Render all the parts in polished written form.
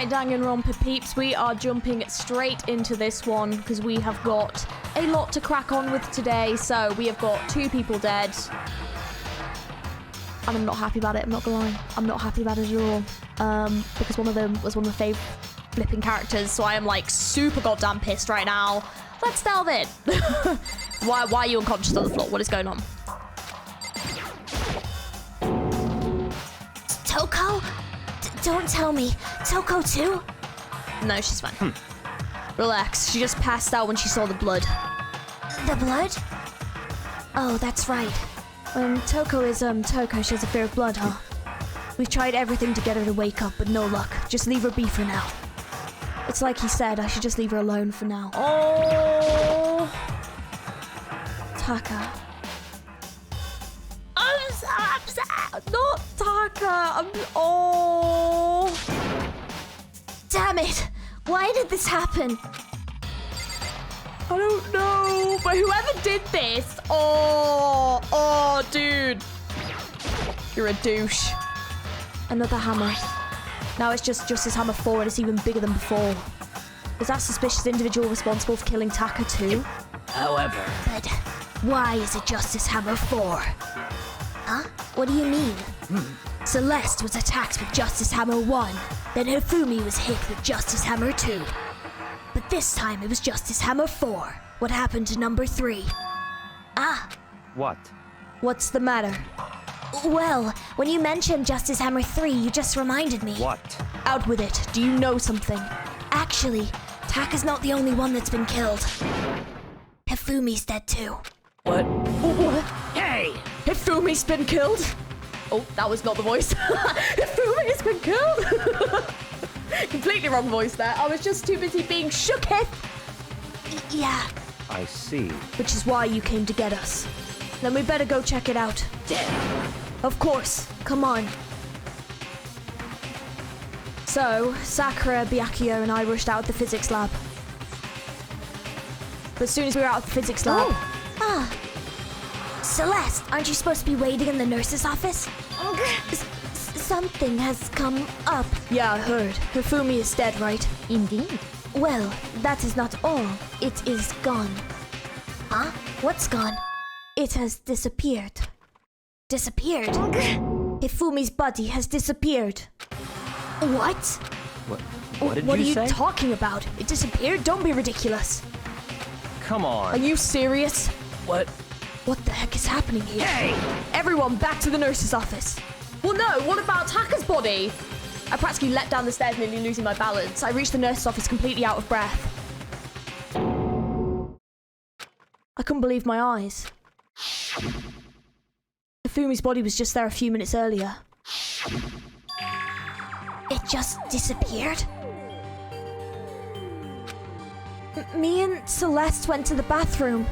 Alright, Danganronpa peeps, we are jumping straight into this one because we have got a lot to crack on with today. So we have got 2 people dead. And I'm not happy about it, I'm not gonna lie. I'm not happy about it at all. Because one of them was one of my fave flipping characters, so I am like super goddamn pissed right now. Let's delve in. Why are you unconscious on the floor? What is going on? Toko? Don't tell me. Toko too? No, she's fine. Relax. She just passed out when she saw the blood. The blood? Oh, that's right. Toko is, Toko. She has a fear of blood, huh? We've tried everything to get her to wake up, but no luck. Just leave her be for now. It's like he said, I should just leave her alone for now. Oh! Taka. I'm sad. Not Taka. Oh! Damn it! Why did this happen? I don't know, but whoever did this, oh, dude. You're a douche. Another hammer. Now it's just Justice Hammer 4 and it's even bigger than before. Is that suspicious individual responsible for killing Taka too? However... But why is it Justice Hammer 4? Huh? What do you mean? Celeste was attacked with Justice Hammer 1, then Hifumi was hit with Justice Hammer 2. But this time it was Justice Hammer 4. What happened to number 3? Ah. What? What's the matter? Well, when you mentioned Justice Hammer 3, you just reminded me. What? Out with it. Do you know something? Actually, Taka's not the only one that's been killed. Hifumi's dead too. What? What? Hey! Hifumi's been killed? Oh, that was not the voice. Hifumi's been killed? Completely wrong voice there. I was just too busy being shooketh. Yeah. I see. Which is why you came to get us. Then we better go check it out. Damn. Of course. Come on. So, Sakura, Byakuya, and I rushed out of the physics lab. But as soon as we were out of the physics lab... Ah. Celeste, aren't you supposed to be waiting in the nurse's office? Something has come up. Yeah, I heard. Hifumi is dead, right? Indeed. Well, that is not all. It is gone. Huh? What's gone? It has disappeared. Disappeared? Hifumi's body has disappeared. What? What did What you are you say? talking about? It disappeared? Don't be ridiculous. Come Are on. you serious? What? What the heck is happening here? Hey! Everyone back to the nurse's office. Well, no, what about Taka's body? I practically leapt down the stairs, nearly losing my balance. I reached the nurse's office completely out of breath. I couldn't believe my eyes. Hifumi's body was just there a few minutes earlier. It just disappeared? Me and Celeste went to the bathroom.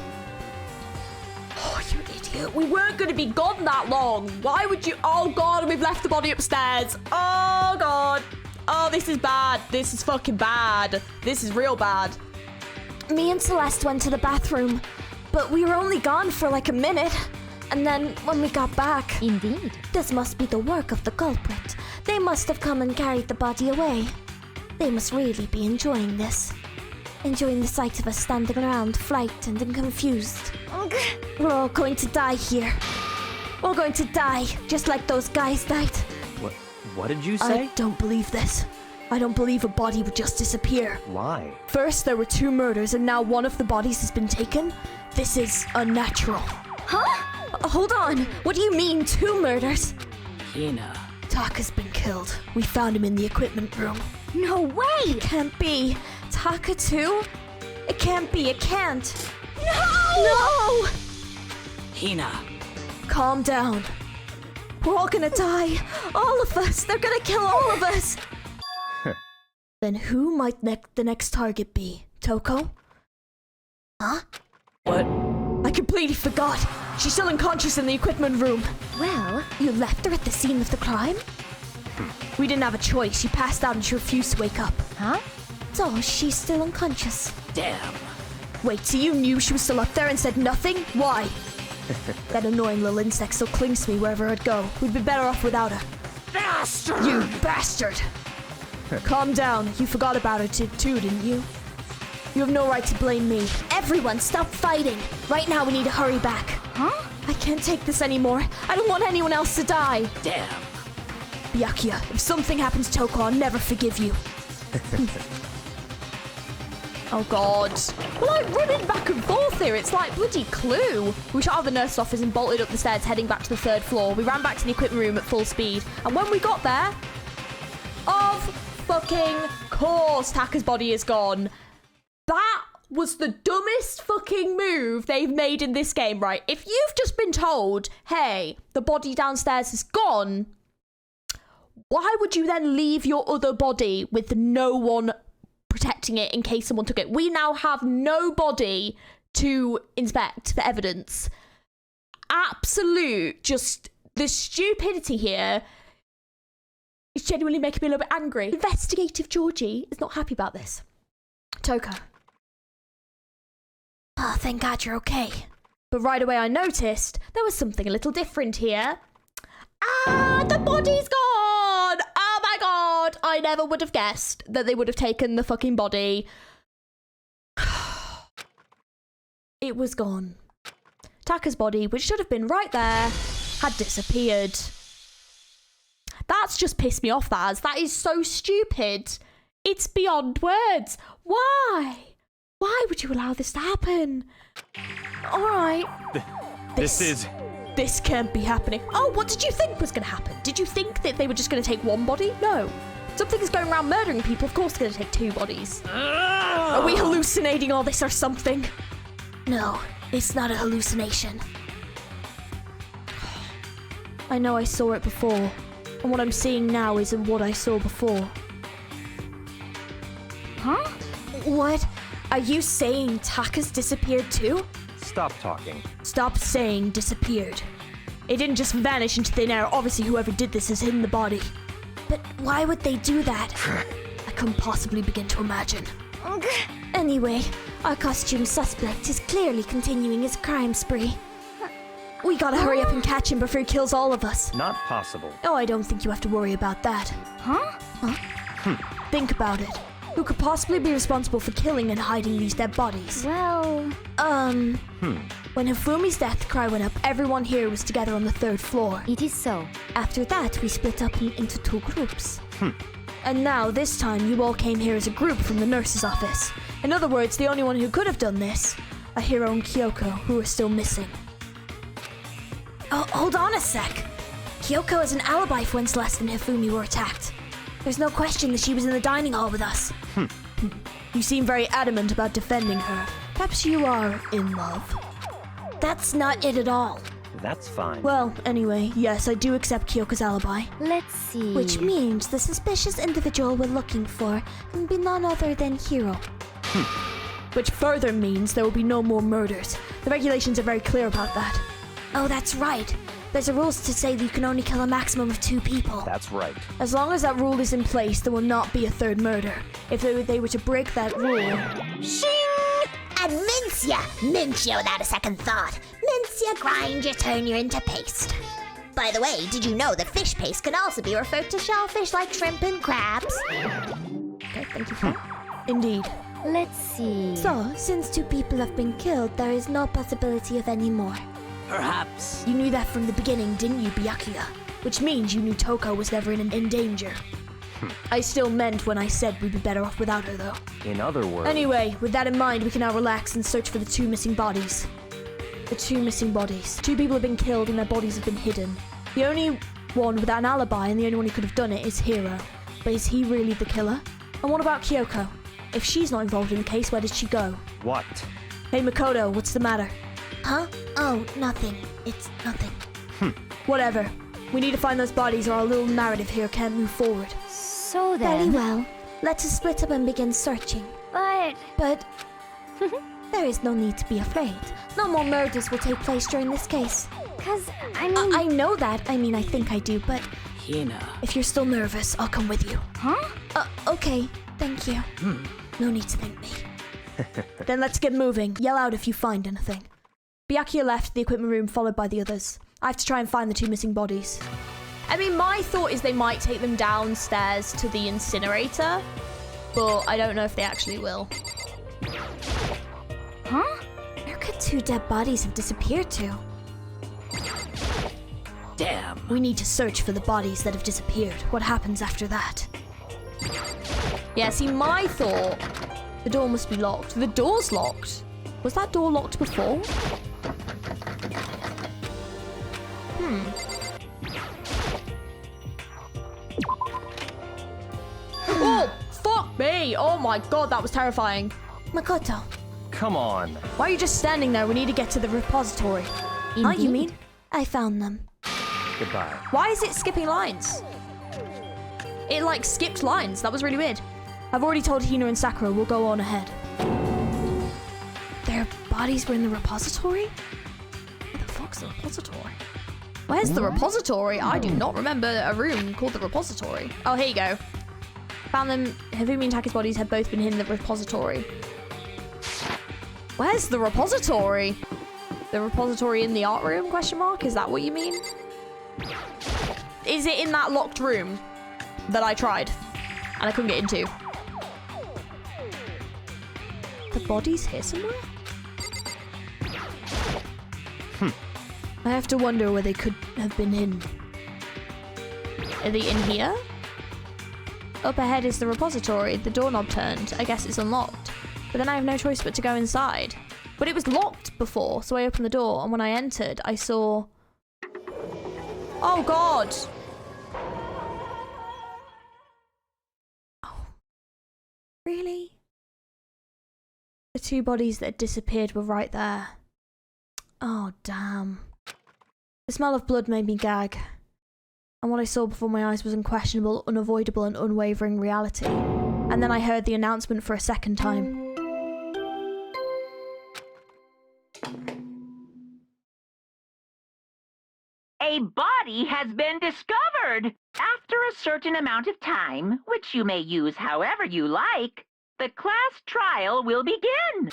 Oh, you idiot. We weren't going to be gone that long. Why would you... Oh, God, we've left the body upstairs. Oh, God. Oh, this is bad. This is fucking bad. This is real bad. Me and Celeste went to the bathroom, but we were only gone for like a minute. And then when we got back... Indeed. This must be the work of the culprit. They must have come and carried the body away. They must really be enjoying this. Enjoying the sight of us standing around, frightened and confused. We're all going to die here. We're going to die, just like those guys died. What did you say? I don't believe this. I don't believe a body would just disappear. Why? First, there were 2 murders, and now one of the bodies has been taken. This is unnatural. Huh? Hold on. What do you mean, 2 murders? Hina. Taka's been killed. We found him in the equipment room. No way! Can't be. Taka too? It can't be. It can't. No! No! Hina. Calm down. We're all gonna die. All of us. They're gonna kill all of us. Then who might the next target be? Toko? Huh? What? I completely forgot. She's still unconscious in the equipment room. Well, you left her at the scene of the crime? We didn't have a choice. She passed out and she refused to wake up. Huh? So she's still unconscious. Damn. Wait, so you knew she was still up there and said nothing? Why? That annoying little insect still clings to me wherever I'd go. We'd be better off without her. Bastard! You bastard! Calm down. You forgot about her too, didn't you? You have no right to blame me. Everyone, stop fighting. Right now, we need to hurry back. Huh? I can't take this anymore. I don't want anyone else to die. Damn. Byakuya, if something happens to Toko, I'll never forgive you. Oh, God. We're like running back and forth here. It's like bloody Clue. We shot out of the nurse's office and bolted up the stairs, heading back to the 3rd floor. We ran back to the equipment room at full speed. And when we got there, of fucking course, Taka's body is gone. That was the dumbest fucking move they've made in this game, right? If you've just been told, hey, the body downstairs is gone, why would you then leave your other body with no one protecting it in case someone took it? We now have no body to inspect for evidence. Absolute, just the stupidity here is genuinely making me a little bit angry. Investigative Georgie is not happy about this. Toko. Oh, thank God you're okay. But right away I noticed there was something a little different here. Ah, the body's gone! Oh my God! I never would have guessed that they would have taken the fucking body. It was gone. Taka's body, which should have been right there, had disappeared. That's just pissed me off, that is so stupid. It's beyond words. Why? Why would you allow this to happen? All right. This can't be happening. Oh, what did you think was going to happen? Did you think that they were just going to take one body? No. Something is going around murdering people. Of course they're going to take 2 bodies. Are we hallucinating all this or something? No, it's not a hallucination. I know I saw it before. And what I'm seeing now isn't what I saw before. Huh? What? Are you saying Taka's disappeared too? Stop talking. Stop saying disappeared. It didn't just vanish into thin air. Obviously, whoever did this has hidden the body. But why would they do that? I couldn't possibly begin to imagine. Anyway, our costume suspect is clearly continuing his crime spree. We gotta hurry up and catch him before he kills all of us. Not possible. Oh, I don't think you have to worry about that. Huh? Think about it. Who could possibly be responsible for killing and hiding these dead bodies? Well, When Hifumi's death cry went up, everyone here was together on the 3rd floor. it is so. After that, we split up into 2 groups. And now, this time, you all came here as a group from the nurse's office. In other words, the only one who could have done this, are Hiro and Kyoko, who are still missing. Oh, hold on a sec. Kyoko has an alibi for when Celeste and Hifumi were attacked. There's no question that she was in the dining hall with us. You seem very adamant about defending her. Perhaps you are in love. That's not it at all. That's fine. Well, anyway, yes, I do accept Kyoko's alibi. Let's see. Which means the suspicious individual we're looking for can be none other than Hiro. Which further means there will be no more murders. The regulations are very clear about that. Oh, that's right. There's a rules to say that you can only kill a maximum of 2 people. That's right. As long as that rule is in place, there will not be a 3rd murder. If they were to break that rule... Shing! And mince ya without a second thought. Mince ya, grind ya, turn ya into paste. By the way, did you know that fish paste can also be referred to shellfish like shrimp and crabs? Okay, thank you for that. Indeed. Let's see. So, since 2 people have been killed, there is no possibility of any more. Perhaps. You knew that from the beginning, didn't you, Byakuya? Which means you knew Toko was never in danger. I still meant when I said we'd be better off without her, though. In other words... Anyway, with that in mind, we can now relax and search for the 2 missing bodies. The 2 missing bodies. 2 people have been killed and their bodies have been hidden. The only one without an alibi and the only one who could have done it is Hiro. But is he really the killer? And what about Kyoko? If she's not involved in the case, where did she go? What? Hey, Makoto, what's the matter? Huh? Oh, nothing. It's nothing. Whatever. We need to find those bodies or our little narrative here can't move forward. So Very then... well. Let us split up and begin searching. But... There is no need to be afraid. No more murders will take place during this case. Cause, I mean... I know that. I mean, I think I do, but Hina. If you're still nervous, I'll come with you. okay. Thank you. No need to thank me. Then let's get moving. Yell out if you find anything. Byakuya left the equipment room followed by the others. I have to try and find the 2 missing bodies. I mean, my thought is they might take them downstairs to the incinerator, but I don't know if they actually will. Huh? Where could 2 dead bodies have disappeared to? Damn. We need to search for the bodies that have disappeared. What happens after that? Yeah, see, my thought, the door must be locked. The door's locked. Was that door locked before? Oh, fuck me. Oh my god, that was terrifying. Makoto. Come on. Why are you just standing there? We need to get to the repository. Huh, you mean? I found them. Goodbye. Why is it skipping lines? It, like, skipped lines. That was really weird. I've already told Hina and Sakura we'll go on ahead. Their bodies were in the repository? What the fuck's the repository? Where's the repository? I do not remember a room called the repository. Oh, here you go. Found them. Hifumi and Take's bodies had both been hidden in the repository. Where's the repository? The repository in the art room, question mark? Is that what you mean? Is it in that locked room that I tried and I couldn't get into? The body's here somewhere? I have to wonder where they could have been hidden. Are they in here? Up ahead is the repository. The doorknob turned. I guess it's unlocked. But then I have no choice but to go inside. But it was locked before, so I opened the door, and when I entered, I saw... Oh, God! Oh. Really? The 2 bodies that had disappeared were right there. Oh, damn. The smell of blood made me gag. And what I saw before my eyes was unquestionable, unavoidable, and unwavering reality. And then I heard the announcement for a second time. A body has been discovered. After a certain amount of time, which you may use however you like, the class trial will begin.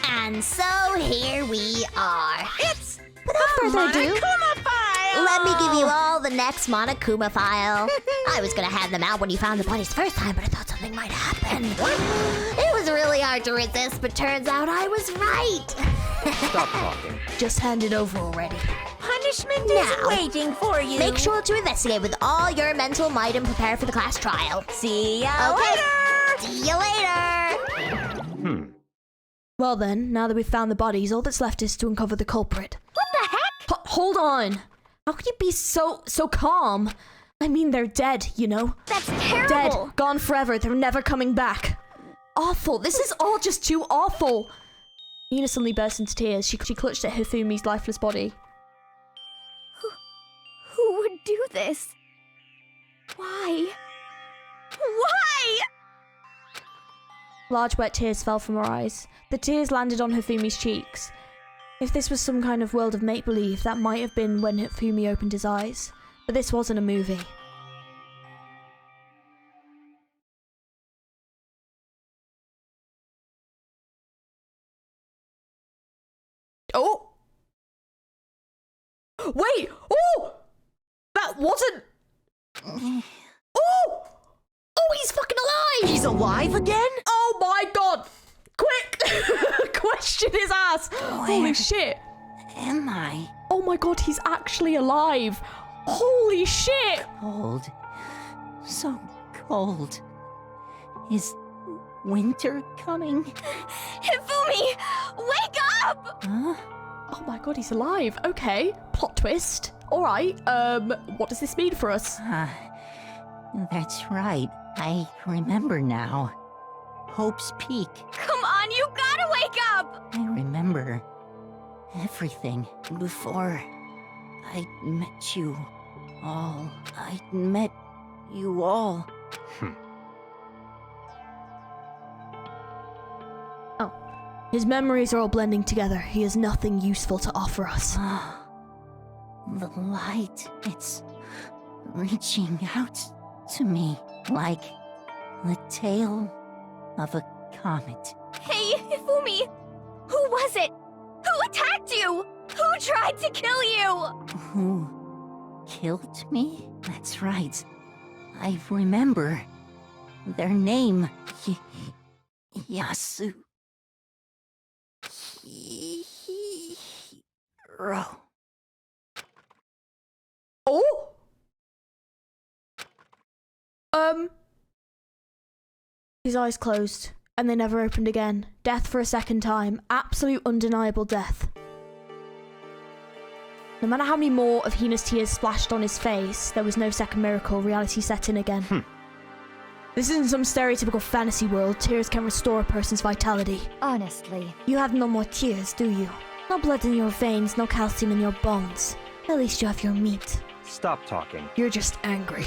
And so here we are. It's Without further ado, Monokuma file! let me give you all the next Monokuma file. I was gonna have them out when you found the bodies the first time, but I thought something might happen. It was really hard to resist, but turns out I was right. Stop talking. Just hand it over already. Punishment Now, is waiting for you. Make sure to investigate with all your mental might and prepare for the class trial. See ya later! See you later! Well then, now that we've found the bodies, all that's left is to uncover the culprit. What the heck? Hold on! How can you be so calm? I mean, they're dead, you know? That's terrible! Dead, gone forever, they're never coming back. Awful, this is all just too awful! Nina suddenly burst into tears. She clutched at Hifumi's lifeless body. Who would do this? Why? Why? Large wet tears fell from her eyes. The tears landed on Hifumi's cheeks. If this was some kind of world of make-believe, that might have been when Hifumi opened his eyes. But this wasn't a movie. Oh! Wait! Oh! That wasn't... Oh! Oh, he's fucking alive! He's alive again? Oh my god! Quick! Question his ass! Holy shit! Am I Oh my god, he's actually alive! Holy shit! cold? So cold. Is winter coming? Hifumi! Wake up! Huh? Oh my god, he's alive. Okay, plot twist. Alright, what does this mean for us? That's right. I remember now. Hope's Peak. Come on, you gotta wake up! I remember everything before I met you all. I met you all. Oh. His memories are all blending together. He has nothing useful to offer us. The light, it's reaching out to me like the tail of a comet. Hey, Hifumi! Who was it? Who attacked you? Who tried to kill you! Who killed me? That's right. I remember. Their name. Yasu. Hiro. Oh? His eyes closed, and they never opened again. Death for a second time. Absolute undeniable death. No matter how many more of Hina's tears splashed on his face, there was no second miracle. Reality set in again. This isn't some stereotypical fantasy world. Tears can restore a person's vitality. Honestly. You have no more tears, do you? No blood in your veins, no calcium in your bones. At least you have your meat. Stop talking. You're just angry.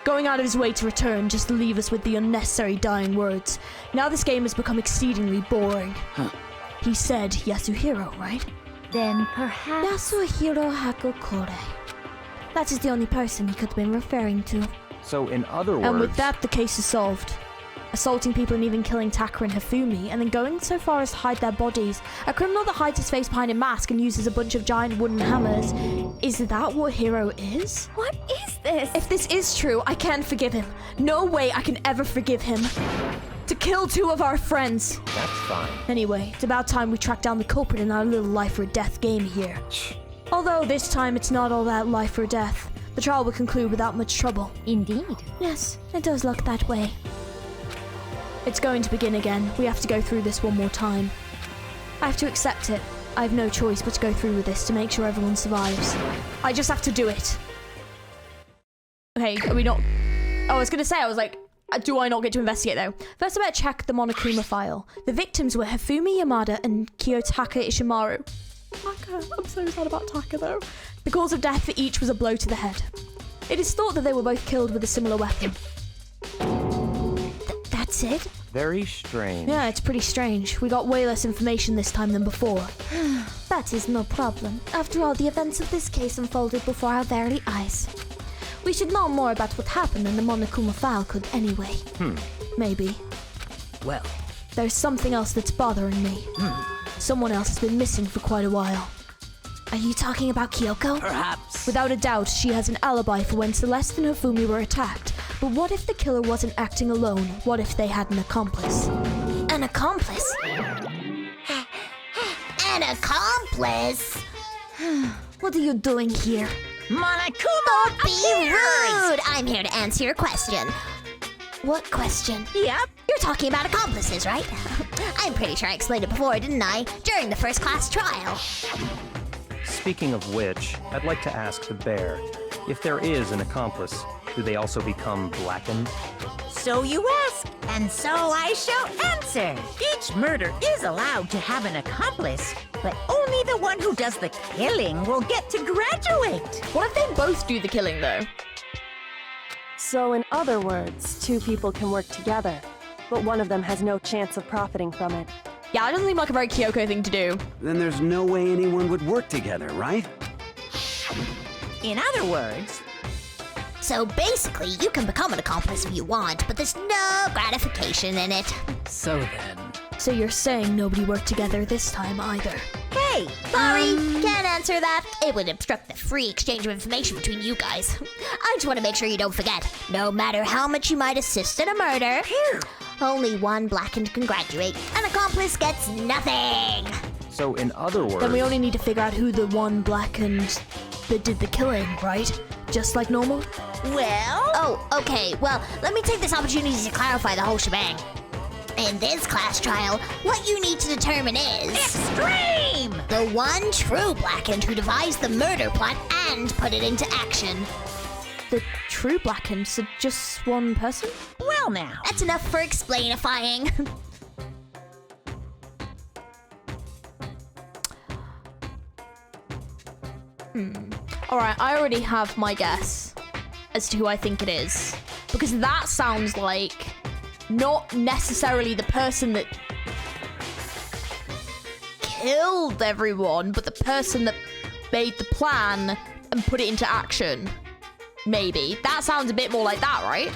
Going out of his way to return just to leave us with the unnecessary dying words. Now this game has become exceedingly boring. He said Yasuhiro, right? Then perhaps... Yasuhiro Hakokore. That is the only person he could have been referring to. So in other words... And with that, the case is solved. Assaulting people and even killing Taka and Hifumi, and then going so far as to hide their bodies. A criminal that hides his face behind a mask and uses a bunch of giant wooden hammers. Is that what Hiro is? What is this? If this is true, I can't forgive him. No way I can ever forgive him. To kill two of our friends. That's fine. Anyway, it's about time we track down the culprit in our little life or death game here. Although this time it's not all that life or death. The trial will conclude without much trouble. Indeed. Yes, it does look that way. It's going to begin again. We have to go through this one more time. I have to accept it. I have no choice but to go through with this to make sure everyone survives. I just have to do it. Okay, are we not... Oh, I was going to say, I was like, do I not get to investigate though? First I better check the Monokuma file. The victims were Hifumi Yamada and Kiyotaka Ishimaru. Taka, I'm so sad about Taka though. The cause of death for each was a blow to the head. It is thought that they were both killed with a similar weapon. That's it? Very strange. Yeah, it's pretty strange. We got way less information this time than before. That is no problem. After all, the events of this case unfolded before our very eyes. We should know more about what happened than the Monokuma file could anyway. Maybe. Well, There's something else that's bothering me. Someone else has been missing for quite a while. Are you talking about Kyoko? perhaps. Without a doubt, she has an alibi for when Celeste and Hifumi were attacked. But what if the killer wasn't acting alone? What if they had an accomplice? An accomplice? An accomplice? What are you doing here? Monokuma, be rude! I'm here to answer your question. What question? Yep. You're talking about accomplices, right? I'm pretty sure I explained it before, didn't I? During the first class trial. Speaking of which, I'd like to ask the bear, if there is an accomplice, do they also become blackened? So you ask, and so I shall answer. Each murder is allowed to have an accomplice, but only the one who does the killing will get to graduate. What if they both do the killing though? So in other words, two people can work together, but one of them has no chance of profiting from it. Yeah, it doesn't seem like a very Kyoko thing to do. Then there's no way anyone would work together, right? In other words, So basically, you can become an accomplice if you want, but there's no gratification in it. So then... So you're saying nobody worked together this time either? hey, Sorry, can't answer that. It would obstruct the free exchange of information between you guys. I just want to make sure you don't forget, no matter how much you might assist in a murder, only one blackened can graduate. An accomplice gets nothing. So in other words... Then we only need to figure out who the one blackened that did the killing, right? Just like normal? well, Oh, okay, well, let me take this opportunity to clarify the whole shebang. In this class trial, what you need to determine is... extreme! the one true blackened who devised the murder plot and put it into action. The true blackened, so just one person? Well now, That's enough for explainifying. Alright, I already have my guess as to who I think it is. Because that sounds like not necessarily the person that killed everyone, but the person that made the plan and put it into action. Maybe. That sounds a bit more like that, right?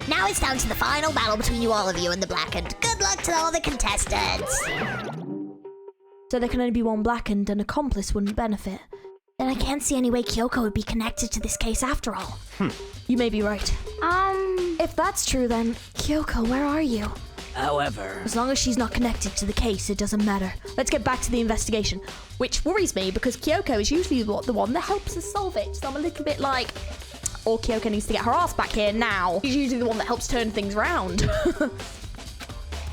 Now it's down to the final battle between all of you and the blackened. Good luck to all the contestants. So there can only be one blackened, an accomplice wouldn't benefit. Then I can't see any way Kyoko would be connected to this case after all. You may be right. If that's true, then Kyoko, where are you? However, As long as she's not connected to the case, it doesn't matter. Let's get back to the investigation, which worries me because Kyoko is usually the one that helps us solve it. So I'm a little bit like, oh, Kyoko needs to get her ass back here now. She's usually the one that helps turn things around.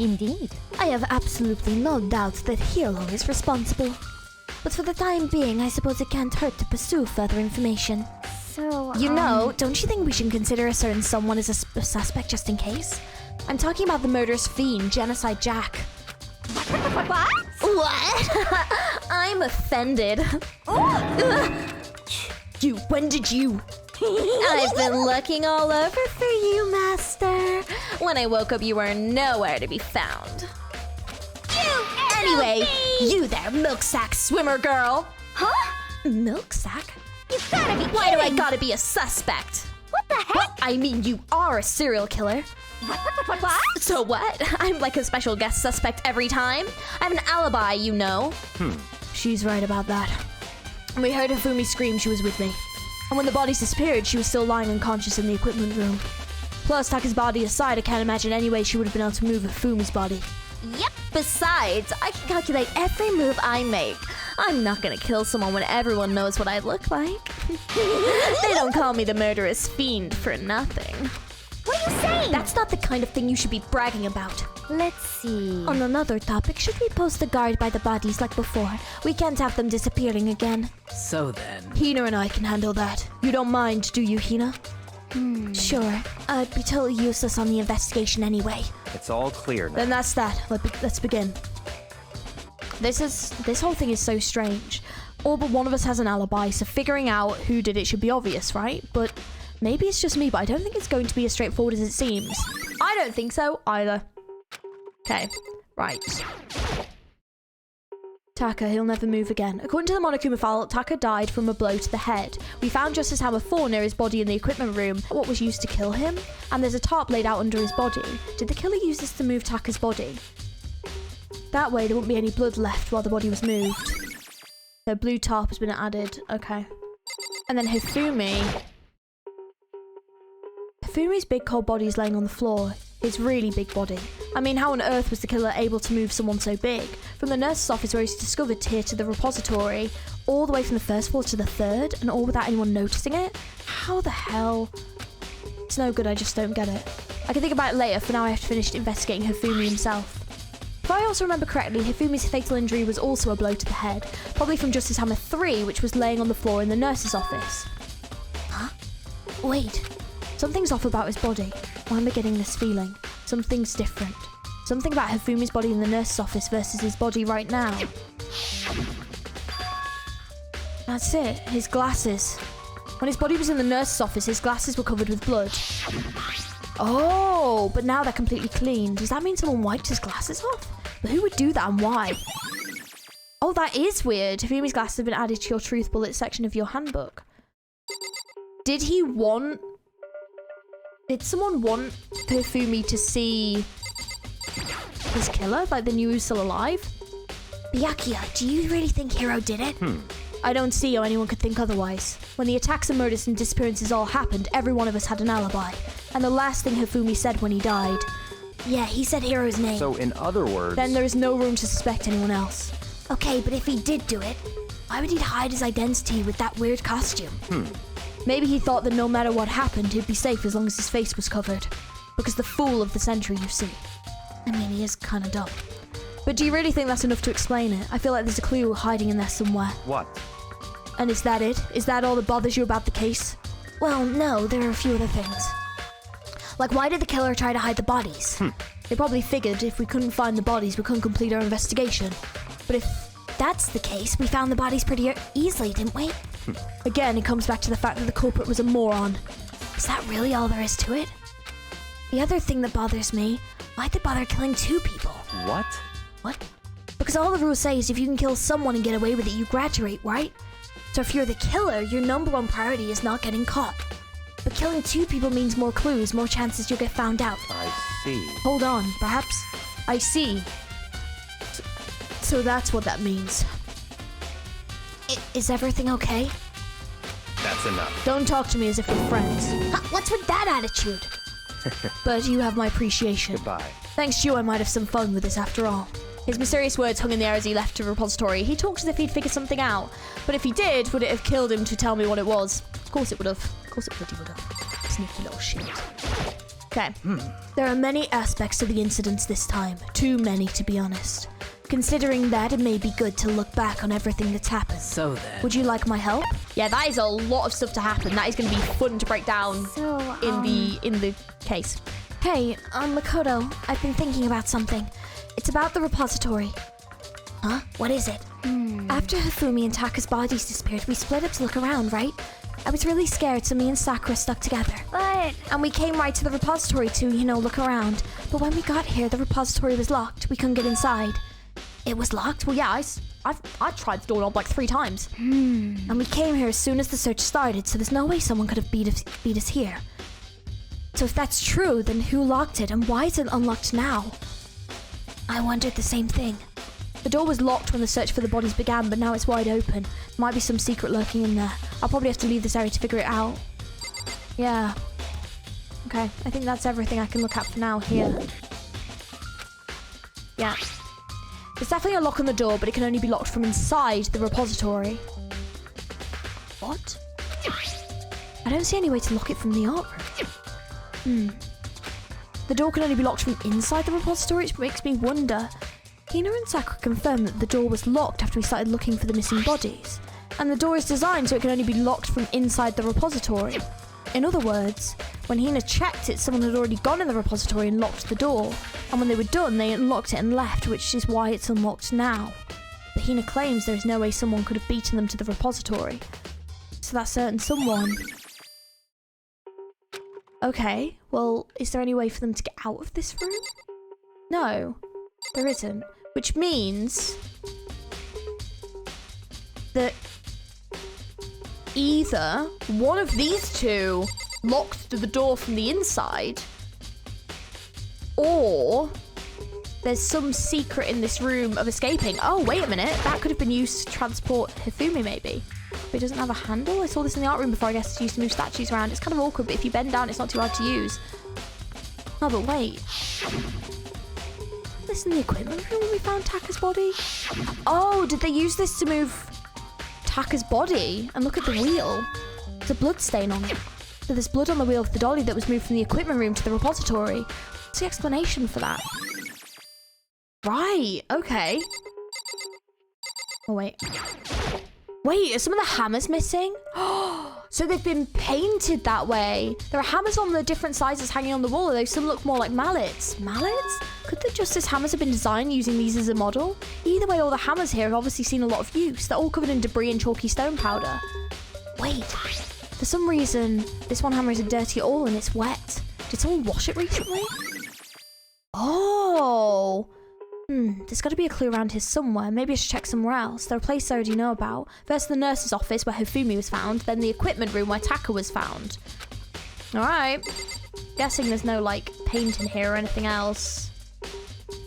Indeed. I have absolutely no doubt that Hiro is responsible. But for the time being, I suppose it can't hurt to pursue further information. So, You know, don't you think we should consider a certain someone as a suspect just in case? I'm talking about the murderous fiend, Genocide Jack. What? I'm offended. When did you? I've been looking all over for you, Master. When I woke up, you were nowhere to be found. Anyway, you there, milk sack swimmer girl. Huh? Milk sack? You gotta be Why do I gotta be a suspect? What the heck? Well, I mean, you are a serial killer. What? So what? I'm like a special guest suspect every time. I have an alibi, you know. She's right about that. When we heard Hifumi scream, she was with me. And when the bodies disappeared, she was still lying unconscious in the equipment room. Plus, Taka's body aside, I can't imagine any way she would have been able to move Hifumi's body. Yep. Besides, I can calculate every move I make. I'm not gonna kill someone when everyone knows what I look like. They don't call me the murderous fiend for nothing. What are you saying? That's not the kind of thing you should be bragging about. let's see. On another topic, should we post a guard by the bodies like before? We can't have them disappearing again. So then... Hina and I can handle that. You don't mind, do you, Hina? Sure. I'd be totally useless on the investigation anyway. It's all clear now. Then that's that. Let's begin. This whole thing is so strange. All but one of us has an alibi, so figuring out who did it should be obvious, right? But maybe it's just me, but I don't think it's going to be as straightforward as it seems. I don't think so either. Okay, right. Taka, he'll never move again. According to the Monokuma file, Taka died from a blow to the head. We found Justice Hammer 4 near his body in the equipment room. What was used to kill him? And there's a tarp laid out under his body. Did the killer use this to move Taka's body? That way there wouldn't be any blood left while the body was moved. The blue tarp has been added. Okay. And then Hifumi's big cold body is laying on the floor. His really big body. I mean, how on earth was the killer able to move someone so big? From the nurse's office where he's discovered here to the repository, all the way from the first floor to the third, and all without anyone noticing it? How the hell? It's no good, I just don't get it. I can think about it later, for now I have to finish investigating Hifumi himself. If I also remember correctly, Hifumi's fatal injury was also a blow to the head, probably from Justice Hammer 3, which was laying on the floor in the nurse's office. Huh? Wait. Something's off about his body. Why am I getting this feeling? Something's different. Something about Hifumi's body in the nurse's office versus his body right now. That's it, his glasses. When his body was in the nurse's office, his glasses were covered with blood. Oh, but now they're completely clean. Does that mean someone wiped his glasses off? But who would do that and why? Oh, that is weird. Hifumi's glasses have been added to your truth bullet section of your handbook. Did someone want Hifumi to see his killer? Like they knew he was still alive? Byakuya, do you really think Hiro did it? I don't see how anyone could think otherwise. When the attacks and murders and disappearances all happened, every one of us had an alibi. And the last thing Hifumi said when he died. Yeah, he said Hiro's name. So, in other words... Then there is no room to suspect anyone else. Okay, but if he did do it, why would he hide his identity with that weird costume? Maybe he thought that no matter what happened, he'd be safe as long as his face was covered. Because the fool of the century, you see. I mean, he is kind of dumb. But do you really think that's enough to explain it? I feel like there's a clue hiding in there somewhere. What? And is that it? Is that all that bothers you about the case? Well, no, there are a few other things. Like, why did the killer try to hide the bodies? They probably figured if we couldn't find the bodies, we couldn't complete our investigation. But if that's the case, we found the bodies pretty easily, didn't we? Again, it comes back to the fact that the culprit was a moron. Is that really all there is to it? The other thing that bothers me, why'd they bother killing 2 people? What? What? Because all the rules say is if you can kill someone and get away with it, you graduate, right? So if you're the killer, your number 1 priority is not getting caught. But killing 2 people means more clues, more chances you'll get found out. I see. Hold on, perhaps? I see. So that's what that means. Is everything okay? That's enough. Don't talk to me as if we're friends. Huh, what's with that attitude? But you have my appreciation. Goodbye. Thanks to you, I might have some fun with this after all. His mysterious words hung in the air as he left the repository. He talked as if he'd figured something out. But if he did, would it have killed him to tell me what it was? Of course it would have. Of course it bloody would have. Sneaky little shit. Okay. There are many aspects to the incidents this time. Too many, to be honest. Considering that, it may be good to look back on everything that's happened. So then. Would you like my help? Yeah, that is a lot of stuff to happen. That is going to be fun to break down So, in the case. Hey, Makoto, I've been thinking about something. It's about the repository. Huh? What is it? After Hifumi and Taka's bodies disappeared, we split up to look around, right? I was really scared, so me and Sakura stuck together. but And we came right to the repository to, look around. But when we got here, the repository was locked. We couldn't get inside. It was locked? Well, yeah, I tried the doorknob like 3 times. And we came here as soon as the search started, so there's no way someone could have beat us here. So if that's true, then who locked it, and why is it unlocked now? I wondered the same thing. The door was locked when the search for the bodies began, but now it's wide open. Might be some secret lurking in there. I'll probably have to leave this area to figure it out. Yeah. Okay, I think that's everything I can look at for now here. Yeah. There's definitely a lock on the door, but it can only be locked from inside the repository. What? I don't see any way to lock it from the art room. The door can only be locked from inside the repository, which makes me wonder. Hina and Sakura confirmed that the door was locked after we started looking for the missing bodies. And the door is designed so it can only be locked from inside the repository. In other words, when Hina checked it, someone had already gone in the repository and locked the door. And when they were done, they unlocked it and left, which is why it's unlocked now. But Hina claims there is no way someone could have beaten them to the repository. So that certain someone... Okay, well, is there any way for them to get out of this room? No, there isn't. Which means that either one of these two locked the door from the inside, or there's some secret in this room of escaping. Oh, wait a minute. That could have been used to transport Hifumi, maybe. But it doesn't have a handle. I saw this in the art room before. I guess it's used to move statues around. It's kind of awkward, but if you bend down, it's not too hard to use. Oh, but wait. This in the equipment room when we found Taka's body? Oh, did they use this to move Taka's body? And look at the wheel. There's a blood stain on it. So there's blood on the wheel of the dolly that was moved from the equipment room to the repository. What's the explanation for that? Right, okay. Oh, wait. Wait, are some of the hammers missing? So they've been painted that way. There are hammers on the different sizes hanging on the wall, although some look more like mallets. Mallets? Could the Justice hammers have been designed using these as a model? Either way, all the hammers here have obviously seen a lot of use. They're all covered in debris and chalky stone powder. Wait, for some reason, this one hammer isn't dirty at all and it's wet. Did someone wash it recently? Oh! There's got to be a clue around here somewhere. Maybe I should check somewhere else. There are places I already know about. First the nurse's office where Hifumi was found, then the equipment room where Taka was found. Alright. Guessing there's no, like, paint in here or anything else.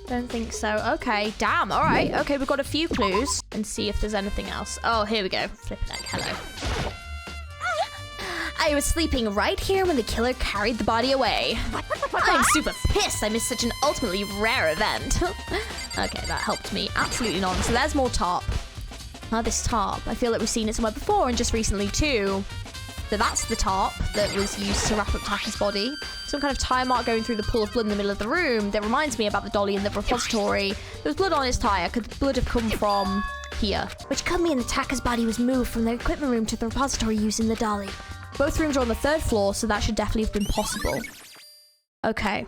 Don't think so. Okay, damn. Alright, okay, we've got a few clues. And see if there's anything else. Oh, here we go. Flipping heck, hello. I was sleeping right here when the killer carried the body away. I'm super pissed I missed such an ultimately rare event. Okay, that helped me absolutely none. So there's more tarp. This tarp. I feel like we've seen it somewhere before and just recently too. So that's the tarp that was used to wrap up Taka's body. Some kind of tire mark going through the pool of blood in the middle of the room that reminds me about the dolly in the repository. There was blood on his tire. Could the blood have come from here? Which could mean that Taka's body was moved from the equipment room to the repository using the dolly. Both rooms are on the 3rd floor, so that should definitely have been possible. Okay.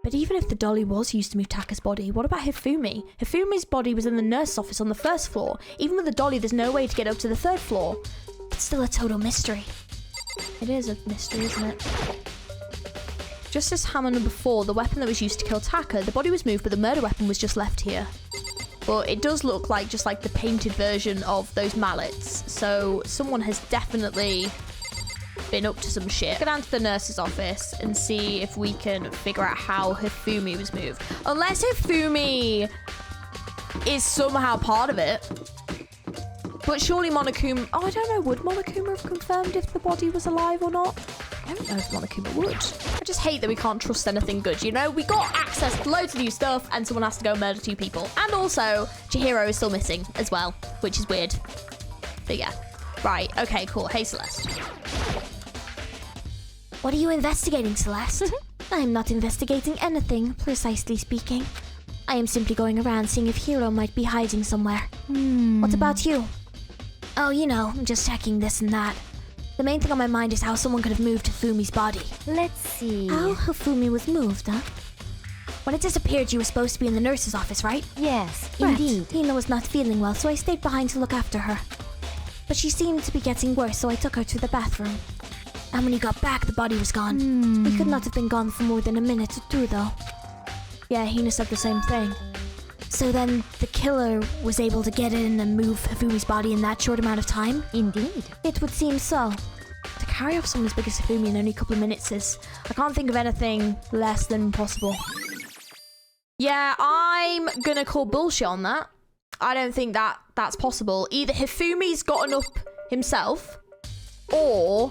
But even if the dolly was used to move Taka's body, what about Hifumi? Hifumi's body was in the nurse's office on the 1st floor. Even with the dolly, there's no way to get up to the 3rd floor. It's still a total mystery. It is a mystery, isn't it? Justice hammer number 4, the weapon that was used to kill Taka. The body was moved, but the murder weapon was just left here. But it does look like just like the painted version of those mallets. So someone has definitely been up to some shit. Go down to the nurse's office and see if we can figure out how Hifumi was moved. Unless Hifumi is somehow part of it. But surely Monokuma... Oh, I don't know. Would Monokuma have confirmed if the body was alive or not? I don't know if Monokuma would. I just hate that we can't trust anything good, you know? We got access to loads of new stuff and someone has to go murder 2 people. And also, Chihiro is still missing as well, which is weird. But yeah. Right. Okay, cool. Hey, Celeste. What are you investigating, Celeste? I am not investigating anything, precisely speaking. I am simply going around seeing if Hiro might be hiding somewhere. What about you? Oh, you know, I'm just checking this and that. The main thing on my mind is how someone could have moved Hifumi's body. Let's see. How Hifumi was moved, huh? When it disappeared, you were supposed to be in the nurse's office, right? Yes, Correct. indeed. Hina was not feeling well, so I stayed behind to look after her. But she seemed to be getting worse, so I took her to the bathroom. And when you got back, the body was gone. It could not have been gone for more than a minute or 2, though. Yeah, Hina said the same thing. So then the killer was able to get in and move Hifumi's body in that short amount of time? Indeed. It would seem so. To carry off someone as big as Hifumi in only a couple of minutes is... I can't think of anything less than impossible. Yeah, I'm gonna call bullshit on that. I don't think that's possible. Either Hifumi's gotten up himself, or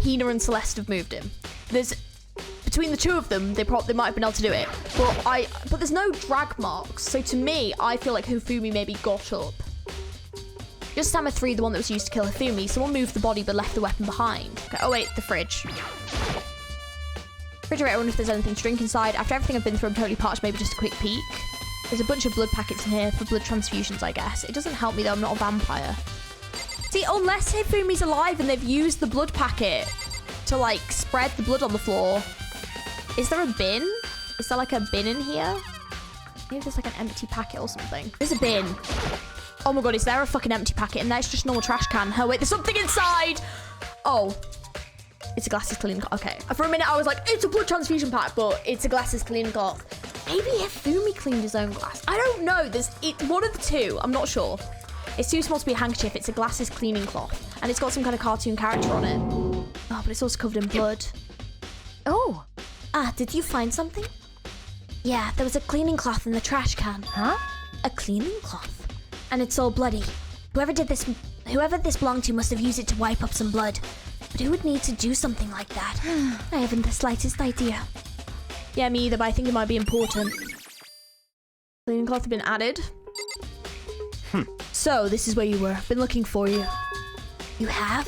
Hina and Celeste have moved him. Between the 2 of them, they might have been able to do it. But there's no drag marks. So to me, I feel like Hifumi maybe got up. Just Hammer 3, the one that was used to kill Hifumi, someone moved the body but left the weapon behind. Okay, oh wait, the fridge. Refrigerator, I wonder if there's anything to drink inside. After everything I've been through, I'm totally parched, maybe just a quick peek. There's a bunch of blood packets in here for blood transfusions, I guess. It doesn't help me though, I'm not a vampire. See, unless Hifumi's alive and they've used the blood packet to like spread the blood on the floor. Is there a bin? Is there like a bin in here? Maybe there's like an empty packet or something. There's a bin. Oh my god, is there a fucking empty packet? And that's just a normal trash can. Oh wait, there's something inside. Oh. It's a glasses cleaning cloth. Okay. For a minute I was like, it's a blood transfusion pack, but it's a glasses cleaning cloth. Maybe Hifumi cleaned his own glass. I don't know. There's one of the 2. I'm not sure. It's too small to be a handkerchief. It's a glasses cleaning cloth. And it's got some kind of cartoon character on it. Oh, but it's also covered in blood. Oh. Ah, did you find something? Yeah, there was a cleaning cloth in the trash can. Huh? A cleaning cloth? And it's all bloody. Whoever this belonged to must have used it to wipe up some blood. But who would need to do something like that? I haven't the slightest idea. Yeah, me either, but I think it might be important. Cleaning cloth had been added. So, this is where you were. Been looking for you. You have?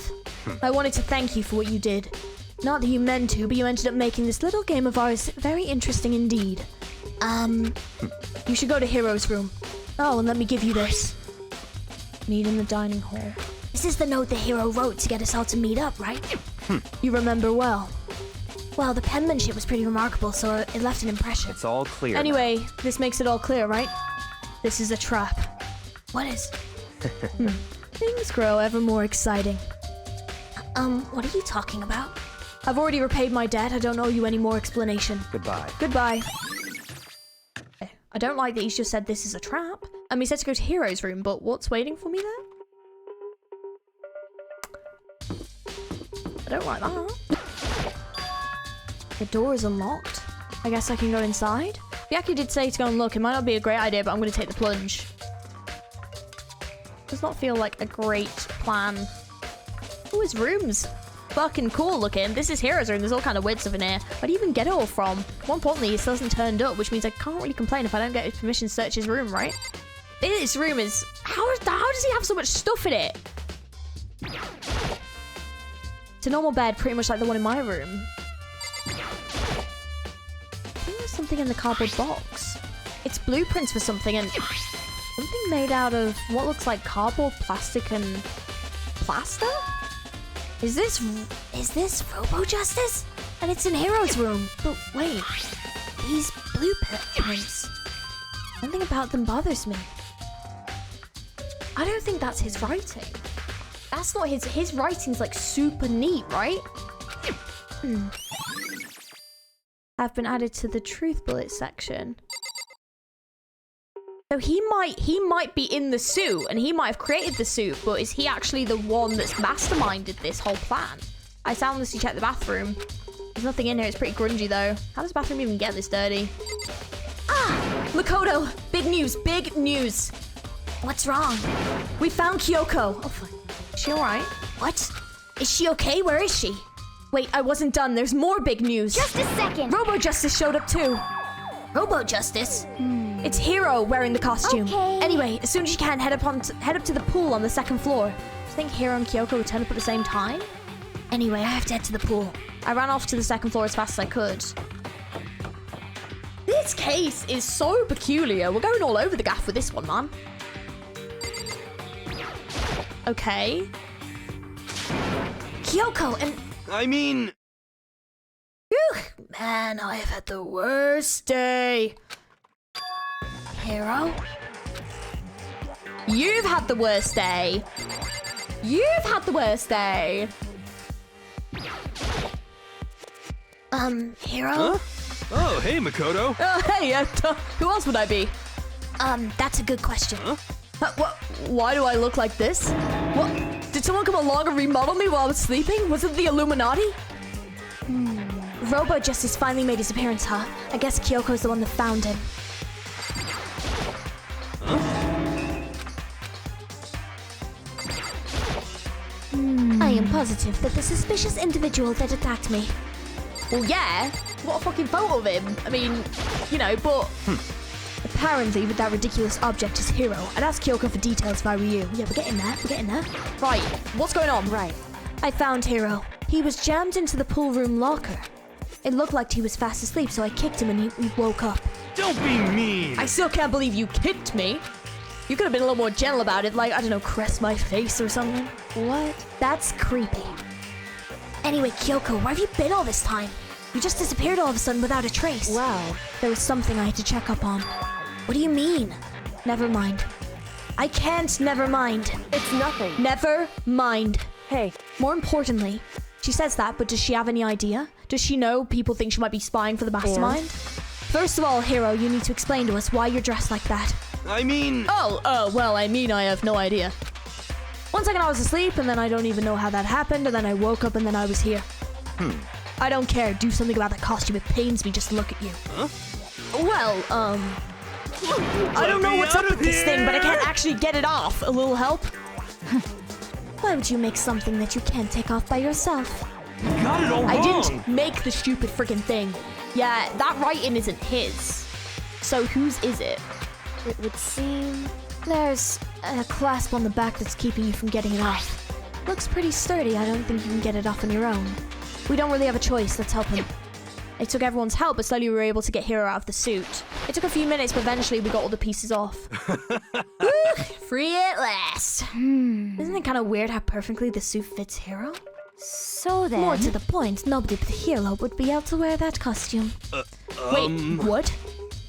I wanted to thank you for what you did. Not that you meant to, but you ended up making this little game of ours very interesting indeed. You should go to Hiro's room. Oh, and let me give you this. Meet in the dining hall. This is the note the hero wrote to get us all to meet up, right? You remember well. Well, the penmanship was pretty remarkable, so it left an impression. It's all clear. Anyway, this makes it all clear, right? This is a trap. What is? Things grow ever more exciting. What are you talking about? I've already repaid my debt. I don't owe you any more explanation. Goodbye. Goodbye. I don't like that he's just said this is a trap. And he said to go to Hiro's room, but what's waiting for me there? I don't like that. The door is unlocked. I guess I can go inside. Byaku did say to go and look. It might not be a great idea, but I'm going to take the plunge. Does not feel like a great plan. Oh, his room's fucking cool looking. This is Hiro's room. There's all kind of weird stuff in here. Where do you even get it all from? More importantly, he still hasn't turned up, which means I can't really complain if I don't get his permission to search his room, right? This room is... How does he have so much stuff in it? It's a normal bed, pretty much like the one in my room. I think there's something in the cardboard box. It's blueprints for something, and something made out of what looks like cardboard, plastic, and plaster? Is this Robo-Justice? And it's in Hiro's room. But wait, these blueprints. Something about them bothers me. I don't think that's his writing. That's not his writing's like super neat, right? Have been added to the truth bullet section. So he might be in the suit and he might have created the suit, but is he actually the one that's masterminded this whole plan? I soundlessly checked the bathroom. There's nothing in here. It's pretty grungy though. How does the bathroom even get this dirty? Ah, Makoto, big news, big news. What's wrong? We found Kyoko. Oh, fuck. Is she alright? What? Is she okay? Where is she? Wait, I wasn't done. There's more big news. Just a second. Robo Justice showed up too. Robo Justice? It's Hero wearing the costume. Okay. Anyway, as soon as you can, head up to the pool on the second floor. Do you think Hero and Kyoko would turn up at the same time? Anyway, I have to head to the pool. I ran off to the second floor as fast as I could. This case is so peculiar. We're going all over the gaff with this one, man. Okay. Kyoko and... I mean... Phew, man, I have had the worst day. Hero? You've had the worst day. You've had the worst day. Hero? Huh? Oh, hey, Makoto. Hey, who else would I be? That's a good question. Huh? What? Why do I look like this? What? Did someone come along and remodel me while I was sleeping? Was it the Illuminati? Robo Justice finally made his appearance, huh? I guess Kyoko's the one that found him. I am positive that the suspicious individual that attacked me. Well, yeah. What a fucking photo of him. I mean, you know, but... Apparently, with that ridiculous object is Hero. I'd ask Kyoko for details if I were you. Yeah, we're getting there. We're getting there. Right. What's going on? Right. I found Hero. He was jammed into the pool room locker. It looked like he was fast asleep, so I kicked him and he woke up. Don't be mean. I still can't believe you kicked me. You could have been a little more gentle about it, like, I don't know, caress my face or something. What? That's creepy. Anyway, Kyoko, where have you been all this time? You just disappeared all of a sudden without a trace. Wow. There was something I had to check up on. What do you mean? Never mind. I can't never mind. It's nothing. Never mind. Hey, More importantly, she says that, but does she have any idea? Does she know people think she might be spying for the mastermind? First of all, Hero, you need to explain to us why you're dressed like that. I mean... Well, I mean, I have no idea. One second I was asleep, and then I don't even know how that happened, and then I woke up, and then I was here. I don't care. Do something about that costume. It pains me just to look at you. Huh? Well, I don't know what's up with this thing, but I can't actually get it off. A little help? Why would you make something that you can't take off by yourself? You got it all wrong. I didn't make the stupid friggin' thing. Yeah, that writing isn't his. So whose is it? It would seem... There's a clasp on the back that's keeping you from getting it off. Looks pretty sturdy. I don't think you can get it off on your own. We don't really have a choice. Let's help him. It took everyone's help, but slowly we were able to get Hero out of the suit. It took a few minutes, but eventually we got all the pieces off. Woo, free at last. Isn't it kind of weird how perfectly the suit fits Hero? So then... More to the point, nobody but Hero would be able to wear that costume. Wait, what?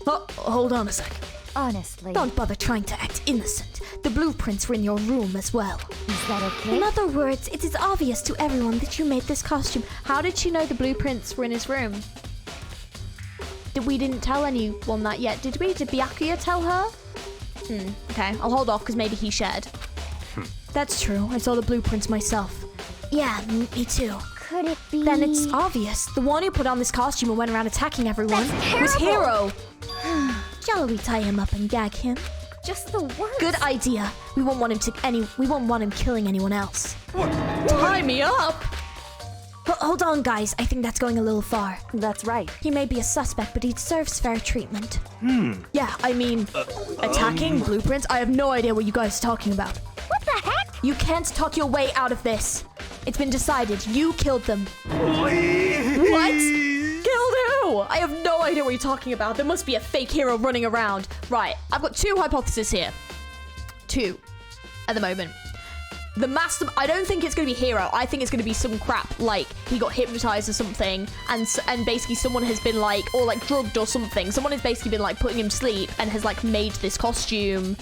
Oh, hold on a sec. Honestly... Don't bother trying to act innocent. The blueprints were in your room as well. Is that okay? In other words, it is obvious to everyone that you made this costume. How did she know the blueprints were in his room? We didn't tell anyone that yet, did we? Did Byakuya tell her? Okay, I'll hold off because maybe he shared. That's true. I saw the blueprints myself. Yeah, me too. Could it be... Then it's obvious. The one who put on this costume and went around attacking everyone Was Hero. Shall we tie him up and gag him? just the worst. Good idea. We won't want him killing anyone else. Tie me up? Hold on, guys. I think that's going a little far. That's right. He may be a suspect, but he deserves fair treatment. Yeah, I mean, attacking blueprints? I have no idea what you guys are talking about. What the heck? You can't talk your way out of this. It's been decided. You killed them. What? Killed who? I have no idea what you're talking about. There must be a fake hero running around. Right, I've got two hypotheses here. Two at the moment. The master, I don't think it's going to be Hero. I think it's going to be some crap, like he got hypnotized or something, and basically someone has been like, or like drugged or something. Someone has basically been like putting him to sleep and has like made this costume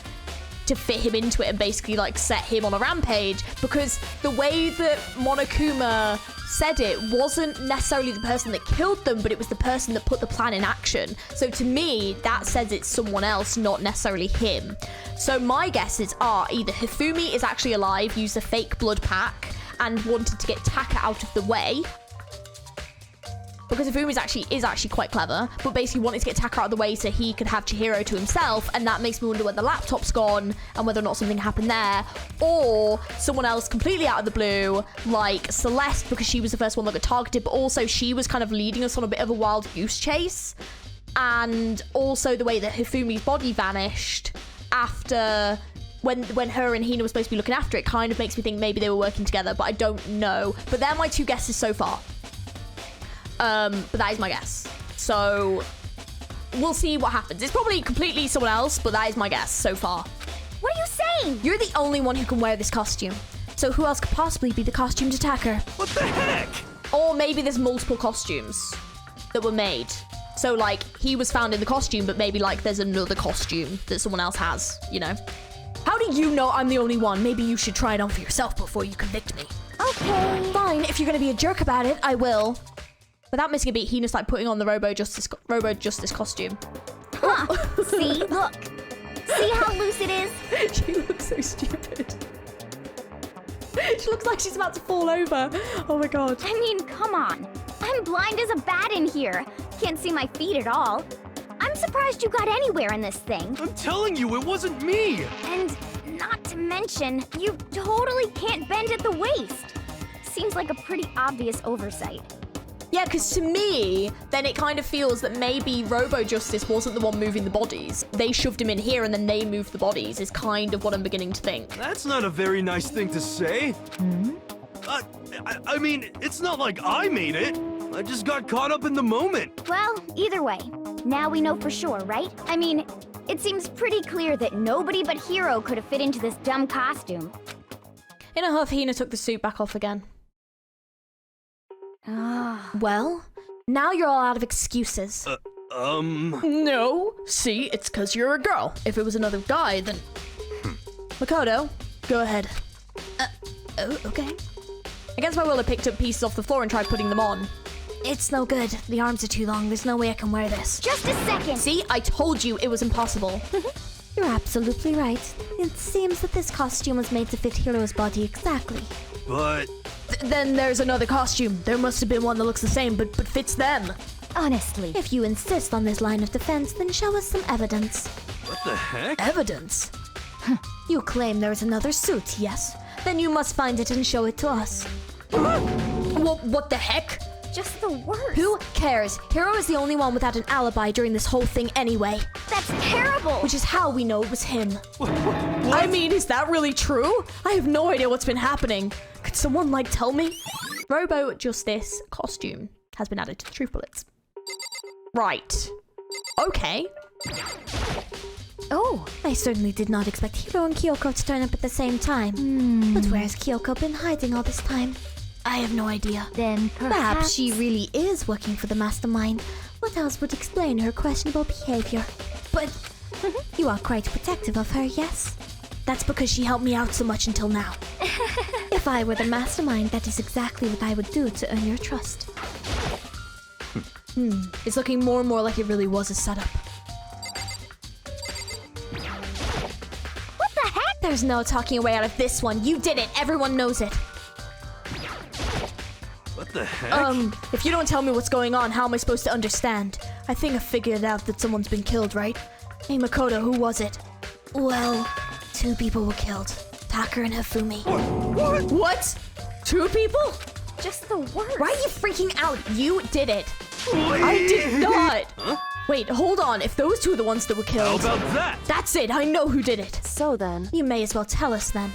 to fit him into it and basically like set him on a rampage, because the way that Monokuma said it wasn't necessarily the person that killed them, but it was the person that put the plan in action. So to me, that says it's someone else, not necessarily him. So my guesses are either Hifumi is actually alive, used a fake blood pack, and wanted to get Taka out of the way, because Hifumi is actually quite clever, but basically wanted to get Taka out of the way so he could have Chihiro to himself, and that makes me wonder where the laptop's gone and whether or not something happened there, or someone else completely out of the blue, like Celeste, because she was the first one that got targeted, but also she was kind of leading us on a bit of a wild goose chase, and also the way that Hifumi's body vanished after... When her and Hina were supposed to be looking after it, kind of makes me think maybe they were working together, but I don't know. But they're my 2 guesses so far. But that is my guess. So we'll see what happens. It's probably completely someone else, but that is my guess so far. What are you saying? You're the only one who can wear this costume. So who else could possibly be the costumed attacker? What the heck? Or maybe there's multiple costumes that were made. So like he was found in the costume, but maybe like there's another costume that someone else has, you know? How do you know I'm the only one? Maybe you should try it on for yourself before you convict me. Okay. Fine, if you're gonna be a jerk about it, I will. Without missing a beat, Hina's like putting on the Robo Justice costume. Huh. See? Look. See how loose it is? She looks so stupid. She looks like she's about to fall over. Oh my god. I mean, come on. I'm blind as a bat in here. Can't see my feet at all. I'm surprised you got anywhere in this thing. I'm telling you, it wasn't me. And not to mention, you totally can't bend at the waist. Seems like a pretty obvious oversight. Yeah, because to me, then it kind of feels that maybe Robo Justice wasn't the one moving the bodies. They shoved him in here and then they moved the bodies, is kind of what I'm beginning to think. That's not a very nice thing to say. Hmm? I mean, it's not like I made it. I just got caught up in the moment. Well, either way, now we know for sure, right? I mean, it seems pretty clear that nobody but Hiro could have fit into this dumb costume. In a huff, Hina took the suit back off again. Well, now you're all out of excuses. No. See, it's because you're a girl. If it was another guy, then... Makoto, go ahead. Oh, okay. Against my will, I picked up pieces off the floor and tried putting them on. It's no good. The arms are too long. There's no way I can wear this. Just a second! See, I told you it was impossible. You're absolutely right. It seems that this costume was made to fit Hiro's body exactly. But... Then there's another costume. There must have been one that looks the same, but fits them. Honestly. If you insist on this line of defense, then show us some evidence. What the heck? Evidence? You claim there is another suit, yes? Then you must find it and show it to us. What the heck? Just the worst. Who cares? Hiro is the only one without an alibi during this whole thing anyway. That's terrible! Which is how we know it was him. What? I mean, is that really true? I have no idea what's been happening. Could someone, like, tell me? Robo Justice costume has been added to the truth bullets. Right. Okay. Oh, I certainly did not expect Hiro and Kyoko to turn up at the same time. But where has Kyoko been hiding all this time? I have no idea. Then Perhaps she really is working for the mastermind. What else would explain her questionable behavior? But you are quite protective of her, yes? That's because she helped me out so much until now. If I were the mastermind, that is exactly what I would do to earn your trust. It's looking more and more like it really was a setup. What the heck? There's no talking your way out of this one. You did it. Everyone knows it. What the heck? If you don't tell me what's going on, how am I supposed to understand? I think I figured out that someone's been killed, right? Hey, Makoto, who was it? Well, 2 people were killed. Taka and Hifumi. What? 2 people? Just the worst. Why are you freaking out? You did it. I did not. Huh? Wait, hold on. If those 2 are the ones that were How killed... about that? That's it. I know who did it. So then, You may as well tell us then.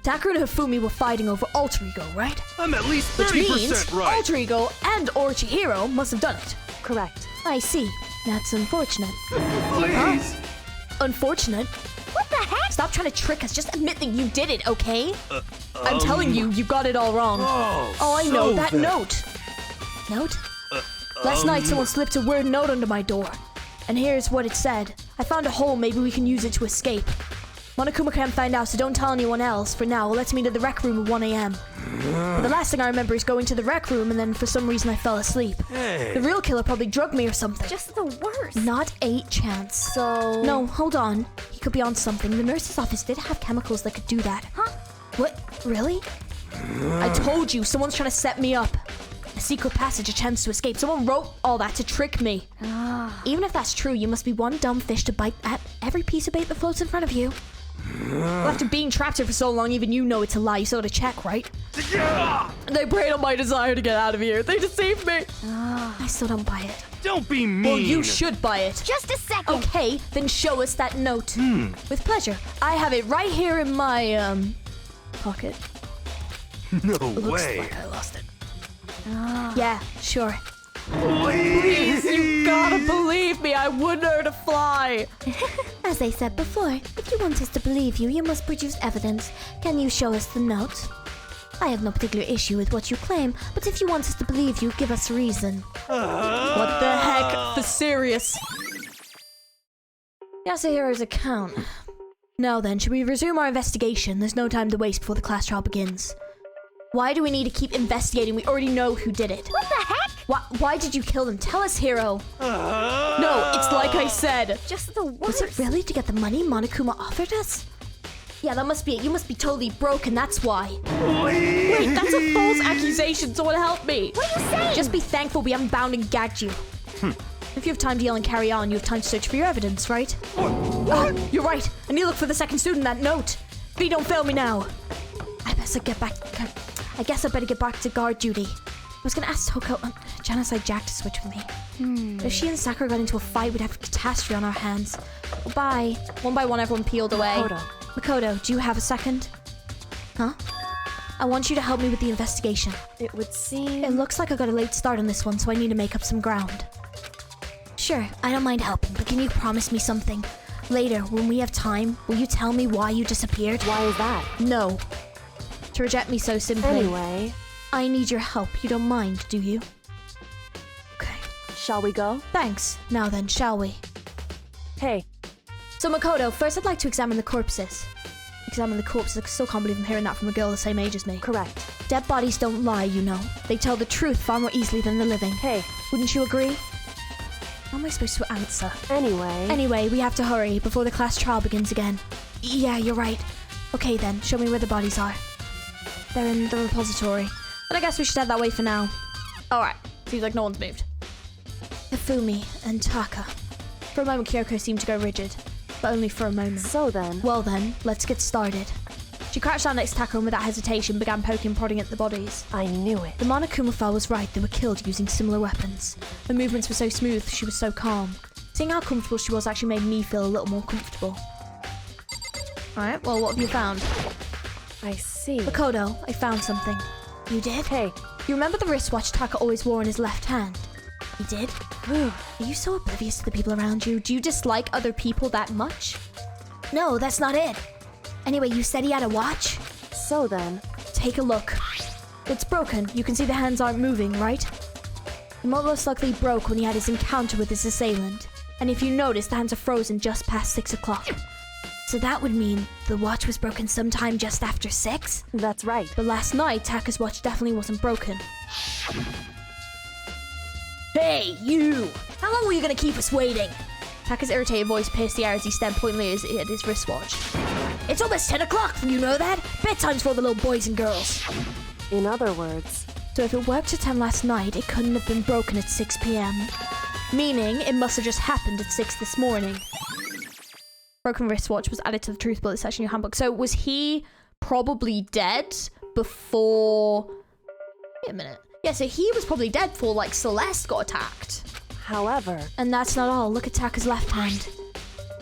Taka and Hifumi were fighting over Alter Ego, right? I'm at least Which 30% means right. Alter Ego and or Chihiro must have done it. correct. I see. That's unfortunate. Please. Unfortunate. What the heck? Stop trying to trick us. Just admit that you did it, okay? I'm telling you, you got it all wrong. Oh, I know, so that note. Note? Last night, someone slipped a weird note under my door. And here's what it said. I found a hole, maybe we can use it to escape. Monokuma can't find out, so don't tell anyone else. For now, let's meet at the rec room at 1 a.m. But the last thing I remember is going to the rec room, and then for some reason I fell asleep. Hey. The real killer probably drugged me or something. Just the worst. Not a chance. So... No, hold on. He could be on something. The nurse's office did have chemicals that could do that. Huh? What? Really? I told you, someone's trying to set me up. A secret passage, a chance to escape. Someone wrote all that to trick me. Even if that's true, you must be one dumb fish to bite at every piece of bait that floats in front of you. Well, after being trapped here for so long, even you know it's a lie. You still gotta check, right? They preyed on my desire to get out of here. They deceived me. I still don't buy it. Don't be mean. Well, you should buy it. Just a second. Okay, then show us that note. With pleasure. I have it right here in my, pocket. No Looks way. like I lost it. Yeah, sure. Please, you gotta believe me. I wouldn't hurt to fly. As I said before, if you want us to believe you, you must produce evidence. Can you show us the note? I have no particular issue with what you claim, but if you want us to believe you, give us reason. What the heck? For serious. Yasuhiro's account. Now then, should we resume our investigation? There's no time to waste before the class trial begins. Why do we need to keep investigating? We already know who did it. What the heck? Why did you kill them? Tell us, Hiro. No, it's like I said. Just the worst. Was it really to get the money Monokuma offered us? Yeah, that must be it. You must be totally broken, that's why. Wait, that's a false accusation. Someone help me. What are you saying? Just be thankful we haven't bound and gagged you. If you have time to yell and carry on, you have time to search for your evidence, right? You're right. I need to look for the second student in that note. Please don't fail me now. I guess I better get back to guard duty. I was gonna ask Toko, Genocide Jack to switch with me. But if she and Sakura got into a fight, we'd have a catastrophe on our hands. Bye. One by one, everyone peeled away. Makoto, do you have a second? Huh? I want you to help me with the investigation. It would seem... It looks like I got a late start on this one, so I need to make up some ground. Sure, I don't mind helping, but can you promise me something? Later, when we have time, will you tell me why you disappeared? Why is that? No. To reject me so simply. Anyway, I need your help. You don't mind, do you? Okay. shall we go? Thanks. Now then, shall we? Hey, So Makoto, first I'd like to examine the corpses. Examine the corpses. I still can't believe I'm hearing that from a girl the same age as me. correct. Dead bodies don't lie, you know. They tell the truth far more easily than the living. Hey, Wouldn't you agree? How am I supposed to answer? anyway... Anyway, we have to hurry before the class trial begins again. Yeah, you're right. Okay then, show me where the bodies are. They're in the repository. But I guess we should head that way for now. Alright, seems like no one's moved. Hifumi and Taka. For a moment, Kyoko seemed to go rigid, but only for a moment. So then... Well then, let's get started. She crouched down next to Taka and without hesitation began poking and prodding at the bodies. I knew it. The Monokuma file was right, they were killed using similar weapons. Her movements were so smooth, she was so calm. Seeing how comfortable she was actually made me feel a little more comfortable. Alright, well, what have you found? I see. Makoto, I found something. You did? Hey, You remember the wristwatch Taka always wore in his left hand? You did? whew, Are you so oblivious to the people around you? Do you dislike other people that much? No, that's not it. Anyway, you said he had a watch? so then... Take a look. It's broken. You can see the hands aren't moving, right? It most likely broke when he had his encounter with his assailant. And if you notice, the hands are frozen just past 6 o'clock. So that would mean the watch was broken sometime just after 6? That's right. But last night, Taka's watch definitely wasn't broken. Hey, you! How long were you gonna keep us waiting? Taka's irritated voice pierced the air as he stared pointedly at his wristwatch. It's almost 10 o'clock, you know that? Bedtime's for the little boys and girls. In other words... So if it worked at 10 last night, it couldn't have been broken at 6 p.m. Meaning, it must have just happened at 6 this morning. Broken wristwatch was added to the truth bullet section in your handbook. So was he probably dead before... Wait a minute. Yeah, so he was probably dead before, like, Celeste got attacked. However... And that's not all. Look at Taka's left hand.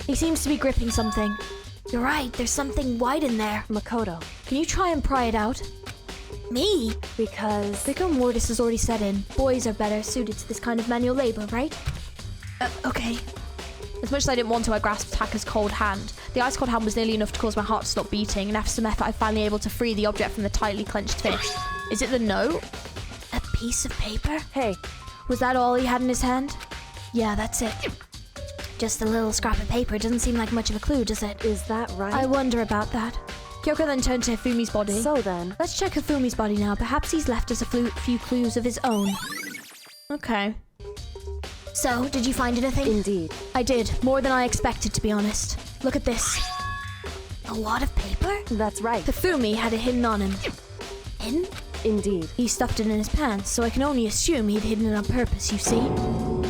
He seems to be gripping something. You're right, there's something white in there. Makoto, Can you try and pry it out? Me? because... Vigor Mortis has already set in. Boys are better suited to this kind of manual labor, right? Okay. As much as I didn't want to, I grasped Taka's cold hand. The ice cold hand was nearly enough to cause my heart to stop beating, and after some effort, I finally able to free the object from the tightly clenched fist. Is it the note? A piece of paper? Hey, Was that all he had in his hand? Yeah, that's it. Just a little scrap of paper. Doesn't seem like much of a clue, does it? is that right? I wonder about that. Kyoko then turned to Hifumi's body. So then... Let's check Hifumi's body now. Perhaps he's left us a few clues of his own. Okay. So, did you find anything? Indeed. I did. More than I expected, to be honest. Look at this. A wad of paper? That's right. Hifumi had it hidden on him. Hidden? Indeed. He stuffed it in his pants, so I can only assume he'd hidden it on purpose, you see?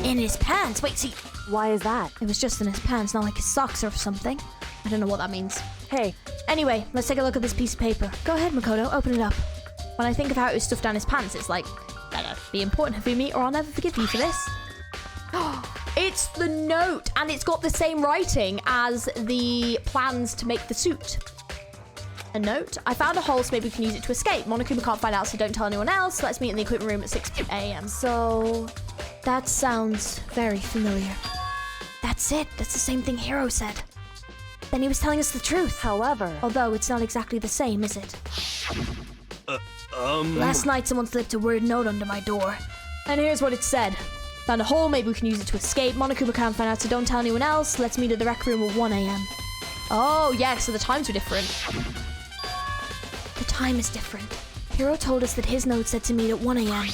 In his pants? Wait, see... Why is that? It was just in his pants, not like his socks or something. I don't know what that means. Hey, Anyway, let's take a look at this piece of paper. Go ahead, Makoto, open it up. When I think of how it was stuffed down his pants, it's like, better be important, Hifumi, or I'll never forgive you for this. It's the note, and it's got the same writing as the plans to make the suit. A note. I found a hole, so maybe we can use it to escape. Monokuma can't find out, so don't tell anyone else. Let's meet in the equipment room at 6 a.m. So, that sounds very familiar. That's it. That's the same thing Hiro said. Then he was telling us the truth. however... Although it's not exactly the same, is it? Last night someone slipped a word note under my door. And here's what it said. Found a hole, maybe we can use it to escape. Monokuma can't find out, so don't tell anyone else. Let's meet at the rec room at 1 a.m. Oh, yeah, so the times were different. The time is different. Hiro told us that his note said to meet at 1 a.m.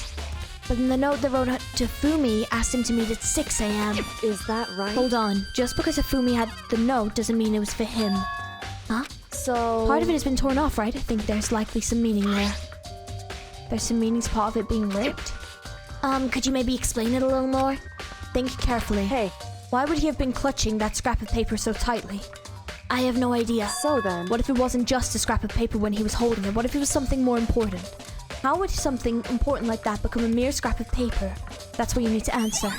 But in the note that wrote to Fumi asked him to meet at 6 a.m. Is that right? Hold on. Just because Fumi had the note doesn't mean it was for him. Huh? So... Part of it has been torn off, right? I think there's likely some meaning there. There's some meaning to part of it being ripped. Could you maybe explain it a little more? Think carefully. Hey, Why would he have been clutching that scrap of paper so tightly? I have no idea. so then... What if it wasn't just a scrap of paper when he was holding it? What if it was something more important? How would something important like that become a mere scrap of paper? That's what you need to answer.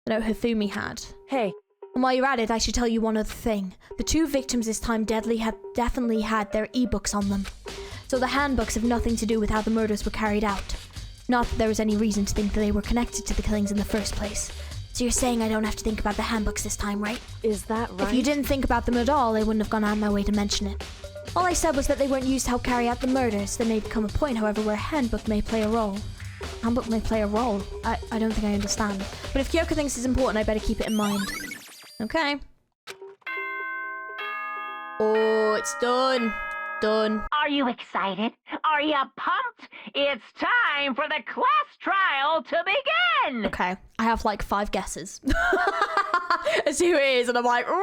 The note Hifumi had. Hey, And while you're at it, I should tell you one other thing. The two victims this time definitely had their e-books on them. So the handbooks have nothing to do with how the murders were carried out. Not that there was any reason to think that they were connected to the killings in the first place. So you're saying I don't have to think about the handbooks this time, right? is that right? If you didn't think about them at all, I wouldn't have gone out of my way to mention it. All I said was that they weren't used to help carry out the murders. There may become a point, however, where a handbook may play a role. Handbook may play a role? I don't think I understand. But if Kyoko thinks it's important, I better keep it in mind. Okay. Oh, it's done. Done. Are you excited? Are you pumped? It's time for the class trial to begin! Okay, I have like 5 guesses as to who it is, and I'm like, who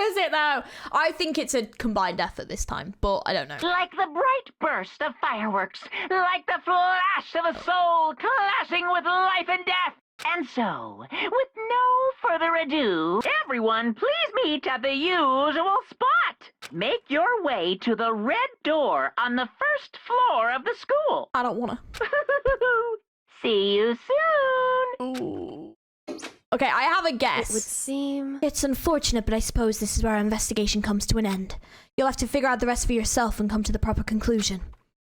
is it now? I think it's a combined effort this time, but I don't know. Like the bright burst of fireworks, like the flash of a soul clashing with life and death. And so, with no further ado, everyone please meet at the usual spot. Make your way to the red door on the first floor of the school. I don't wanna. See you soon. Ooh. Okay, I have a guess. It would seem... It's unfortunate, but I suppose this is where our investigation comes to an end. You'll have to figure out the rest for yourself and come to the proper conclusion.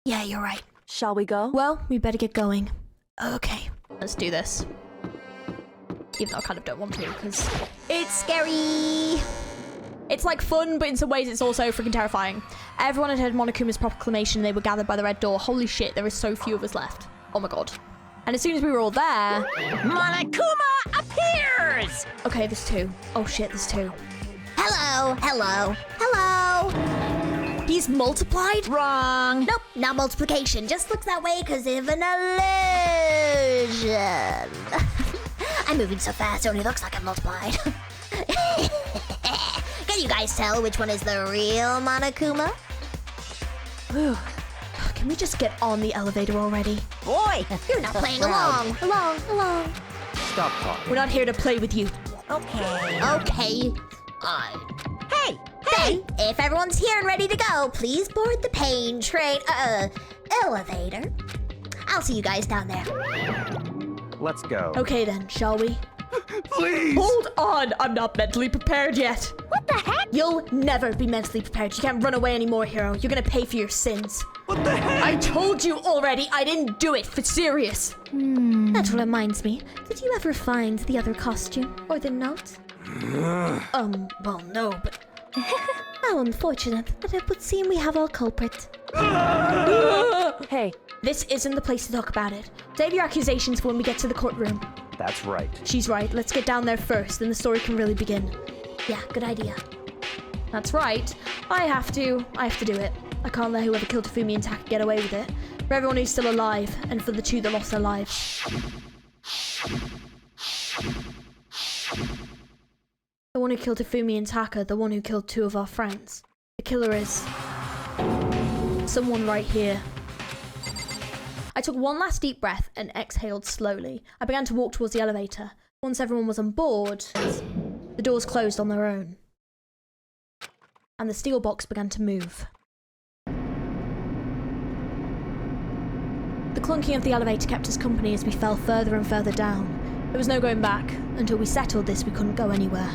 Yeah, you're right. Shall we go? Well, we better get going. Okay. Let's do this. Even though I kind of don't want to, because It's scary! it's like fun, but in some ways it's also freaking terrifying. Everyone had heard Monokuma's proclamation. They were gathered by the red door. Holy shit, there is so few of us left. Oh my god. And as soon as we were all there... Monokuma appears! Okay, there's 2. Oh shit, there's 2. Hello, hello, hello. He's multiplied? Wrong. Nope, not multiplication. Just looks that way because of an illusion. I'm moving so fast, it only looks like I'm multiplied. Can you guys tell which one is the real Monokuma? Whew. Can we just get on the elevator already? Boy, You're not playing along. Along. Stop talking. We're not here to play with you. okay. Okay. Hey, Hey, if everyone's here and ready to go, please board the pain train, elevator. I'll see you guys down there. Let's go. Okay then, shall we? Please! Hold on, I'm not mentally prepared yet. What the heck? You'll never be mentally prepared. You can't run away anymore, Hiro. You're gonna pay for your sins. What the heck? I told you already, I didn't do it for serious. That reminds me. Did you ever find the other costume? Or the note? Well, no, but... How unfortunate, but it would seem we have our culprit. Hey, This isn't the place to talk about it. Save your accusations for when we get to the courtroom. That's right. She's right. Let's get down there first, then the story can really begin. Yeah, good idea. That's right. I have to do it. I can't let whoever killed Tafumi and Taka get away with it. For everyone who's still alive, and for the 2 that lost their lives. The one who killed Tafumi and Taka, the one who killed 2 of our friends. The killer is... someone right here. I took one last deep breath and exhaled slowly. I began to walk towards the elevator. Once everyone was on board, the doors closed on their own. And the steel box began to move. The clunking of the elevator kept us company as we fell further and further down. There was no going back. Until we settled this, we couldn't go anywhere.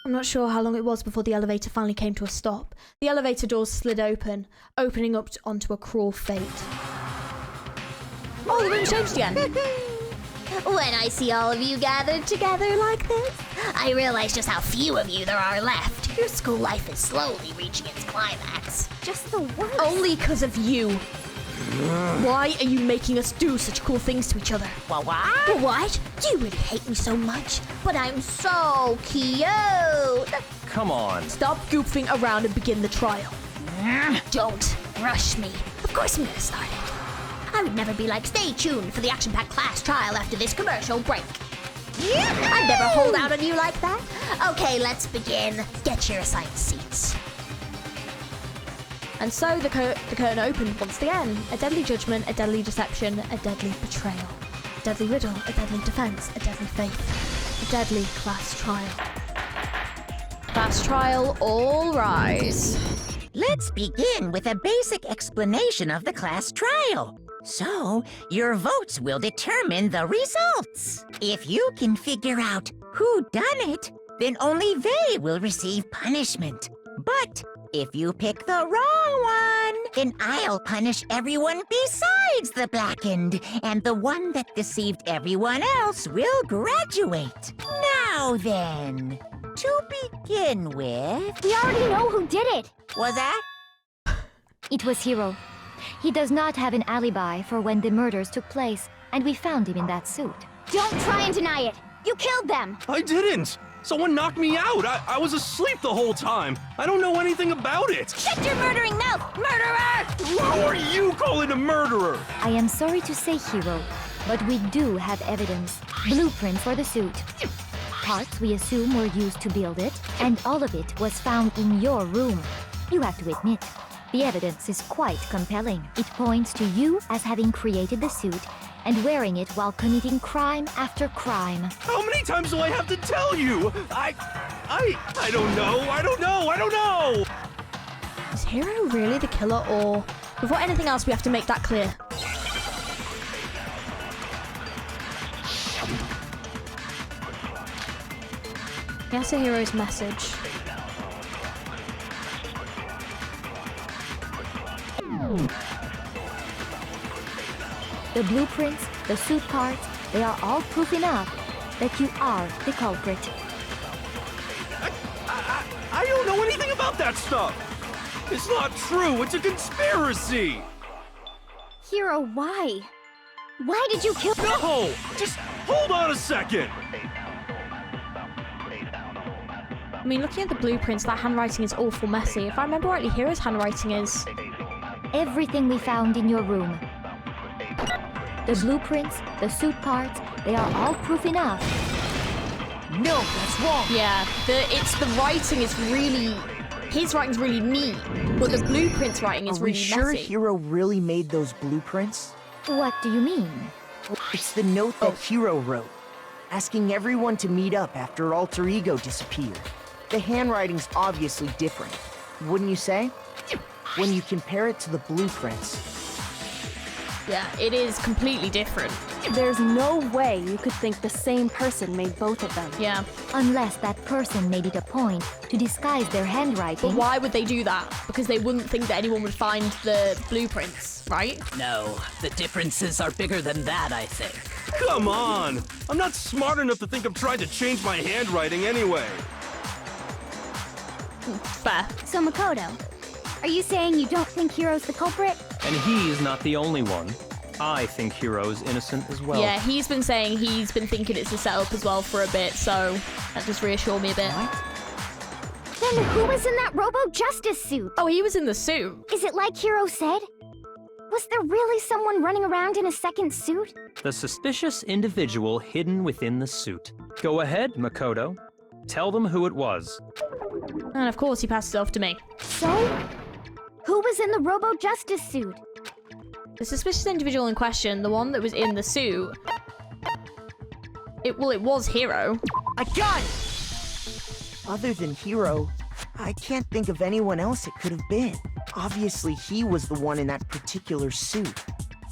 I'm not sure how long it was before the elevator finally came to a stop. The elevator doors slid open, opening up onto a cruel fate. Oh, the room changed again. When I see all of you gathered together like this, I realize just how few of you there are left. Your school life is slowly reaching its climax. Just the worst. Only because of you. Why are you making us do such cool things to each other? What? You really hate me so much, but I'm so cute. Come on. Stop goofing around and begin the trial. Don't rush me. Of course I'm gonna start it. I would never be like, stay tuned for the action-packed class trial after this commercial break. I'd never hold out on you like that. Okay, let's begin. Get your assigned seats. And so the curtain opened once again. A deadly judgment, a deadly deception, a deadly betrayal. A deadly riddle, a deadly defense, a deadly faith. A deadly class trial. Class trial, all rise. Let's begin with a basic explanation of the class trial. So, your votes will determine the results. If you can figure out who done it, then only they will receive punishment. But if you pick the wrong one, then I'll punish everyone besides the blackened, and the one that deceived everyone else will graduate. Now then, to begin with... We already know who did it. Was that? It was Hiro. He does not have an alibi for when the murders took place, and we found him in that suit. Don't try and deny it. You killed them. I didn't! Someone knocked me out! I was asleep the whole time! I don't know anything about it! Shut your murdering mouth, murderer! Who are you calling a murderer? I am sorry to say, Hiro, but we do have evidence. Blueprint for the suit. Parts we assume were used to build it, and all of it was found in your room. You have to admit, the evidence is quite compelling. It points to you as having created the suit and wearing it while committing crime after crime. How many times do I have to tell you? I don't know! Is Hiro really the killer, or... Before anything else, we have to make that clear. Yes, a Hiro's message. The blueprints, the suit parts, they are all proof enough that you are the culprit. I don't know anything about that stuff! It's not true! It's a conspiracy! Hiro, why? Why did you kill— No! Just hold on a second! I mean, looking at the blueprints, that handwriting is awful messy. If I remember rightly, Hiro's handwriting is... Everything we found in your room. The blueprints, the suit parts, they are all proof enough. No, that's wrong. Yeah, the writing is really... His writing's really neat, but the blueprints writing is really messy. Are we sure Hiro really made those blueprints? What do you mean? It's the note that Hiro wrote, asking everyone to meet up after Alter Ego disappeared. The handwriting's obviously different, wouldn't you say? When you compare it to the blueprints. Yeah, it is completely different. There's no way you could think the same person made both of them. Yeah. Unless that person made it a point to disguise their handwriting. But why would they do that? Because they wouldn't think that anyone would find the blueprints, right? No, the differences are bigger than that, I think. Come on! I'm not smart enough to think I'm trying to change my handwriting anyway. Fair. So, Makoto, are you saying you don't think Hiro's the culprit? And he's not the only one. I think Hiro's innocent as well. Yeah, he's been saying he's been thinking it's a setup as well for a bit, so that just reassured me a bit. Then who was in that Robo-Justice suit? Oh, he was in the suit. Is it like Hiro said? Was there really someone running around in a second suit? The suspicious individual hidden within the suit. Go ahead, Makoto. Tell them who it was. And of course he passed it off to me. So, Who was in the Robo Justice suit? The suspicious individual in question, the one that was in the suit. It was Hero. I got it! Other than Hero, I can't think of anyone else it could have been. Obviously, he was the one in that particular suit.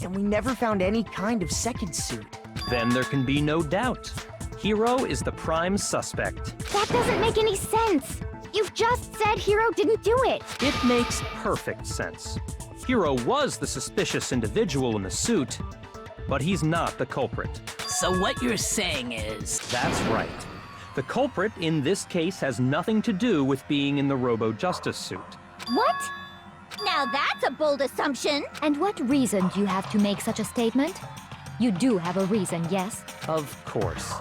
And we never found any kind of second suit. Then there can be no doubt. Hero is the prime suspect. That doesn't make any sense. You've just said Hero didn't do it. It makes perfect sense. Hero was the suspicious individual in the suit, but he's not the culprit. So what you're saying is... That's right. The culprit in this case has nothing to do with being in the Robo Justice suit. What? Now that's a bold assumption. And what reason do you have to make such a statement? You do have a reason, yes? Of course.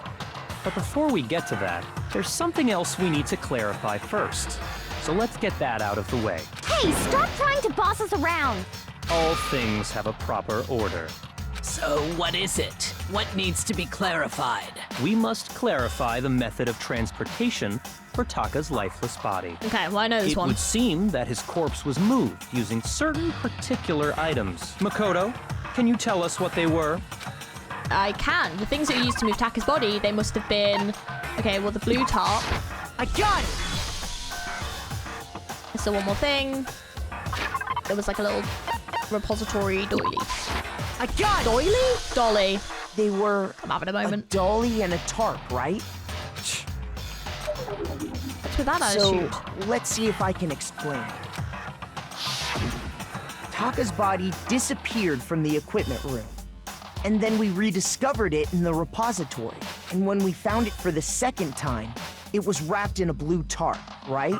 But before we get to that, there's something else we need to clarify first. So let's get that out of the way. Hey, stop trying to boss us around. All things have a proper order. So what is it? What needs to be clarified? We must clarify the method of transportation for Taka's lifeless body. Okay, well, I know this one. It would seem that his corpse was moved using certain particular items. Makoto, can you tell us what they were? I can. The things that you used to move Taka's body, they must have been... Okay, well, the blue tarp. I got it! So one more thing. There was like a little repository doily. I got it! Doily? Dolly. They were... I'm having a moment. A dolly and a tarp, right? What's with that attitude? So, let's see if I can explain. Taka's body disappeared from the equipment room. And then we rediscovered it in the repository. And when we found it for the second time, it was wrapped in a blue tarp, right?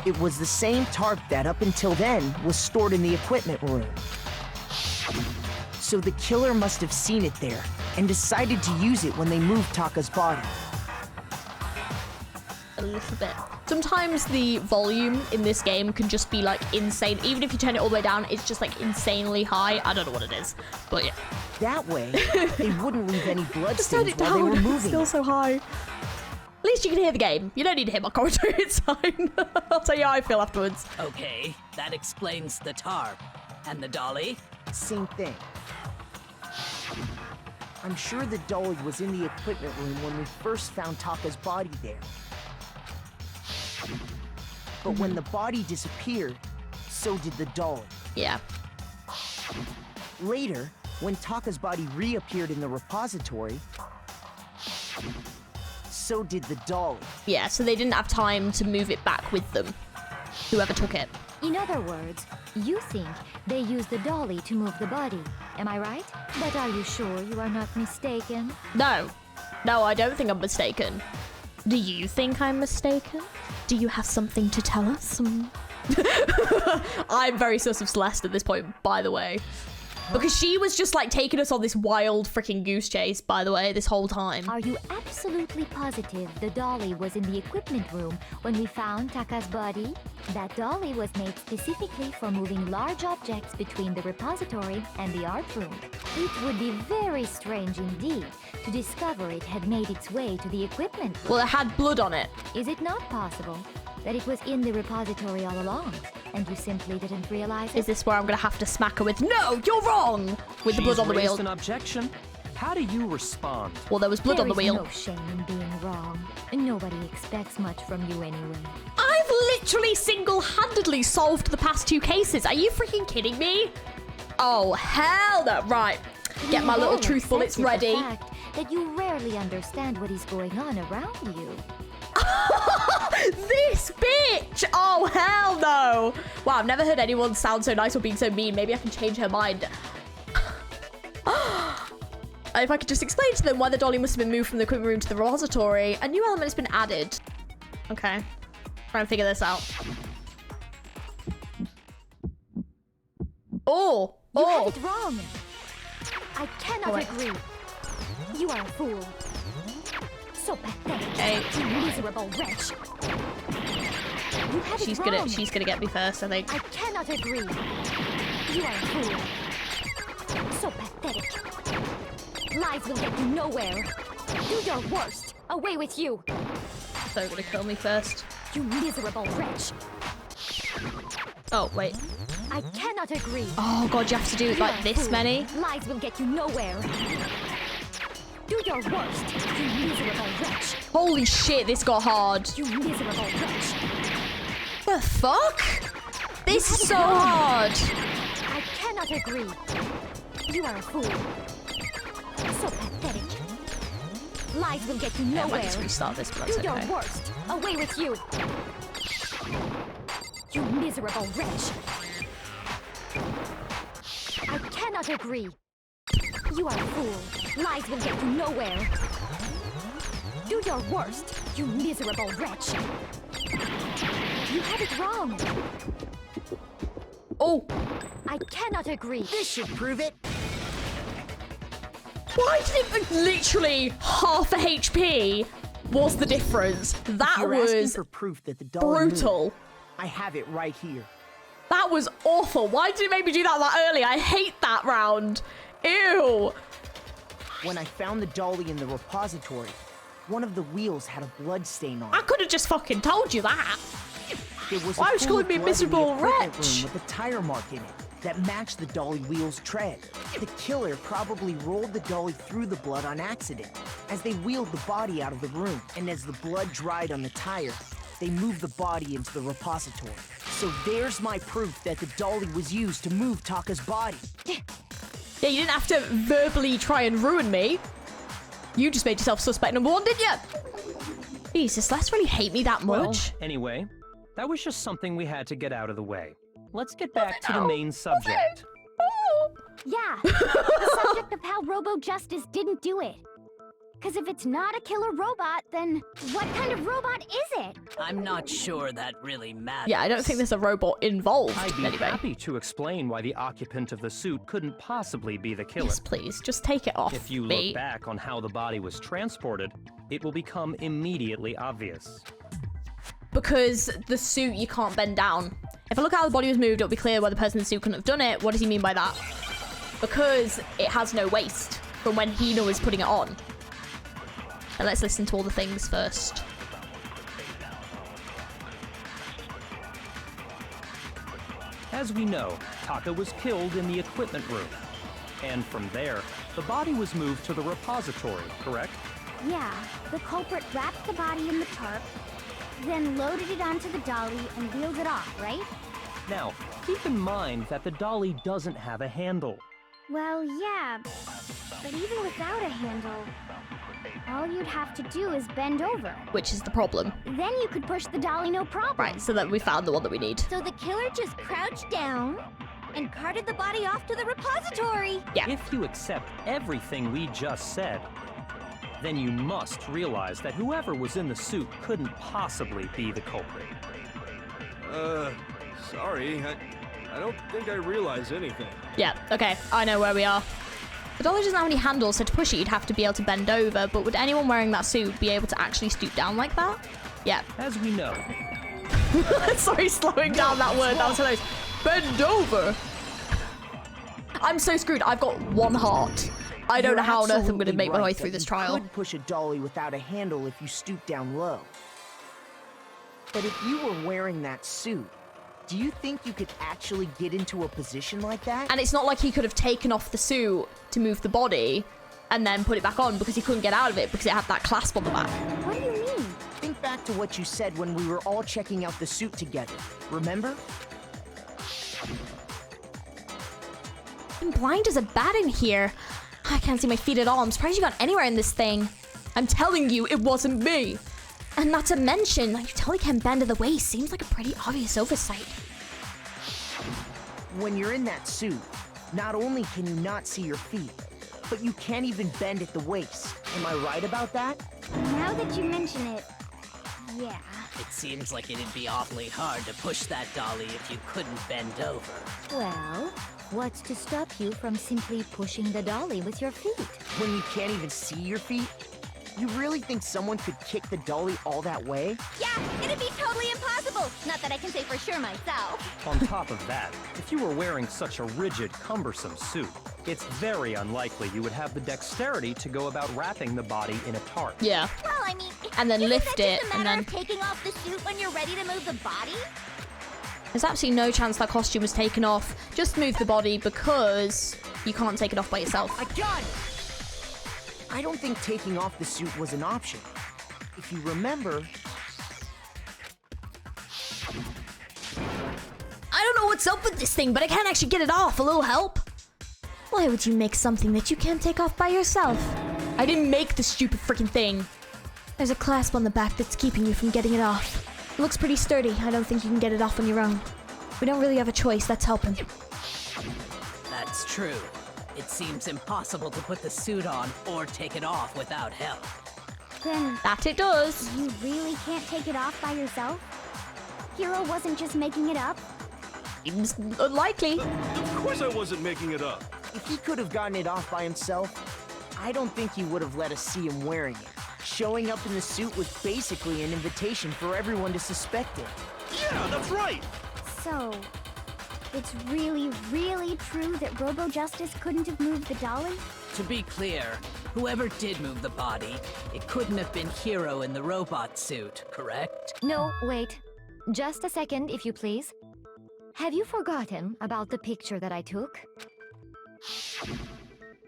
It was the same tarp that, up until then, was stored in the equipment room. So the killer must have seen it there and decided to use it when they moved Taka's body. A little bit. Sometimes the volume in this game can just be like insane. Even if you turn it all the way down, it's just like insanely high. I don't know what it is, but yeah. That way, they wouldn't leave any blood Just turn stains it while down. they were moving. It's still so high. At least you can hear the game. You don't need to hear my commentary. It's fine. I'll tell you how I feel afterwards. Okay, that explains the tarp. And the dolly? Same thing. I'm sure the dolly was in the equipment room when we first found Taka's body there. But when the body disappeared, so did the dolly. Yeah. Later, when Taka's body reappeared in the repository, so did the dolly. Yeah, so they didn't have time to move it back with them. Whoever took it. In other words, you think they used the dolly to move the body. Am I right? But are you sure you are not mistaken? No. No, I don't think I'm mistaken. Do you think I'm mistaken? Do you have something to tell us? I'm very sus of Celeste at this point, by the way. Because she was just like taking us on this wild freaking goose chase, by the way, this whole time. Are you absolutely positive the dolly was in the equipment room when we found Taka's body? That dolly was made specifically for moving large objects between the repository and the art room. It would be very strange indeed to discover it had made its way to the equipment room. Well, it had blood on it. Is it not possible that it was in the repository all along, and you simply didn't realize it? Is this where I'm gonna have to smack her with, no, you're wrong, with the blood on the wheel? She's raised an objection. How do you respond? Well, there was blood on the wheel. There is no shame in being wrong. Nobody expects much from you anyway. I've literally single-handedly solved the past 2 cases. Are you freaking kidding me? Oh, hell no. Right. Get my little truth bullets ready. The fact that you rarely understand what is going on around you. This bitch! Oh, hell no! Wow, I've never heard anyone sound so nice or being so mean. Maybe I can change her mind. If I could just explain to them why the dolly must have been moved from the equipment room to the repository, a new element has been added. Okay. Try and figure this out. Oh! You Oh! had it wrong. I cannot agree. You are a fool. So pathetic. Hey. You miserable wretch. You had it wrong. She's gonna get me first, I think. I cannot agree. You are a fool. So pathetic. Lies will get you nowhere. Do your worst. Away with you. So gonna kill me first. You miserable wretch. Oh, wait. I cannot agree. Oh god, you have to do like this many? Lies will get you nowhere. Do your worst, you miserable wretch. Holy shit, this got hard. You miserable wretch. The fuck? This is so hard. I cannot agree. You are a fool. So pathetic. Lies will get you Yeah, I nowhere. might just restart this, but that's Do okay. your worst. Away with you. You miserable wretch. I cannot agree. You are a fool. Lies will get you nowhere. Do your worst, you miserable wretch. You have it wrong. Oh. I cannot agree. This should prove it. Why did it literally half a HP was the difference? That You're asking was for proof that the dolly brutal. moved. I have it right here. That was awful. Why did it make me do that early? I hate that round. Ew. When I found the dolly in the repository, one of the wheels had a blood stain on it. I could have just fucking told you that. There was Why a was you pool calling of me a blood in the miserable equipment wretch? room with a tire mark in it that matched the dolly wheel's tread. The killer probably rolled the dolly through the blood on accident as they wheeled the body out of the room, and as the blood dried on the tire, they moved the body into the repository. So there's my proof that the dolly was used to move Taka's body. Yeah, you didn't have to verbally try and ruin me. You just made yourself suspect number one, didn't you? Jesus, let's really hate me that much. Well, anyway, that was just something we had to get out of the way. Let's get back to the main subject. Yeah, the subject of how Robo Justice didn't do it. Because if it's not a killer robot, then what kind of robot is it? I'm not sure that really matters. Yeah, I don't think there's a robot involved. I'd be anyway. happy to explain why the occupant of the suit couldn't possibly be the killer. Yes, please, just take it off. If you me. look back on how the body was transported, it will become immediately obvious. Because the suit, you can't bend down. If I look how the body was moved, it'll be clear why the person in the suit couldn't have done it. What does he mean by that? Because it has no waist from when Hino was putting it on. And let's listen to all the things first. As we know, Taka was killed in the equipment room. And from there, the body was moved to the repository, correct? Yeah, the culprit wrapped the body in the tarp, then loaded it onto the dolly and wheeled it off, right? Now, keep in mind that the dolly doesn't have a handle. Well, yeah, but even without a handle, all you'd have to do is bend over. Which is the problem. Then you could push the dolly no problem. Right, so that we found the one that we need. So the killer just crouched down and carted the body off to the repository. Yeah. If you accept everything we just said, then you must realize that whoever was in the suit couldn't possibly be the culprit. Sorry, I don't think I realize anything. Yeah, okay, I know where we are. The dolly doesn't have any handles, so to push it, you'd have to be able to bend over, but would anyone wearing that suit be able to actually stoop down like that? Yeah. As we know. Sorry, slowing down that word, that was hilarious. Bend over! I'm so screwed, I've got one heart. I don't know how on earth I'm going to make my way through this trial. You could push a dolly without a handle if you stoop down low. But if you were wearing that suit, do you think you could actually get into a position like that? And it's not like he could have taken off the suit to move the body and then put it back on because he couldn't get out of it because it had that clasp on the back. What do you mean? Think back to what you said when we were all checking out the suit together. Remember? I'm blind as a bat in here. I can't see my feet at all. I'm surprised you got anywhere in this thing. I'm telling you, it wasn't me. And not to mention, like, you totally can't bend to the waist. Seems like a pretty obvious oversight. When you're in that suit, not only can you not see your feet, but you can't even bend at the waist. Am I right about that? Now that you mention it, yeah. It seems like it'd be awfully hard to push that dolly if you couldn't bend over. Well, what's to stop you from simply pushing the dolly with your feet? When you can't even see your feet? You really think someone could kick the dolly all that way? Yeah, it'd be totally impossible. Not that I can say for sure myself. On top of that, if you were wearing such a rigid, cumbersome suit, it's very unlikely you would have the dexterity to go about wrapping the body in a tarp. Yeah. Well, I mean, And then isn't lift that it, just a and matter then... of taking off the suit when you're ready to move the body? There's absolutely no chance that costume was taken off. Just move the body because you can't take it off by yourself. I got it! I don't think taking off the suit was an option. If you remember... I don't know what's up with this thing, but I can't actually get it off. A little help? Why would you make something that you can't take off by yourself? I didn't make the stupid freaking thing. There's a clasp on the back that's keeping you from getting it off. It looks pretty sturdy. I don't think you can get it off on your own. We don't really have a choice. Let's help him. That's true. It seems impossible to put the suit on or take it off without help. Then That it does. you really can't take it off by yourself? Hero wasn't just making it up? Seems unlikely. Of course I wasn't making it up. If he could have gotten it off by himself, I don't think he would have let us see him wearing it. Showing up in the suit was basically an invitation for everyone to suspect it. Yeah, that's right. So, it's really, really true that Robo Justice couldn't have moved the dolly? To be clear, whoever did move the body, it couldn't have been Hero in the robot suit, correct? No, wait. Just a second, if you please. Have you forgotten about the picture that I took?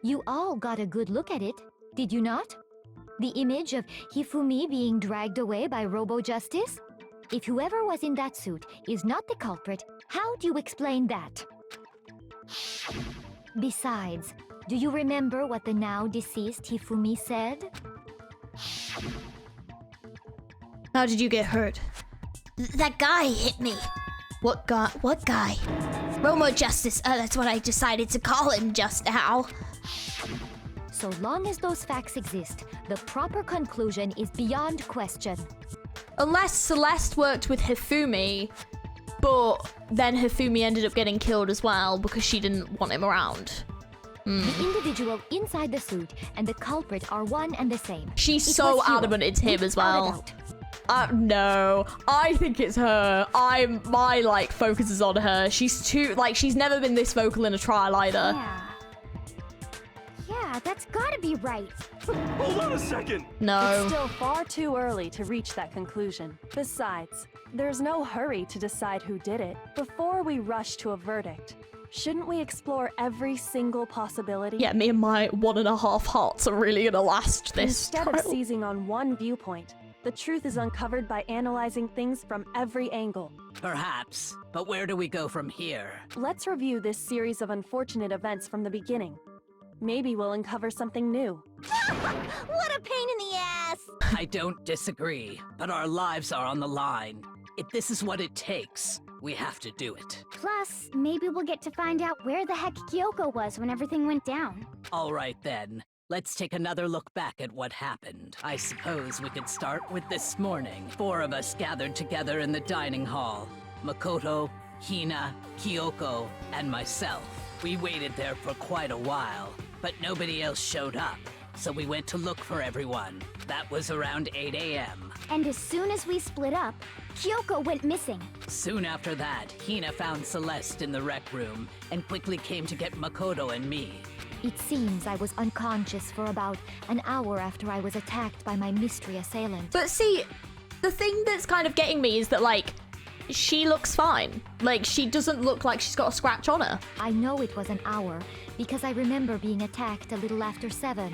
You all got a good look at it, did you not? The image of Hifumi being dragged away by Robo Justice? If whoever was in that suit is not the culprit, how do you explain that? Besides, do you remember what the now deceased Hifumi said? How did you get hurt? That guy hit me. What guy? What guy? Robo Justice. That's what I decided to call him just now. So long as those facts exist, the proper conclusion is beyond question. Unless Celeste worked with Hifumi, but then Hifumi ended up getting killed as well because she didn't want him around. The individual inside the suit and the culprit are one and the same. She's It so was Hero, adamant it's him as without a well. doubt. No, I think it's her. My focus is on her. She's never been this vocal in a trial either. Yeah, that's gotta be right. Hold on a second. No. It's still far too early to reach that conclusion. Besides, there's no hurry to decide who did it before we rush to a verdict. Shouldn't we explore every single possibility? Yeah, me and my 1.5 hearts are really gonna last this Instead trial. of seizing on one viewpoint, the truth is uncovered by analyzing things from every angle. Perhaps, but where do we go from here? Let's review this series of unfortunate events from the beginning. Maybe we'll uncover something new. What a pain in the ass! I don't disagree, but our lives are on the line. If this is what it takes, we have to do it. Plus, maybe we'll get to find out where the heck Kyoko was when everything went down. All right then, let's take another look back at what happened. I suppose we could start with this morning. 4 of us gathered together in the dining hall. Makoto, Hina, Kyoko, and myself. We waited there for quite a while, but nobody else showed up. So we went to look for everyone. That was around 8 a.m. And as soon as we split up, Kyoko went missing. Soon after that, Hina found Celeste in the rec room and quickly came to get Makoto and me. It seems I was unconscious for about an hour after I was attacked by my mystery assailant. But see, the thing that's kind of getting me is that, she looks fine. She doesn't look like she's got a scratch on her. I know it was an hour because I remember being attacked a little after 7.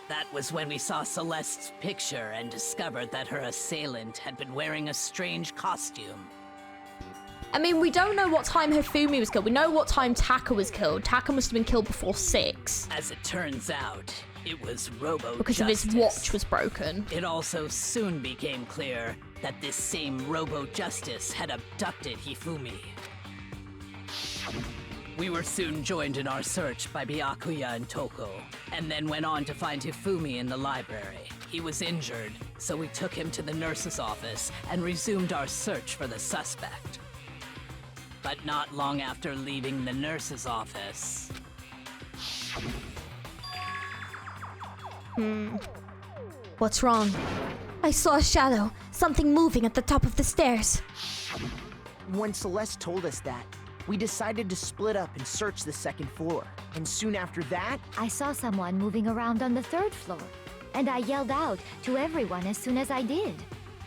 That was when we saw Celeste's picture and discovered that her assailant had been wearing a strange costume. I mean, we don't know what time Hifumi was killed. We know what time Taka was killed. Taka must have been killed before 6. As it turns out, it was Robo Because Justice. of his watch was broken. It also soon became clear that this same Robo Justice had abducted Hifumi. We were soon joined in our search by Byakuya and Toko, and then went on to find Hifumi in the library. He was injured, so we took him to the nurse's office and resumed our search for the suspect. But not long after leaving the nurse's office... What's wrong? I saw a shadow, something moving at the top of the stairs. When Celeste told us that, we decided to split up and search the 2nd floor. And soon after that, I saw someone moving around on the 3rd floor, and I yelled out to everyone as soon as I did.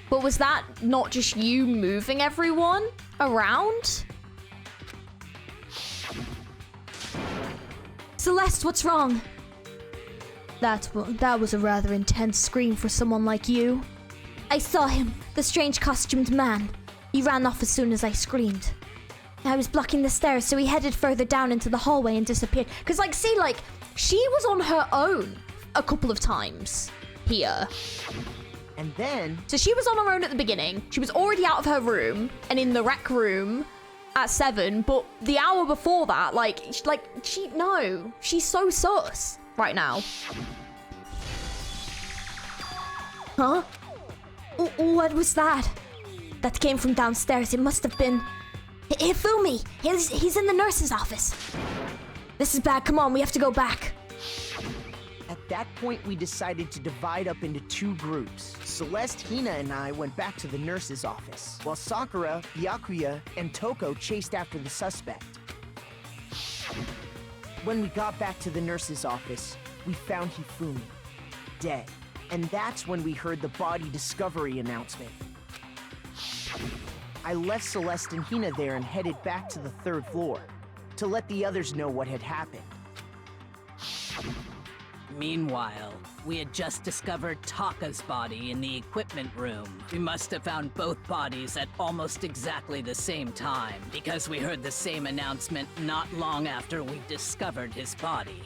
But was that not just you moving everyone around? Celeste, what's wrong? That was a rather intense scream for someone like you. I saw him, the strange costumed man. He ran off as soon as I screamed. I was blocking the stairs, so he headed further down into the hallway and disappeared. Because, like, see, like, she was on her own a couple of times here. And then... So she was on her own at the beginning. She was already out of her room and in the rec room at 7. But the hour before that, she's so sus right now. Huh? What was that? That came from downstairs. It must have been... Hifumi! He's in the nurse's office. This is bad. Come on, we have to go back. At that point, we decided to divide up into 2 groups. Celeste, Hina, and I went back to the nurse's office, while Sakura, Byakuya, and Toko chased after the suspect. When we got back to the nurse's office, we found Hifumi, dead. And that's when we heard the body discovery announcement. I left Celeste and Hina there and headed back to the 3rd floor to let the others know what had happened. Meanwhile, we had just discovered Taka's body in the equipment room. We must have found both bodies at almost exactly the same time, because we heard the same announcement not long after we discovered his body.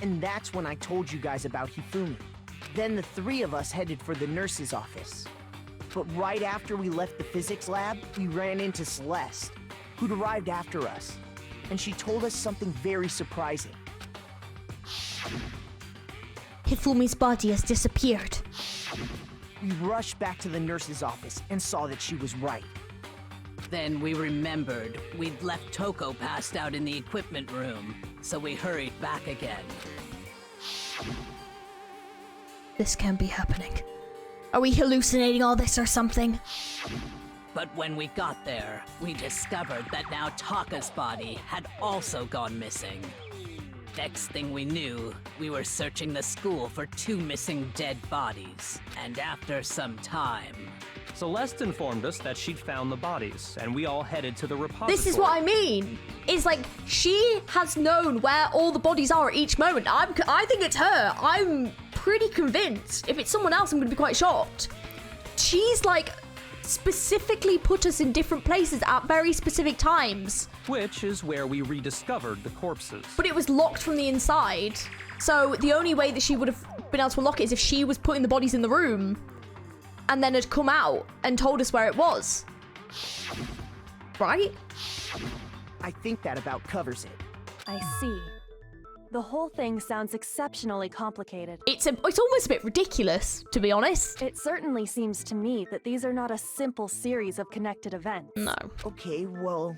And that's when I told you guys about Hifumi. Then the 3 of us headed for the nurse's office. But right after we left the physics lab, we ran into Celeste, who'd arrived after us. And she told us something very surprising. Hifumi's body has disappeared. We rushed back to the nurse's office and saw that she was right. Then we remembered we'd left Toko passed out in the equipment room, so we hurried back again. This can't be happening. Are we hallucinating all this or something? But when we got there, we discovered that now Taka's body had also gone missing. Next thing we knew, we were searching the school for 2 missing dead bodies. And after some time... Celeste informed us that she'd found the bodies, and we all headed to the repository. This is what I mean. It's like, she has known where all the bodies are at each moment. I think it's her. I'm pretty convinced. If it's someone else, I'm going to be quite shocked. She's, like, specifically put us in different places at very specific times. Which is where we rediscovered the corpses. But it was locked from the inside. So the only way that she would have been able to unlock it is if she was putting the bodies in the room and then had come out and told us where it was. Right? I think that about covers it. I see. The whole thing sounds exceptionally complicated. It's almost a bit ridiculous, to be honest. It certainly seems to me that these are not a simple series of connected events. No. Okay, well,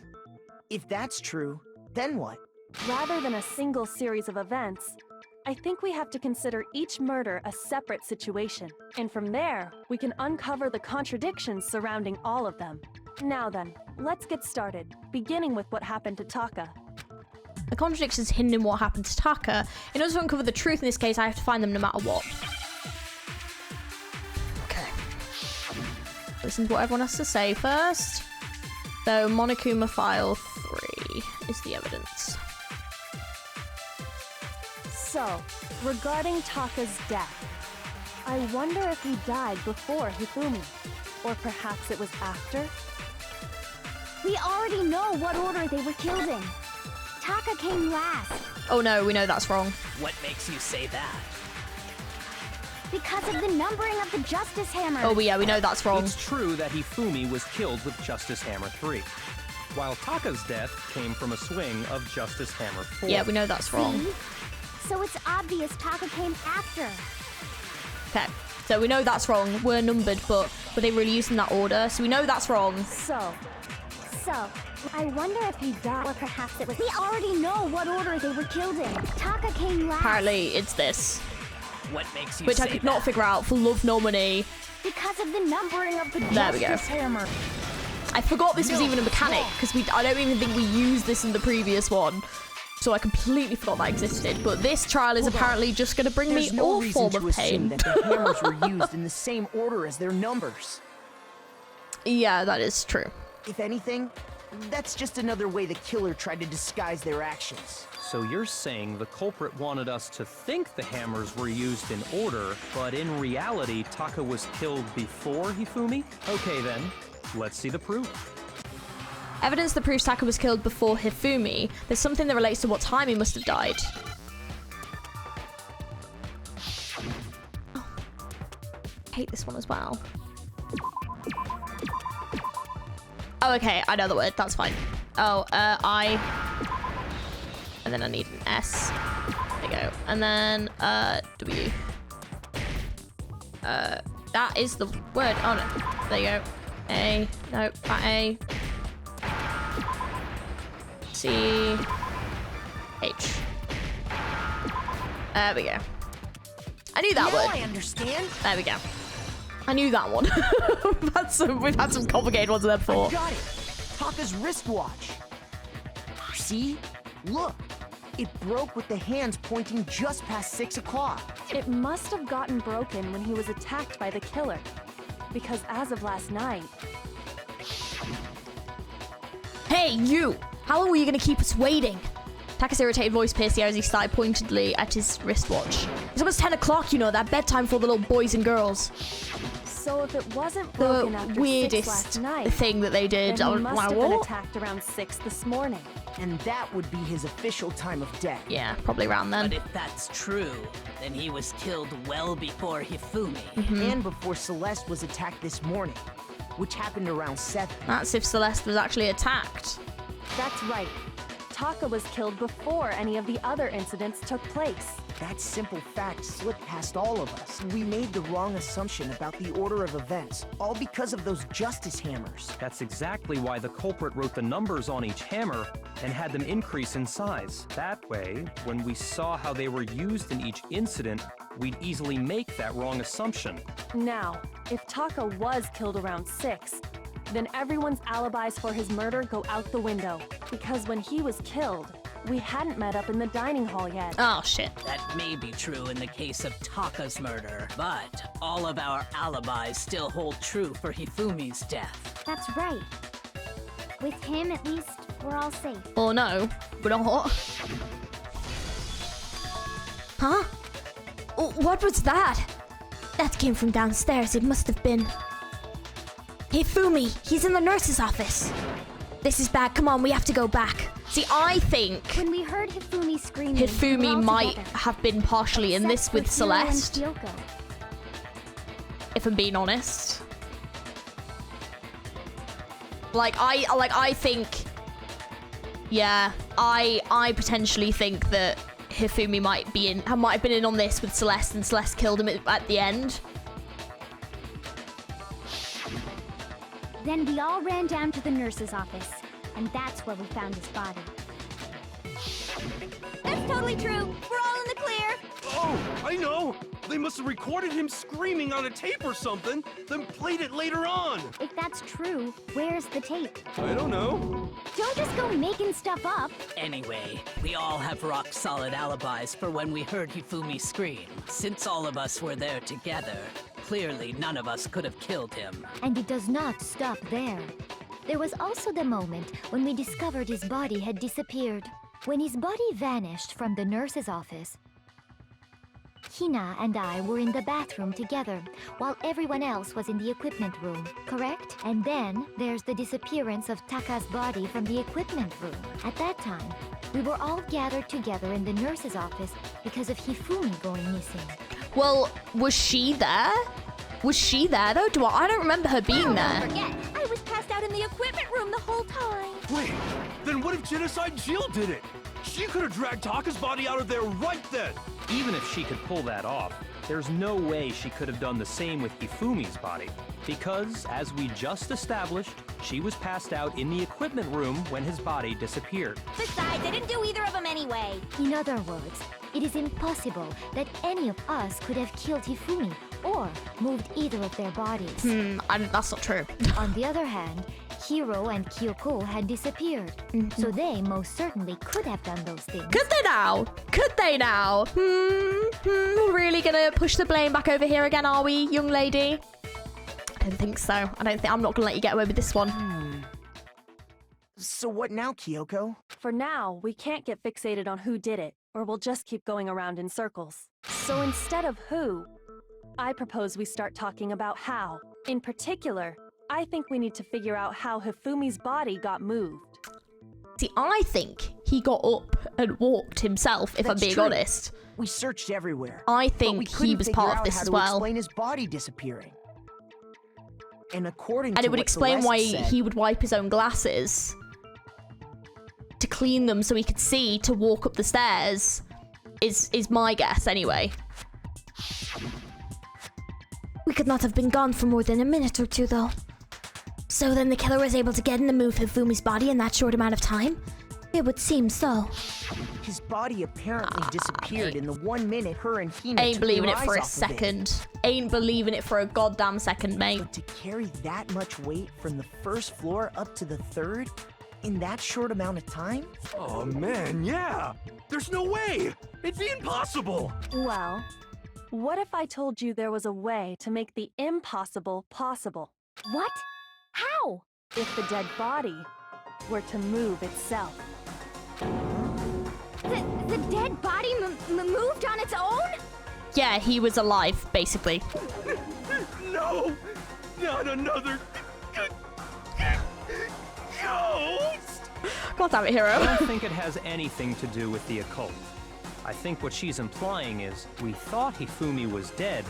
if that's true, then what? Rather than a single series of events, I think we have to consider each murder a separate situation. And from there, we can uncover the contradictions surrounding all of them. Now then, let's get started, beginning with what happened to Taka. The contradictions hidden in what happened to Taka. In order to uncover the truth in this case, I have to find them no matter what. Okay. Listen to what everyone has to say first. So, Monokuma File 3 is the evidence. So, regarding Taka's death, I wonder if he died before Hifumi, or perhaps it was after? We already know what order they were killed in. Taka came last. Oh no, we know that's wrong. What makes you say that? Because of the numbering of the Justice Hammer. Oh yeah, we know that's wrong. It's true that Hifumi was killed with Justice Hammer 3, while Taka's death came from a swing of Justice Hammer 4. Yeah, we know that's wrong. See? So it's obvious Taka came after. Okay, so we know that's wrong. We're numbered, but were they really using that order? So we know that's wrong. So, I wonder if he died, or perhaps it was... We already know what order they were killed in. Taka came last. Apparently, it's this. What makes you Which say I could not figure out for love nor money. Because of the numbering of the There we go. Justice Hammer. I forgot this was even a mechanic, because I don't even think we used this in the previous one. So I completely forgot that existed. But this trial is apparently just going to bring me all form of pain. That the hammers were used in the same order as their numbers. Yeah, that is true. If anything, that's just another way the killer tried to disguise their actions. So you're saying the culprit wanted us to think the hammers were used in order, but in reality, Taka was killed before Hifumi? Okay then, let's see the proof. Evidence that proves Taka was killed before Hifumi. There's something that relates to what time he must have died. Oh. I hate this one as well. Oh, okay, I know the word, that's fine. Oh, I... And then I need an S. There you go. And then, W. That is the word. Oh, no. There you go. A. No, not A. C. H. There we go. I knew that word. I understand. There we go. I knew that one. we've had some complicated ones there before. I got it. Taka's wristwatch. See? Look. It broke with the hands pointing just past 6 o'clock. It must have gotten broken when he was attacked by the killer. Because as of last night... Hey, you! How long were you gonna keep us waiting? Taka's irritated voice pierced the air as he started pointedly at his wristwatch. It's almost 10 o'clock, you know, that bedtime for the little boys and girls. So if it wasn't broken The after weirdest 6 last night, thing that they did. then I he was must like, have been what? attacked around 6 this morning. And that would be his official time of death. Yeah, probably around then. But if that's true, then he was killed well before Hifumi. And before Celeste was attacked this morning, which happened around 7. That's if Celeste was actually attacked. That's right. Taka was killed before any of the other incidents took place. That simple fact slipped past all of us. We made the wrong assumption about the order of events, all because of those justice hammers. That's exactly why the culprit wrote the numbers on each hammer and had them increase in size. That way, when we saw how they were used in each incident, we'd easily make that wrong assumption. Now, if Taka was killed around 6, then everyone's alibis for his murder go out the window. Because when he was killed, we hadn't met up in the dining hall yet. Oh, shit. That may be true in the case of Taka's murder, but all of our alibis still hold true for Hifumi's death. That's right. With him, at least, we're all safe. Or no, we're not. Huh? What was that? That came from downstairs. It must have been... Hifumi, he's in the nurse's office. This is bad. Come on, we have to go back. See, I think When we heard Hifumi screaming, we were Hifumi all might together, have been partially in this except with for Hiro and Celeste, Kyoko. if I'm being honest. I think, yeah, I potentially think that Hifumi might have been in on this with Celeste, and Celeste killed him at the end. Then we all ran down to the nurse's office, and that's where we found his body. That's totally true. We're all in the clear. Oh, I know! They must have recorded him screaming on a tape or something, then played it later on! If that's true, where's the tape? I don't know. Don't just go making stuff up. Anyway, we all have rock-solid alibis for when we heard Hifumi scream. Since all of us were there together, clearly none of us could have killed him. And it does not stop there. There was also the moment when we discovered his body had disappeared. When his body vanished from the nurse's office, Hina and I were in the bathroom together, while everyone else was in the equipment room, correct? And then there's the disappearance of Taka's body from the equipment room. At that time, we were all gathered together in the nurse's office because of Hifumi going missing. Well, was she there? Was she there though? I don't remember her being there. Forget, I was passed out in the equipment room the whole time. Wait, then what if Genocide Jill did it? She could have dragged Taka's body out of there right then! Even if she could pull that off, there's no way she could have done the same with Hifumi's body. Because, as we just established, she was passed out in the equipment room when his body disappeared. Besides, I didn't do either of them anyway. In other words, it is impossible that any of us could have killed Hifumi or moved either of their bodies. That's not true. On the other hand, Hiro and Kyoko had disappeared. So they most certainly could have done those things. Could they now? Could they now? Really gonna push the blame back over here again, are we, young lady? I don't think so. I'm not gonna let you get away with this one. So what now, Kyoko? For now, we can't get fixated on who did it, or we'll just keep going around in circles. So instead of who, I propose we start talking about how. In particular, I think we need to figure out how Hifumi's body got moved. See, I think he got up and walked himself, if I'm being honest. We searched everywhere. I think he was part of this as well. Explain his body disappearing. And according to it would what explain Celeste why said, he would wipe his own glasses to clean them so he could see to walk up the stairs. Is my guess anyway. We could not have been gone for more than a minute or two, though. So then the killer was able to get in and move Hifumi's body in that short amount of time? It would seem so. His body apparently disappeared in the 1 minute her and Hina Ain't took believing their it for a eyes off of it. second. Ain't believing it for a goddamn second, mate. But to carry that much weight from the first floor up to the third in that short amount of time? Oh man, yeah! There's no way! It'd be impossible! Well, what if I told you there was a way to make the impossible possible? What? How? If the dead body were to move itself. The dead body moved on its own? Yeah, he was alive, basically. No! Not another... ghost! God damn it, Hiro. I don't think it has anything to do with the occult. I think what she's implying is we thought Hifumi was dead,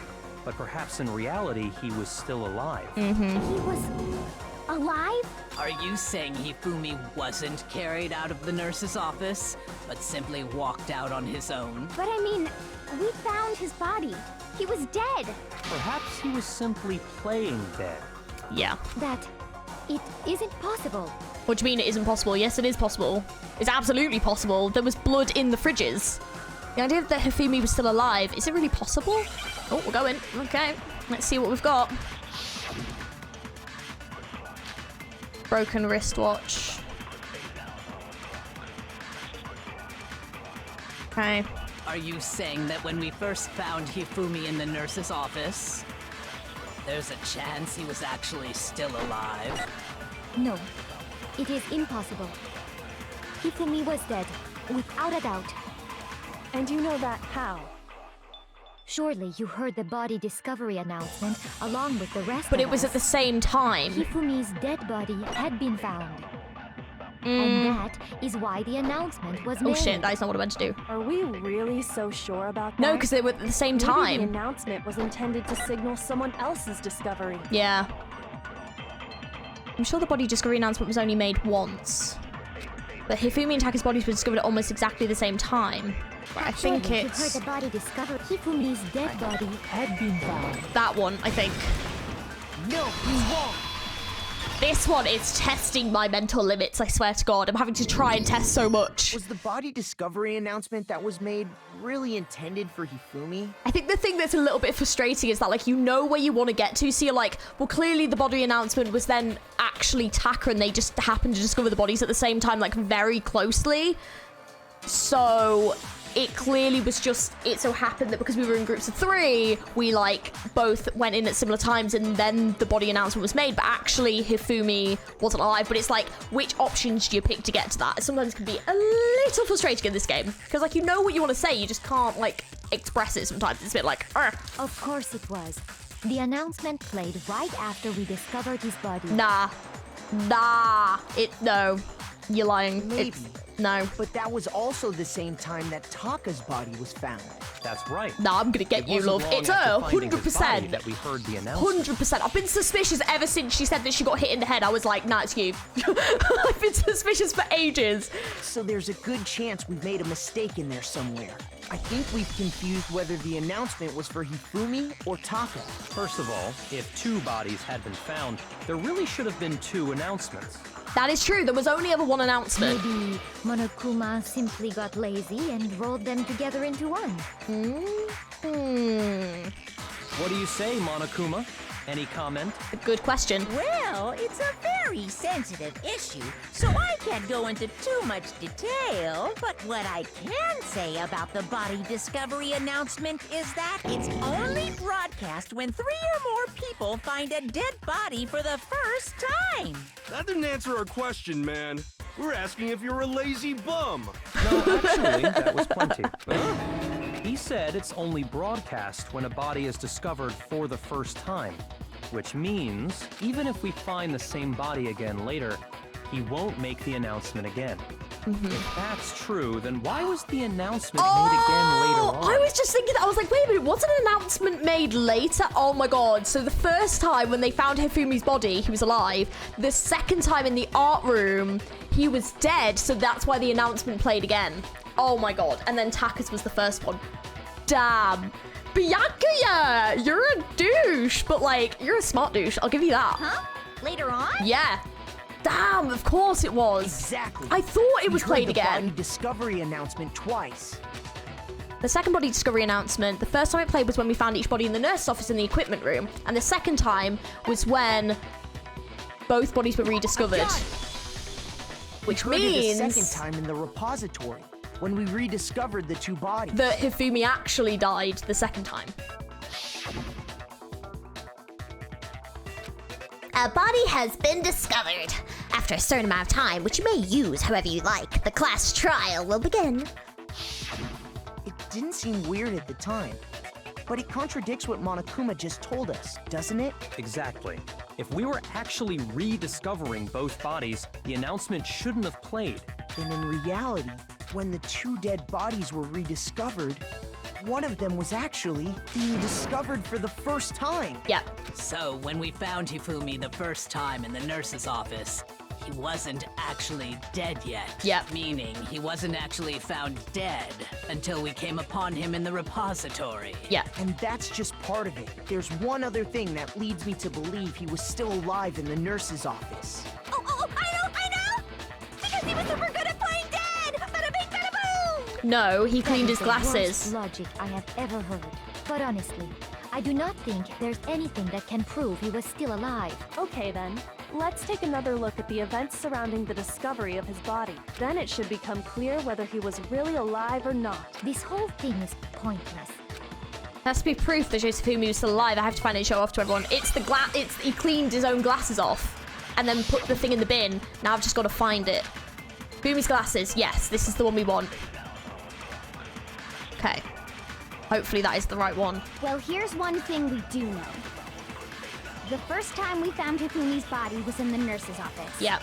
but perhaps in reality he was still alive. He was alive? Are you saying Hifumi wasn't carried out of the nurse's office, but simply walked out on his own? But I mean, we found his body. He was dead. Perhaps he was simply playing dead. Yeah. That it isn't possible. What do you mean it isn't possible? Yes, it is possible. It's absolutely possible. There was blood in the fridges. The idea that Hifumi was still alive, is it really possible? Oh, we're going. Okay, let's see what we've got. Broken wristwatch. Okay. Are you saying that when we first found Hifumi in the nurse's office, there's a chance he was actually still alive? No, it is impossible. Hifumi was dead, without a doubt. And you know that how? Surely you heard the body discovery announcement along with the rest But of it was us. at the same time. Hifumi's dead body had been found. And that is why the announcement was made. Oh shit, that is not what I meant to do. Are we really so sure about that? No, because they were at the same Maybe the time. announcement was intended to signal someone else's discovery. Yeah. I'm sure the body discovery announcement was only made once. But Hifumi and Taka's bodies were discovered at almost exactly the same time. But I think Surely you it's heard the body discovered. Hifumi's dead body had been found. that one, I think. No, he's wrong. This one is testing my mental limits, I swear to God. I'm having to try and test so much. Was the body discovery announcement that was made really intended for Hifumi? I think the thing that's a little bit frustrating is that, like, you know where you want to get to, so you're like, well, clearly the body announcement was then actually Taka, and they just happened to discover the bodies at the same time, like, very closely. So it clearly was just, it so happened that because we were in groups of 3, we, like, both went in at similar times, and then the body announcement was made, but actually Hifumi wasn't alive. But it's like, which options do you pick to get to that? It sometimes can be a little frustrating in this game, because, like, you know what you want to say, you just can't, like, express it sometimes. It's a bit like, Of course it was. The announcement played right after we discovered his body. no, you're lying. Maybe. No. But that was also the same time that Taka's body was found. That's right. Nah, I'm gonna get It you, wasn't love. long It's after her, finding his body 100%. that we heard the announcement. 100%. I've been suspicious ever since she said that she got hit in the head. I was like, nah, it's you. I've been suspicious for ages. So there's a good chance we've made a mistake in there somewhere. I think we've confused whether the announcement was for Hifumi or Taka. First of all, if 2 bodies had been found, there really should have been 2 announcements. That is true. There was only ever one announcement. Maybe Monokuma simply got lazy and rolled them together into one. What do you say, Monokuma? Any comment? Good question. Well, it's a very sensitive issue, so I can't go into too much detail. But what I can say about the body discovery announcement is that it's only broadcast when 3 or more people find a dead body for the first time. That didn't answer our question, man. We're asking if you're a lazy bum. No, actually, that was plenty. He said it's only broadcast when a body is discovered for the first time, which means even if we find the same body again later, he won't make the announcement again. If that's true, then why was the announcement made again later on? I was just thinking, I was like, wait a minute, was an announcement made later? Oh my god. So the first time when they found Hifumi's body, he was alive. The second time in the art room, he was dead, so that's why the announcement played again. Oh my god. And then Taka's was the first one. Damn. Bianca, you're a douche, but like, you're a smart douche. I'll give you that. Huh? Later on? Yeah. Damn, of course it was. Exactly. I thought it was played the again. body discovery announcement twice. The second body discovery announcement, the first time it played was when we found each body in the nurse's office in the equipment room, and the second time was when both bodies were rediscovered. Which means the second time in the repository, when we rediscovered the 2 bodies. that Hifumi actually died the second time. A body has been discovered. After a certain amount of time, which you may use however you like, the class trial will begin. It didn't seem weird at the time, but it contradicts what Monokuma just told us, doesn't it? Exactly. If we were actually rediscovering both bodies, the announcement shouldn't have played. And in reality, when the 2 dead bodies were rediscovered, one of them was actually being discovered for the first time. Yep. So, when we found Hifumi the first time in the nurse's office, he wasn't actually dead yet. Yep. Meaning, he wasn't actually found dead until we came upon him in the repository. Yeah. And that's just part of it. There's one other thing that leads me to believe he was still alive in the nurse's office. Oh, I know! Because he was super good at playing dead! Bada bing, bada boom! No, he cleaned his That is the glasses. worst logic I have ever heard. But honestly, I do not think there's anything that can prove he was still alive. Okay then, let's take another look at the events surrounding the discovery of his body. Then it should become clear whether he was really alive or not. This whole thing is pointless. Has to be proof that Hifumi was still alive. I have to find it and show off to everyone. It's the he cleaned his own glasses off and then put the thing in the bin. Now I've just got to find it. Fumi's glasses. Yes, this is the one we want. Okay. Hopefully that is the right one. Well, here's one thing we do know. The first time we found Hifumi's body was in the nurse's office. Yep.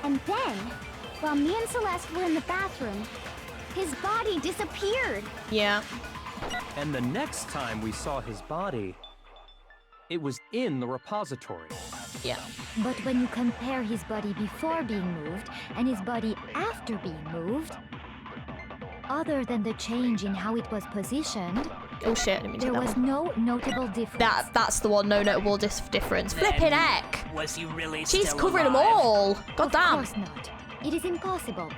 And then, while me and Celeste were in the bathroom, his body disappeared. Yeah. And the next time we saw his body, it was in the repository. Yeah. But when you compare his body before being moved and his body after being moved, other than the change in how it was positioned, oh shit, let me there take that was one. no notable difference. That's the one, no notable difference. Flipping heck! Was he really She's still covering them alive? all! God Of damn! course not. It is impossible.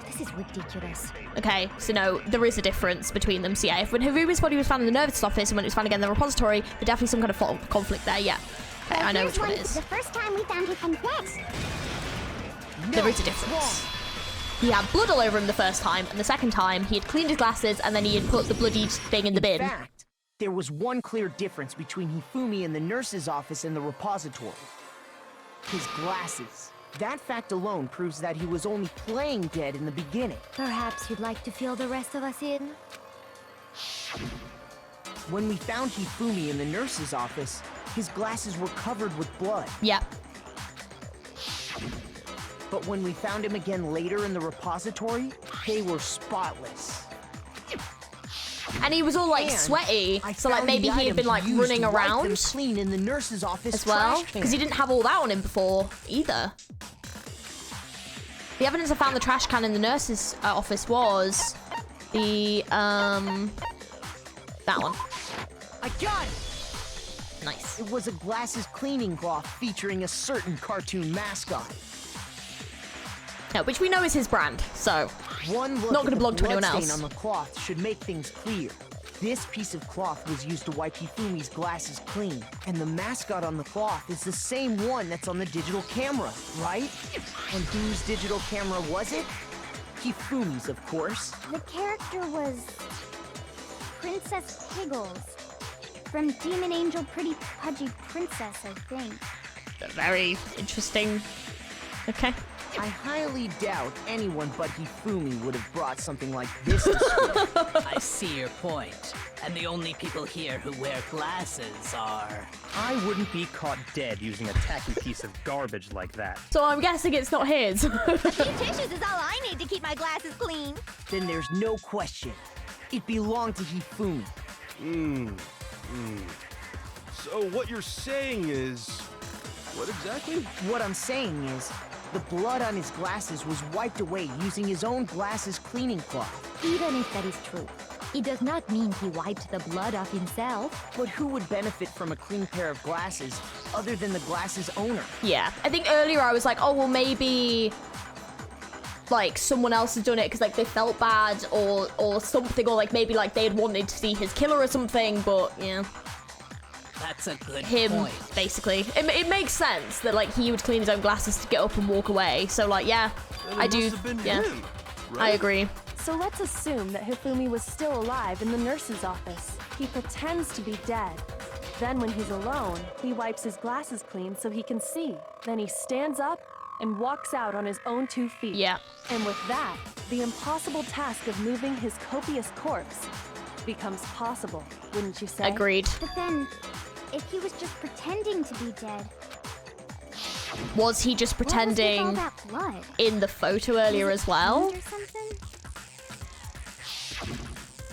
This is ridiculous. Okay, so no, there is a difference between them. So yeah, if when Hifumi's body was found in the nurse's office and when it was found again in the repository, there's definitely some kind of conflict there, yeah. Okay, I know Here's which one one- it is. The first time we found Hifumi. There is a difference. He had blood all over him the first time, and the second time, he had cleaned his glasses, and then he had put the bloody thing in the bin. In fact, there was one clear difference between Hifumi in the nurse's office and the repository. His glasses. That fact alone proves that he was only playing dead in the beginning. Perhaps you'd like to fill the rest of us in? When we found Hifumi in the nurse's office, his glasses were covered with blood. Yeah. But when we found him again later in the repository, they were spotless. And he was all like And sweaty, I so like found maybe the he had been like items used running to wipe them around clean in the nurse's office as well, trash can. because he didn't have all that on him before either. The evidence I found in the trash can in the nurse's office was the that one. I got it! Nice. It was a glasses cleaning cloth featuring a certain cartoon mascot. No, which we know is his brand, so One look Not at gonna the belong to anyone bloodstain else. on the cloth should make things clear. This piece of cloth was used to wipe Hifumi's glasses clean, and the mascot on the cloth is the same one that's on the digital camera, right? And whose digital camera was it? Hifumi's, of course. The character was Princess Piggles from Demon Angel Pretty Pudgy Princess, I think. Very interesting. Okay. I highly doubt anyone but Hifumi would have brought something like this to school. I see your point. And the only people here who wear glasses are... I wouldn't be caught dead using a tacky piece of garbage like that. So I'm guessing it's not his. A few tissues is all I need to keep my glasses clean. Then there's no question. It belonged to Hifumi. So what you're saying is... What exactly? What I'm saying is, the blood on his glasses was wiped away using his own glasses cleaning cloth. Even if that is true, it does not mean he wiped the blood off himself. But who would benefit from a clean pair of glasses other than the glasses owner? Yeah. I think earlier I was like, oh, well, maybe like someone else has done it because like they felt bad or something, or like maybe like they'd wanted to see his killer or something, but yeah. That's a good Him, point. basically. It makes sense that like he would clean his own glasses to get up and walk away. So like, yeah, Then it I do. must have been Yeah, him, I right? agree. So let's assume that Hifumi was still alive in the nurse's office. He pretends to be dead. Then when he's alone, he wipes his glasses clean so he can see. Then he stands up and walks out on his own 2 feet. Yeah. And with that, the impossible task of moving his copious corpse becomes possible, wouldn't you say? Agreed. But then, if he was just pretending to be dead, Was he just what was with all pretending that blood? in the photo earlier Was it as well? paint or something?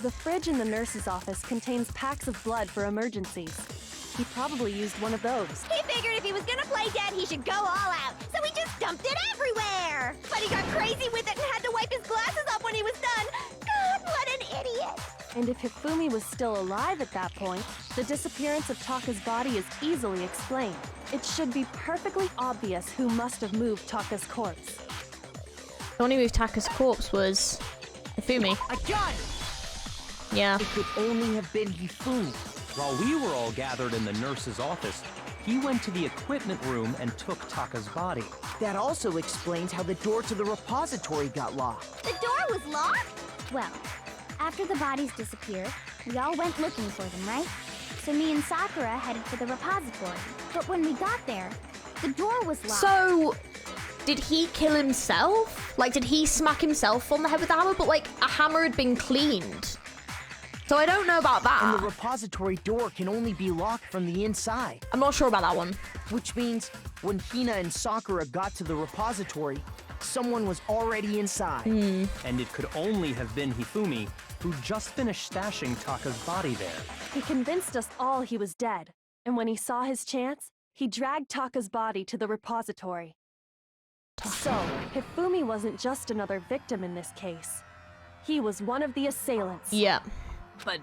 The fridge in the nurse's office contains packs of blood for emergencies. He probably used one of those. He figured if he was gonna play dead, he should go all out. So he just dumped it everywhere. But he got crazy with it and had to wipe his glasses off when he was done. God, what an idiot. And if Hifumi was still alive at that point, the disappearance of Taka's body is easily explained. It should be perfectly obvious who must have moved Taka's corpse. The one who moved Taka's corpse was Hifumi. I got it! Yeah. It could only have been Hifumi. While we were all gathered in the nurse's office, he went to the equipment room and took Taka's body. That also explains how the door to the repository got locked. The door was locked? Well, after the bodies disappeared, we all went looking for them, right? So me and Sakura headed for the repository. But when we got there, the door was locked. So, did he kill himself? Like, did he smack himself on the head with a hammer? But like, a hammer had been cleaned. So I don't know about And the that. repository door can only be locked from the inside. I'm not sure about that one. Which means when Hina and Sakura got to the repository, someone was already inside. And it could only have been Hifumi, who just finished stashing Taka's body there. He convinced us all he was dead, and when he saw his chance, he dragged Taka's body to the repository. So, Hifumi wasn't just another victim in this case. He was one of the assailants. Yeah. But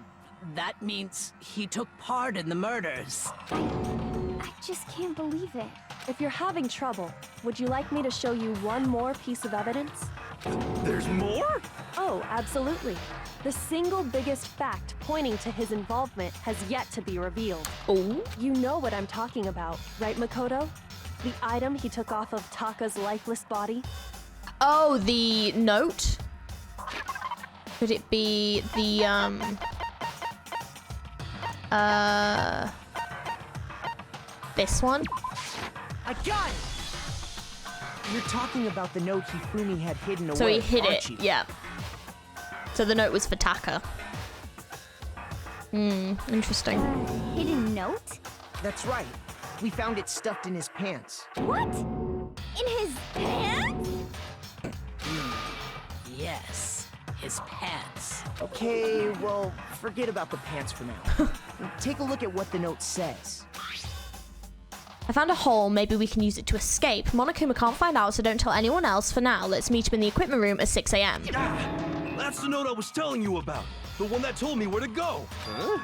that means he took part in the murders. I just can't believe it. If you're having trouble, would you like me to show you one more piece of evidence? There's more? Oh, absolutely. The single biggest fact pointing to his involvement has yet to be revealed. Oh. You know what I'm talking about, right, Makoto? The item he took off of Taka's lifeless body? Oh, the note? Could it be the, this one? I got it! You're talking about the note Hifumi had hidden away, So he hid aren't it, you? yeah. So the note was for Taka. Interesting. Hidden note? That's right. We found it stuffed in his pants. What? In his pants? Yes, his pants. Okay, well, forget about the pants for now. Take a look at what the note says. I found a hole, maybe we can use it to escape. Monokuma can't find out, so don't tell anyone else for now. Let's meet him in the equipment room at 6 a.m. That's the note I was telling you about. The one that told me where to go. Huh?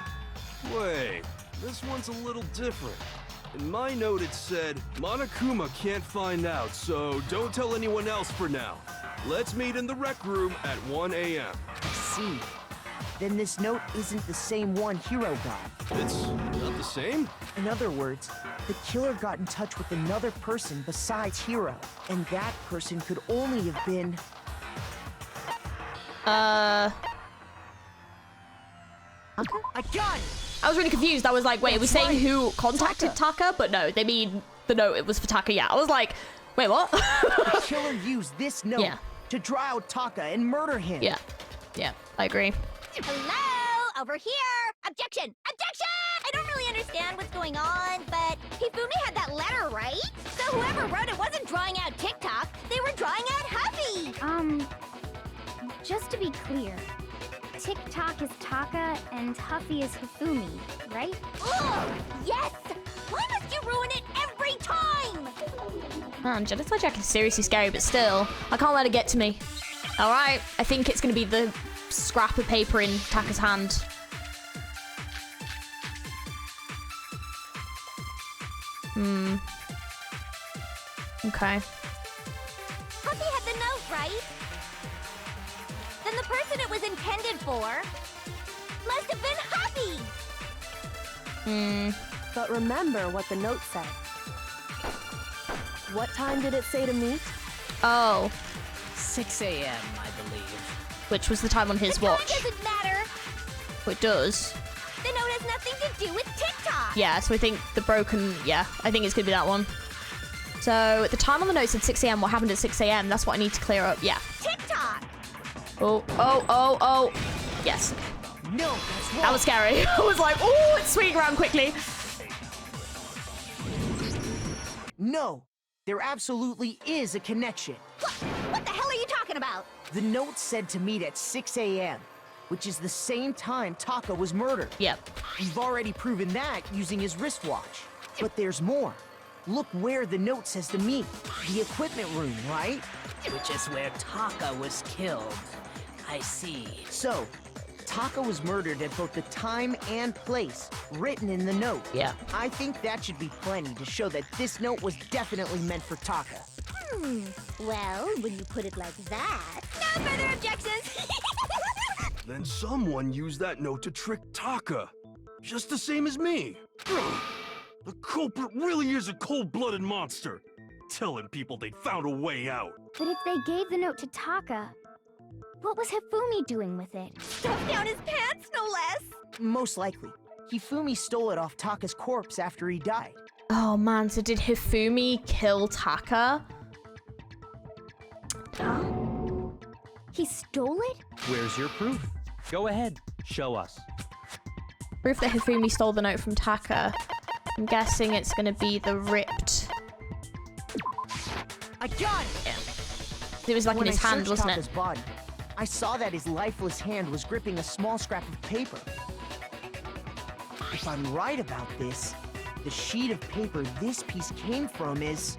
Wait, this one's a little different. In my note it said, Monokuma can't find out, so don't tell anyone else for now. Let's meet in the rec room at 1 a.m. I see. then this note isn't the same one Hiro got. It's not the same? In other words, the killer got in touch with another person besides Hiro, and that person could only have been... I got it! was really confused. I was like, wait, are we saying who contacted Taka? But no, they mean the note, it was for Taka. Yeah, I was like, wait, what? The killer used this note Yeah. to draw out Taka and murder him. Yeah, I agree. Hello? Over here! Objection! Objection! I don't really understand what's going on, but Hifumi had that letter, right? So whoever wrote it wasn't drawing out TikTok, they were drawing out Huffy! Just to be clear, TikTok is Taka and Huffy is Hifumi, right? Ugh! Yes! Why must you ruin it every time? Man, Genocide Jack is seriously scary, but still, I can't let it get to me. All right, I think it's gonna be the scrap of paper in Taka's hand. Okay. Huffy had the note, right? Then the person it was intended for must have been Huffy! But remember what the note said. What time did it say to meet? Oh, 6 a.m., I believe. which was the time on his The time watch. doesn't matter. Oh, it does. The note has nothing to do with TikTok. Yeah, so I think the broken, I think it's gonna be that one. So the time on the note said 6 a.m. What happened at 6 a.m.? That's what I need to clear up. Yeah. TikTok. Oh. Yes. No, that's wrong. That was scary. I was like, oh, it's swinging around quickly. No, there absolutely is a connection. What the hell are you talking about? The note said to meet at 6 a.m., which is the same time Taka was murdered. Yep. We've already proven that using his wristwatch. But there's more. Look where the note says to meet. The equipment room, right? Which is where Taka was killed. I see. So, Taka was murdered at both the time and place written in the note. Yeah. I think that should be plenty to show that this note was definitely meant for Taka. Well, when you put it like that... No further objections! Then someone used that note to trick Taka. Just the same as me. The culprit really is a cold-blooded monster. Telling people they found a way out. But if they gave the note to Taka, what was Hifumi doing with it? Stuffed down his pants, no less! Most likely. Hifumi stole it off Taka's corpse after he died. Oh man, so did Hifumi kill Taka? He stole it? Where's your proof? Go ahead, show us. Proof that Hifumi stole the note from Taka. I'm guessing it's gonna be the ripped. I got it! Yeah. It was like When in his I hand, searched wasn't Taka's it? body, I saw that his lifeless hand was gripping a small scrap of paper. If I'm right about this, the sheet of paper this piece came from is...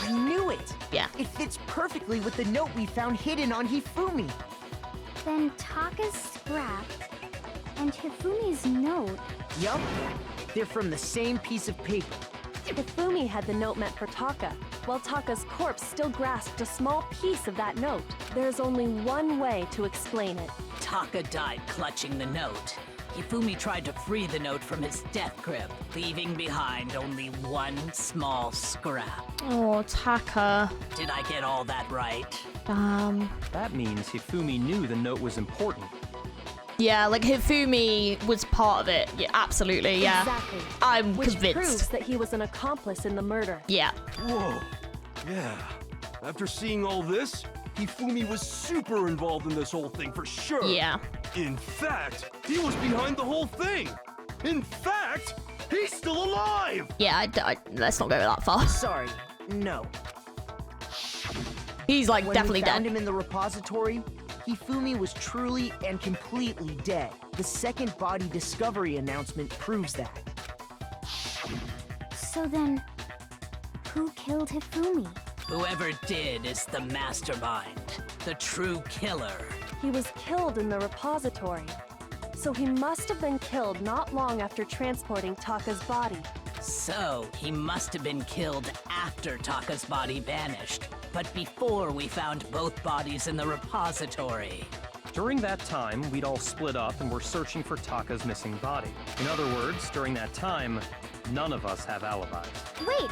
I knew it! Yeah. It fits perfectly with the note we found hidden on Hifumi. Then Taka's scrap and Hifumi's note. Yup. They're from the same piece of paper. Hifumi had the note meant for Taka, while Taka's corpse still grasped a small piece of that note. There's only one way to explain it. Taka died clutching the note. Hifumi tried to free the note from his death grip, leaving behind only one small scrap. Oh, Taka. Did I get all that right? That means Hifumi knew the note was important. Yeah, like Hifumi was part of it. Yeah, absolutely, yeah. Exactly. I'm Which convinced. proves that he was an accomplice in the murder. Yeah. Whoa. Yeah. After seeing all this, Hifumi was super involved in this whole thing for sure. Yeah. In fact, he was behind the whole thing. In fact, he's still alive. Yeah, let's not go that far. Sorry, no. He's like When definitely we found dead. him in the repository, Hifumi was truly and completely dead. The second body discovery announcement proves that. So then, who killed Hifumi? Whoever did is the mastermind, the true killer. He was killed in the repository. So he must have been killed not long after transporting Taka's body. So, he must have been killed after Taka's body vanished, but before we found both bodies in the repository. During that time, we'd all split up and were searching for Taka's missing body. In other words, during that time, none of us have alibis. Wait,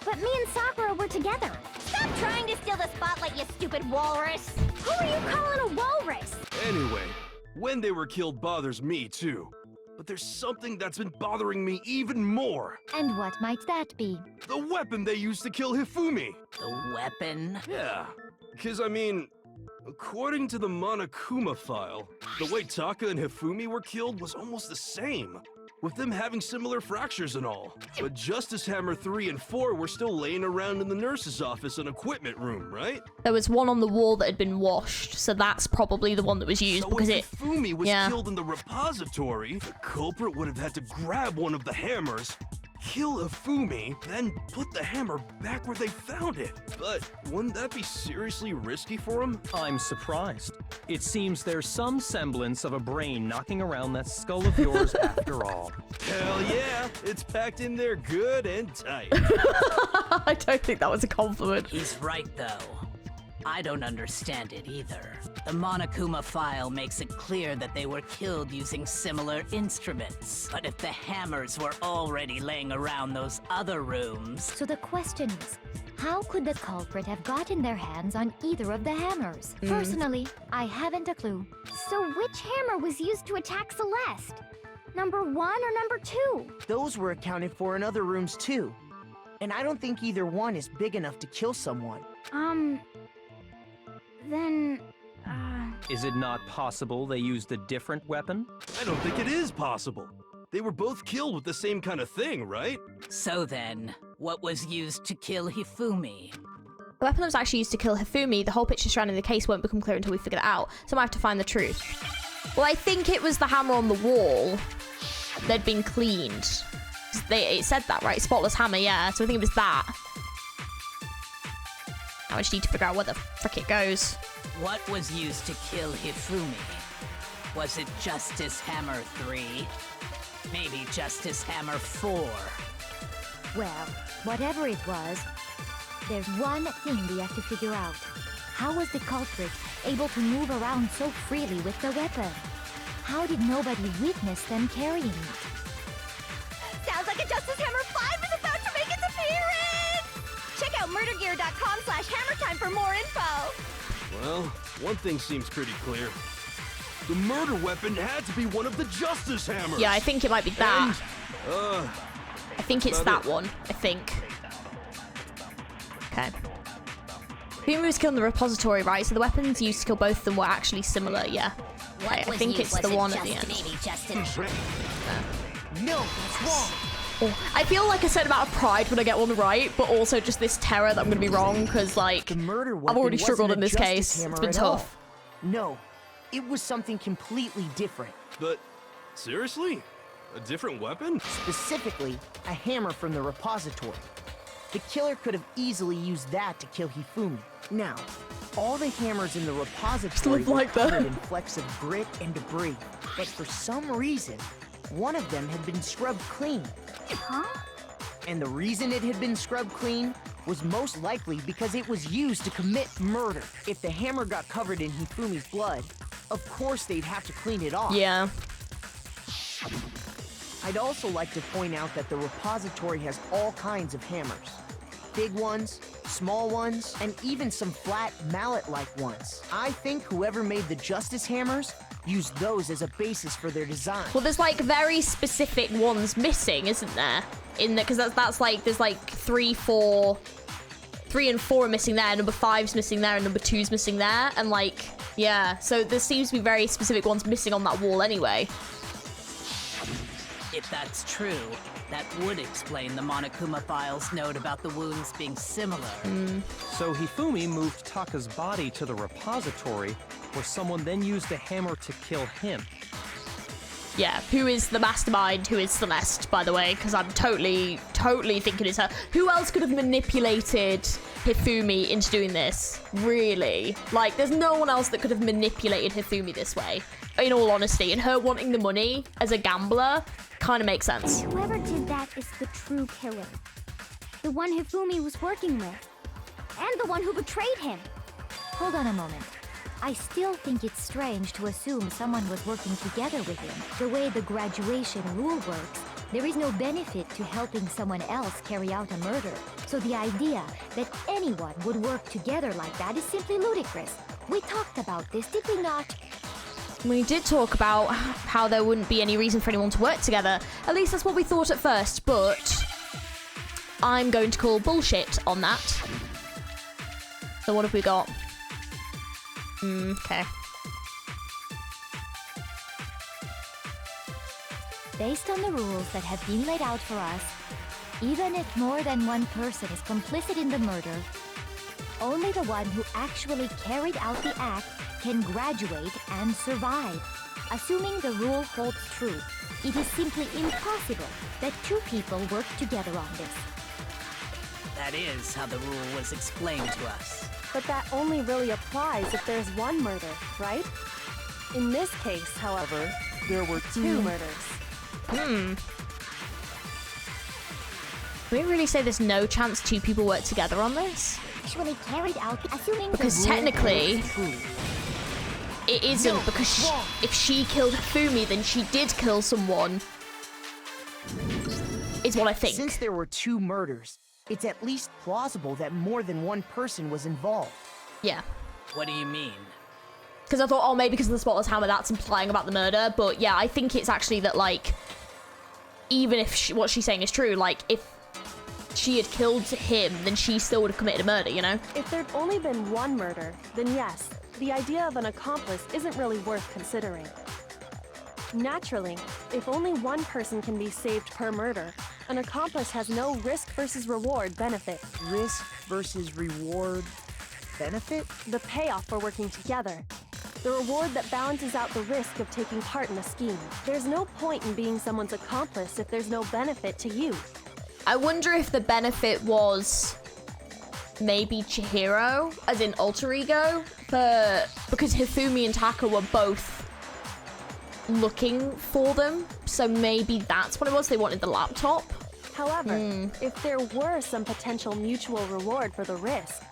but me and Sakura were together. Stop trying to steal the spotlight, you stupid walrus! Who are you calling a walrus? Anyway, when they were killed bothers me too. But there's something that's been bothering me even more. And what might that be? The weapon they used to kill Hifumi. The weapon? Yeah, because I mean, according to the Monokuma file, the way Taka and Hifumi were killed was almost the same, with them having similar fractures and all. But Justice Hammer 3 and 4 were still laying around in the nurse's office and equipment room, right? There was one on the wall that had been washed, so that's probably the one that was used, So because if Hifumi was killed in the repository, the culprit would have had to grab one of the hammers, kill Hifumi, then put the hammer back where they found it. But wouldn't that be seriously risky for him? I'm surprised. It seems there's some semblance of a brain knocking around that skull of yours after all. Hell yeah, it's packed in there good and tight. I don't think that was a compliment. He's right, though. I don't understand it either. The Monokuma file makes it clear that they were killed using similar instruments. But if the hammers were already laying around those other rooms... So the question is, how could the culprit have gotten their hands on either of the hammers? Personally, I haven't a clue. So which hammer was used to attack Celeste? Number 1 or number 2? Those were accounted for in other rooms too. And I don't think either one is big enough to kill someone. Then... Is it not possible they used a different weapon? I don't think it is possible. They were both killed with the same kind of thing, right? So then, what was used to kill Hifumi? The weapon that was actually used to kill Hifumi, the whole picture surrounding the case won't become clear until we figure it out, so I might have to find the truth. Well, I think it was the hammer on the wall that'd been cleaned. It said that, right? Spotless hammer, yeah, so I think it was that. Now I just need to figure out where the frick it goes. What was used to kill Hifumi? Was it Justice Hammer 3? Maybe Justice Hammer 4? Well, whatever it was, there's one thing we have to figure out. How was the culprit able to move around so freely with the weapon? How did nobody witness them carrying it? Sounds like a Justice Hammer 5 is about to make its appearance! Check out murdergear.com/hammertime for more info! Well, one thing seems pretty clear. The murder weapon had to be one of the Justice Hammers! Yeah, I think it might be that. And, I think it's that one, I think. Okay. Hifumi was killed in the repository, right? So the weapons used to kill both of them were actually similar, yeah. Okay, I think it's the one at the end. No, that's wrong. Oh, I feel like a certain amount of pride when I get one right, but also just this terror that I'm gonna be wrong, because, like, The murder I've already weapon struggled wasn't in a this justice case. hammer It's been at tough. all. No, it was something completely different. but, seriously? A different weapon? Specifically, a hammer from the repository. The killer could have easily used that to kill Hifumi. Now, all the hammers in the repository look were like that. covered in flecks of grit and debris, but for some reason, one of them had been scrubbed clean. Huh? And the reason it had been scrubbed clean was most likely because it was used to commit murder. If the hammer got covered in Hifumi's blood, of course they'd have to clean it off. Yeah. I'd also like to point out that the repository has all kinds of hammers. Big ones, small ones, and even some flat mallet-like ones. I think whoever made the Justice Hammers used those as a basis for their design. Well, there's, like, very specific ones missing, isn't there? In the, because that's like, there's, like, 3 and 4 are missing there, number 5's missing there, and number 2's missing there, and, like, yeah. So there seems to be very specific ones missing on that wall anyway. If that's true, that would explain the Monokuma file's note about the wounds being similar. So Hifumi moved Taka's body to the repository, where someone then used a hammer to kill him. Yeah, who is the mastermind, who is Celeste, by the way, because I'm totally thinking it's her. Who else could have manipulated Hifumi into doing this? Really? Like, there's no one else that could have manipulated Hifumi this way, in all honesty. And her wanting the money as a gambler kind of makes sense. Whoever did that is the true killer. The one Hifumi was working with. And the one who betrayed him. Hold on a moment. I still think it's strange to assume someone was working together with him. The way the graduation rule works, there is no benefit to helping someone else carry out a murder. So the idea that anyone would work together like that is simply ludicrous. We talked about this, did we not? We did talk about how there wouldn't be any reason for anyone to work together. At least that's what we thought at first, but I'm going to call bullshit on that. So what have we got? Okay. Based on the rules that have been laid out for us, even if more than one person is complicit in the murder, only the one who actually carried out the act can graduate and survive. Assuming the rule holds true, it is simply impossible that two people work together on this. That is how the rule was explained to us. But that only really applies if there's one murder, right? In this case, however, there were two murders. Can we really say there's no chance two people work together on this? Actually carried out, assuming Because technically, it isn't, because if she killed Hifumi, then she did kill someone. Is what I think. Since there were two murders, it's at least plausible that more than one person was involved. Yeah. What do you mean? Because I thought, oh, maybe because of the spotless hammer, that's implying about the murder. But yeah, I think it's actually that, like, even if what she's saying is true, like, if she had killed him, then she still would have committed a murder, you know? If there'd only been one murder, then yes, the idea of an accomplice isn't really worth considering. Naturally, if only one person can be saved per murder, an accomplice has no risk versus reward benefit. Risk versus reward benefit? The payoff for working together. The reward that balances out the risk of taking part in a scheme. There's no point in being someone's accomplice if there's no benefit to you. I wonder if the benefit was maybe Chihiro, as in alter ego, because Hifumi and Taka were both looking for them, so maybe that's what it was. They wanted the laptop. However, if there were some potential mutual reward for the risk,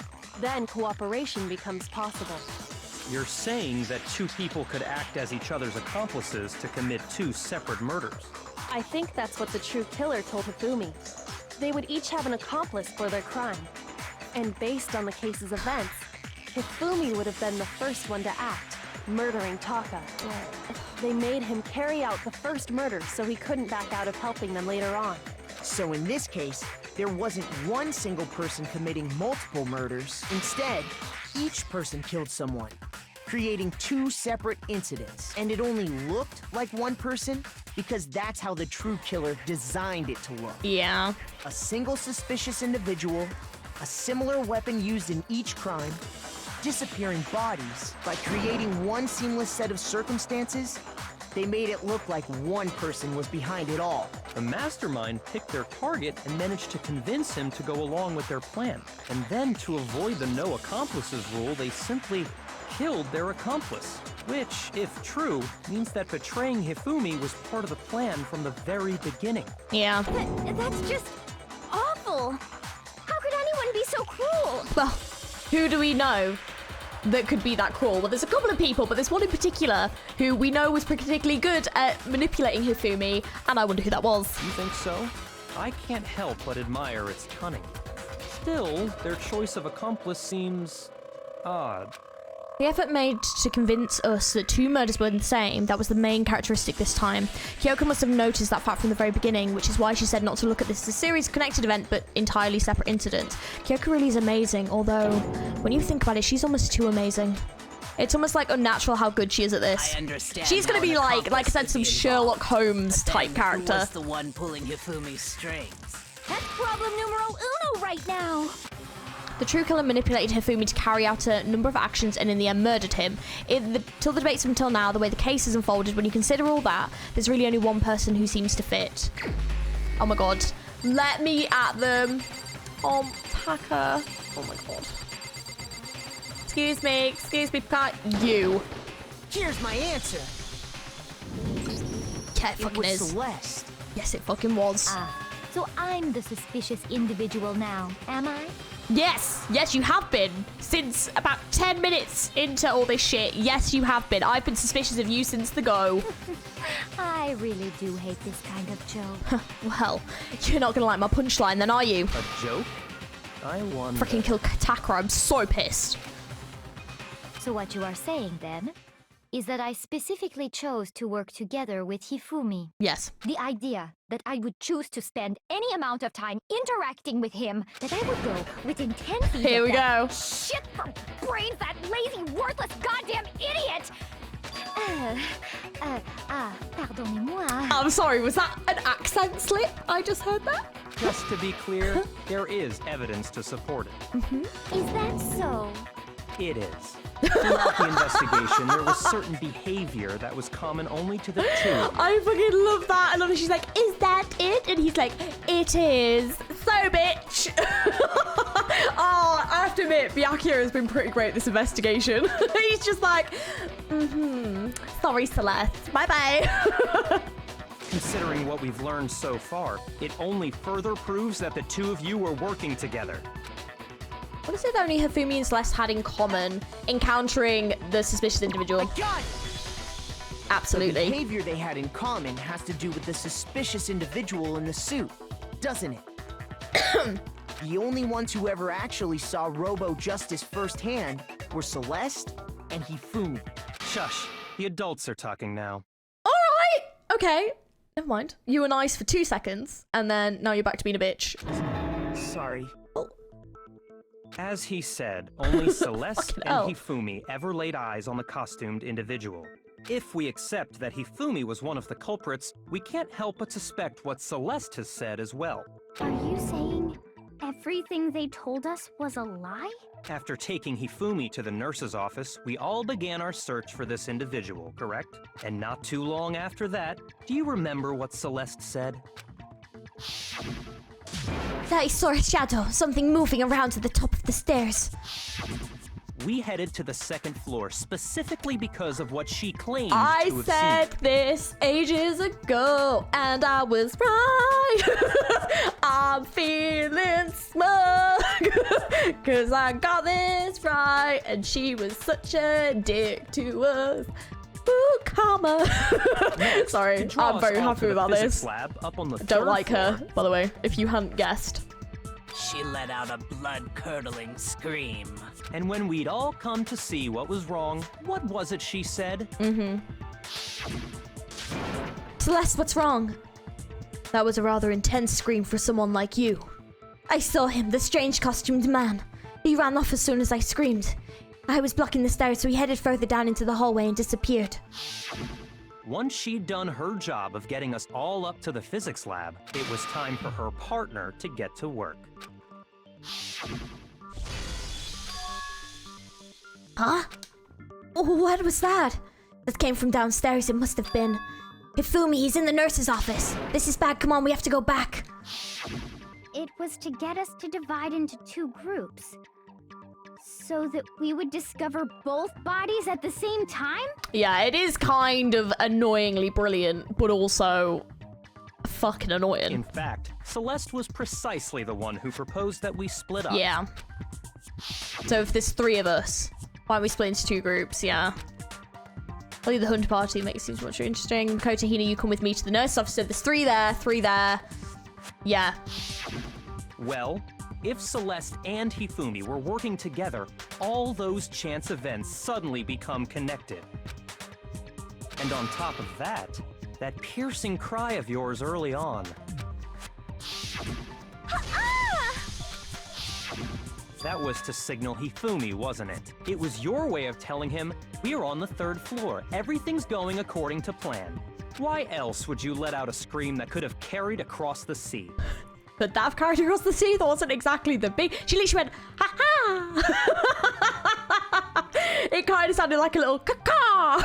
then cooperation becomes possible. You're saying that two people could act as each other's accomplices to commit two separate murders. I think that's what the true killer told Hifumi. They would each have an accomplice for their crime. And based on the case's events, Hifumi would have been the first one to act, murdering Taka. They made him carry out the first murder so he couldn't back out of helping them later on. So in this case, there wasn't one single person committing multiple murders. Instead, each person killed someone, creating two separate incidents. And it only looked like one person because that's how the true killer designed it to look. Yeah. A single suspicious individual, a similar weapon used in each crime, disappearing bodies. By creating one seamless set of circumstances, they made it look like one person was behind it all. The mastermind picked their target and managed to convince him to go along with their plan. And then, to avoid the no accomplices rule, they simply killed their accomplice. Which, if true, means that betraying Hifumi was part of the plan from the very beginning. Yeah. That's just awful. How could anyone be so cruel? Well, who do we know that could be that cruel? Well, there's a couple of people, but there's one in particular who we know was particularly good at manipulating Hifumi, and I wonder who that was. You think so? I can't help but admire its cunning. Still, their choice of accomplice seems odd. The effort made to convince us that two murders were the same, that was the main characteristic this time. Kyoko must have noticed that fact from the very beginning, which is why she said not to look at this as a series connected event, but entirely separate incidents. Kyoko really is amazing, although, when you think about it, she's almost too amazing. It's almost like unnatural how good she is at this. I understand. She's gonna be like I said, some Sherlock Holmes type character. Who was the one pulling Hifumi's strings? That's problem numero uno right now. The true killer manipulated Hifumi to carry out a number of actions and in the end murdered him. Till the debates until now, the way the case has unfolded, when you consider all that, there's really only one person who seems to fit. Oh my god. Let me at them. Oh, Taka. Oh my god. Excuse me, Paka. You. Here's my answer. Yeah, it fucking is. Celeste. Yes, it fucking was. So I'm the suspicious individual now, am I? Yes, yes, you have been. Since about 10 minutes into all this shit, yes, you have been. I've been suspicious of you since the go. I really do hate this kind of joke. Well, you're not gonna like my punchline then, are you? A joke? I wonder. Freaking kill Takara, I'm so pissed. So what you are saying then is that I specifically chose to work together with Hifumi. Yes. The idea that I would choose to spend any amount of time interacting with him, that I would go within 10 feet Here of we that go. shit for brains, that lazy, worthless, goddamn idiot! Pardonnez-moi. I'm sorry, was that an accent slip? I just heard that? Just to be clear, there is evidence to support it. Is that so? It is. Throughout the investigation, there was certain behavior that was common only to the two. I fucking love that. I love it. She's like, is that it? And he's like, it is. So, bitch. Oh, I have to admit, Byakuya has been pretty great this investigation. He's just like, sorry, Celeste. Bye-bye. Considering what we've learned so far, it only further proves that the two of you were working together. What is it that only Hifumi and Celeste had in common encountering the suspicious individual? God! Absolutely. The behavior they had in common has to do with the suspicious individual in the suit, doesn't it? The only ones who ever actually saw Robo Justice firsthand were Celeste and Hifumi. Shush. The adults are talking now. All right. Okay. Never mind. You were nice for 2 seconds, and then now you're back to being a bitch. Sorry. As he said, only Celeste Fucking and hell. Hifumi ever laid eyes on the costumed individual. If we accept that Hifumi was one of the culprits, we can't help but suspect what Celeste has said as well. Are you saying everything they told us was a lie? After taking Hifumi to the nurse's office, we all began our search for this individual, correct? And not too long after that, do you remember what Celeste said? I saw a shadow, something moving around to the top of the stairs. We headed to the second floor specifically because of what she claimed I to have said seen. this ages ago, and I was right. I'm feeling smug, cause I got this right, and she was such a dick to us. Ooh, karma. Sorry, Draw I'm us very all happy to the about physics this. lab up on the Don't third like her, floor. by the way, if you hadn't guessed. She let out a blood-curdling scream. And when we'd all come to see what was wrong, what was it she said? Celeste, what's wrong? That was a rather intense scream for someone like you. I saw him, the strange costumed man. He ran off as soon as I screamed. I was blocking the stairs, so he headed further down into the hallway and disappeared. Once she'd done her job of getting us all up to the physics lab, it was time for her partner to get to work. Huh? What was that? That came from downstairs, it must have been. Hifumi, he's in the nurse's office. This is bad, come on, we have to go back. It was to get us to divide into 2 groups. So that we would discover both bodies at the same time? Yeah, it is kind of annoyingly brilliant, but also fucking annoying. In fact, Celeste was precisely the one who proposed that we split up. Yeah. So if there's 3 of us, why don't we split into 2 groups? Yeah. I'll leave the hunt party, makes things much more interesting. Makoto, Hina, you come with me to the nurse office. So there's 3 there, 3 there. Yeah. Well, if Celeste and Hifumi were working together, all those chance events suddenly become connected. And on top of that, that piercing cry of yours early on. That was to signal Hifumi, wasn't it? It was your way of telling him, we're on the 3rd floor, everything's going according to plan. Why else would you let out a scream that could have carried across the sea? But that carried across the sea, that wasn't exactly the big... She literally went, ha-ha! It kind of sounded like a little caw.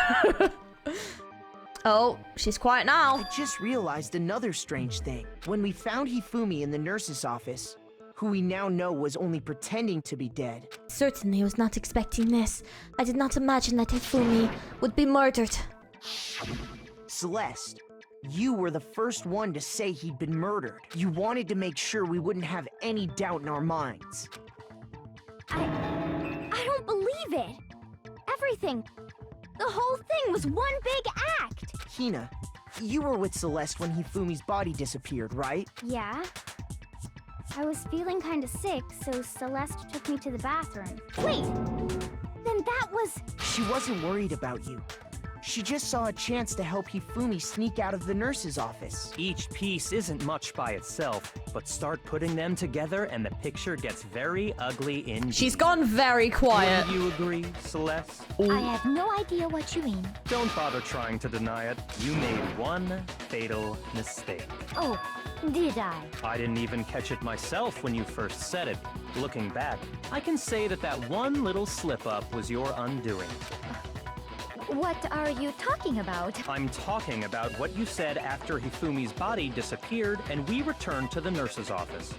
Oh, she's quiet now. I just realized another strange thing. When we found Hifumi in the nurse's office, who we now know was only pretending to be dead. Certainly was not expecting this. I did not imagine that Hifumi would be murdered. Celeste, you were the first one to say he'd been murdered. You wanted to make sure we wouldn't have any doubt in our minds. I don't believe it. Everything, the whole thing was one big act. Hina, you were with Celeste when Hifumi's body disappeared, right? Yeah. I was feeling kind of sick, so Celeste took me to the bathroom. Wait, then that was... She wasn't worried about you. She just saw a chance to help Hifumi sneak out of the nurse's office. Each piece isn't much by itself, but start putting them together and the picture gets very ugly indeed. She's gone very quiet. Wouldn't you agree, Celeste? I have no idea what you mean. Don't bother trying to deny it. You made one fatal mistake. Oh, did I? I didn't even catch it myself when you first said it. Looking back, I can say that that one little slip-up was your undoing. What are you talking about? I'm talking about what you said after Hifumi's body disappeared and we returned to the nurse's office.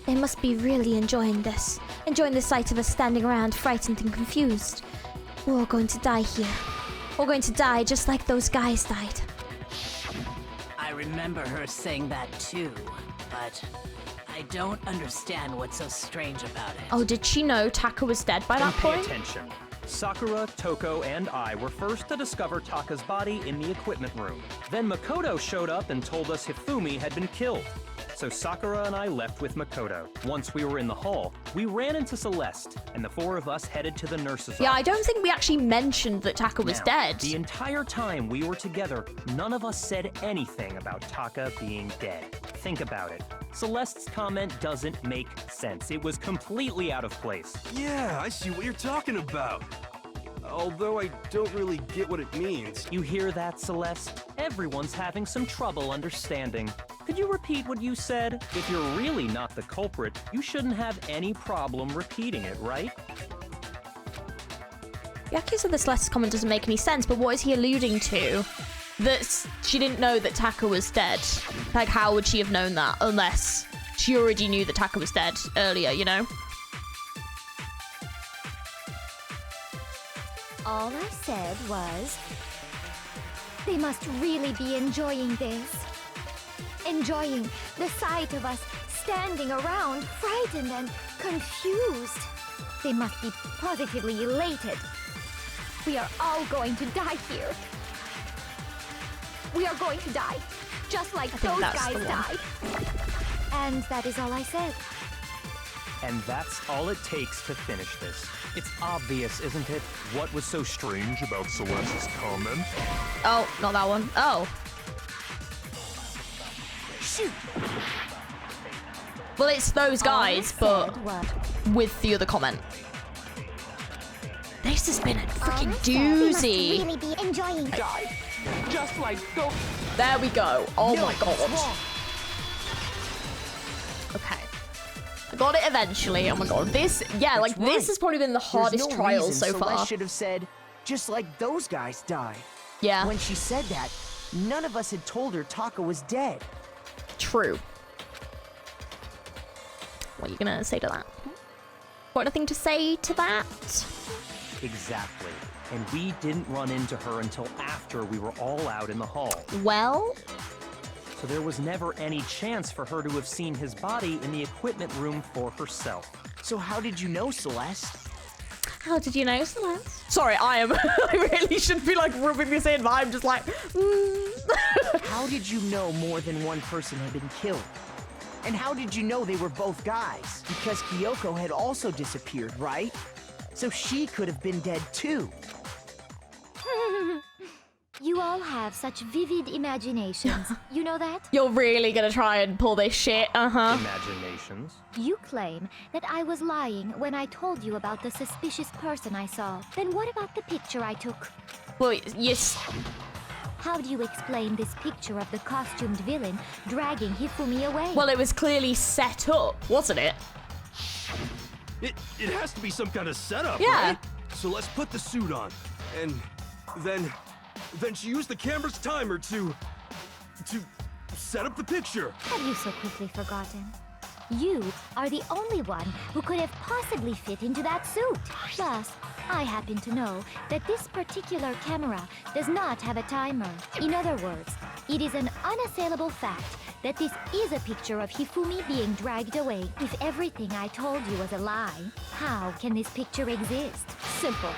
They must be really enjoying this. Enjoying the sight of us standing around frightened and confused. We're all going to die here. We're going to die just like those guys died. I remember her saying that too, but I don't understand what's so strange about it. Oh, did she know Taka was dead by that Pay point? attention. Sakura, Toko, and I were first to discover Taka's body in the equipment room. Then Makoto showed up and told us Hifumi had been killed. So Sakura and I left with Makoto. Once we were in the hall, we ran into Celeste, and the four of us headed to the nurse's Yeah, I office. don't think we actually mentioned that Taka was Now, dead. The entire time we were together, none of us said anything about Taka being dead. Think about it. Celeste's comment doesn't make sense. It was completely out of place. Yeah, I see what you're talking about. Although I don't really get what it means. You hear that, Celeste? Everyone's having some trouble understanding. Could you repeat what you said? If you're really not the culprit, you shouldn't have any problem repeating it, right? Yaki said this last comment doesn't make any sense, but what is he alluding to? That she didn't know that Taka was dead. Like, how would she have known that unless she already knew that Taka was dead earlier, you know? All I said was, they must really be enjoying this. Enjoying the sight of us standing around, frightened and confused. They must be positively elated. We are all going to die here. We are going to die, just like those guys died. And that is all I said. And that's all it takes to finish this. It's obvious, isn't it? What was so strange about Celeste's comment? Oh, not that one. Oh. Shoot! Well, it's those guys, but with the other comment. This has been a freaking doozy. Really be enjoying Die, just like those. There we go. Oh No, my god. it's wrong. Okay. I got it eventually. Oh my god. This, yeah, like, That's this right. has probably been the There's hardest no trial reason so Celeste far. should have said, just like those guys died. Yeah, When she said that, none of us had told her Taka was dead. true. What are you gonna say to that? Got anything to say to that? Exactly. And we didn't run into her until after we were all out in the hall. Well, So there was never any chance for her to have seen his body in the equipment room for herself. So how did you know, Celeste? how did you know, Celeste? Sorry, I really should be like rubbing this in, but I'm just like, How did you know more than one person had been killed? And how did you know they were both guys? Because Kyoko had also disappeared, right? So she could have been dead too. You all have such vivid imaginations. You know that? You're really gonna try and pull this shit, uh-huh. Imaginations. You claim that I was lying when I told you about the suspicious person I saw. Then what about the picture I took? Well, yes. How do you explain this picture of the costumed villain dragging Hifumi away? Well, it was clearly set up, wasn't it? It has to be some kind of setup, Yeah. right? So let's put the suit on. And then she used the camera's timer to set up the picture. Have you so quickly forgotten? You are the only one who could have possibly fit into that suit. Plus, I happen to know that this particular camera does not have a timer. In other words, it is an unassailable fact that this is a picture of Hifumi being dragged away. If everything I told you was a lie, how can this picture exist? Simple.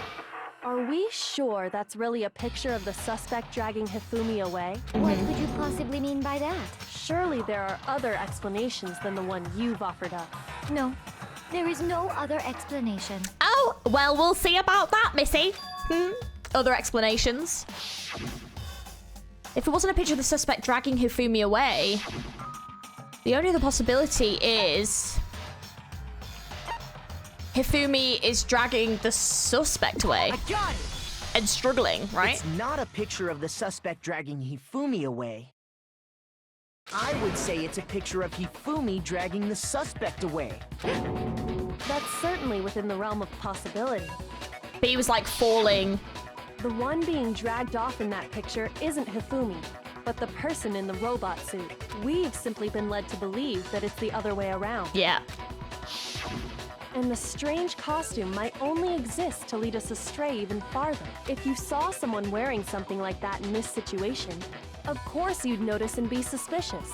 Are we sure that's really a picture of the suspect dragging Hifumi away? What could you possibly mean by that? Surely there are other explanations than the one you've offered up. No, there is no other explanation. Oh, well, we'll see about that, Missy. Other explanations. If it wasn't a picture of the suspect dragging Hifumi away, the only other possibility is Hifumi is dragging the suspect away. I got it! And struggling, right? It's not a picture of the suspect dragging Hifumi away. I would say it's a picture of Hifumi dragging the suspect away. That's certainly within the realm of possibility. But he was like falling. The one being dragged off in that picture isn't Hifumi, but the person in the robot suit. We've simply been led to believe that it's the other way around. Yeah. And the strange costume might only exist to lead us astray even farther. If you saw someone wearing something like that in this situation, of course you'd notice and be suspicious.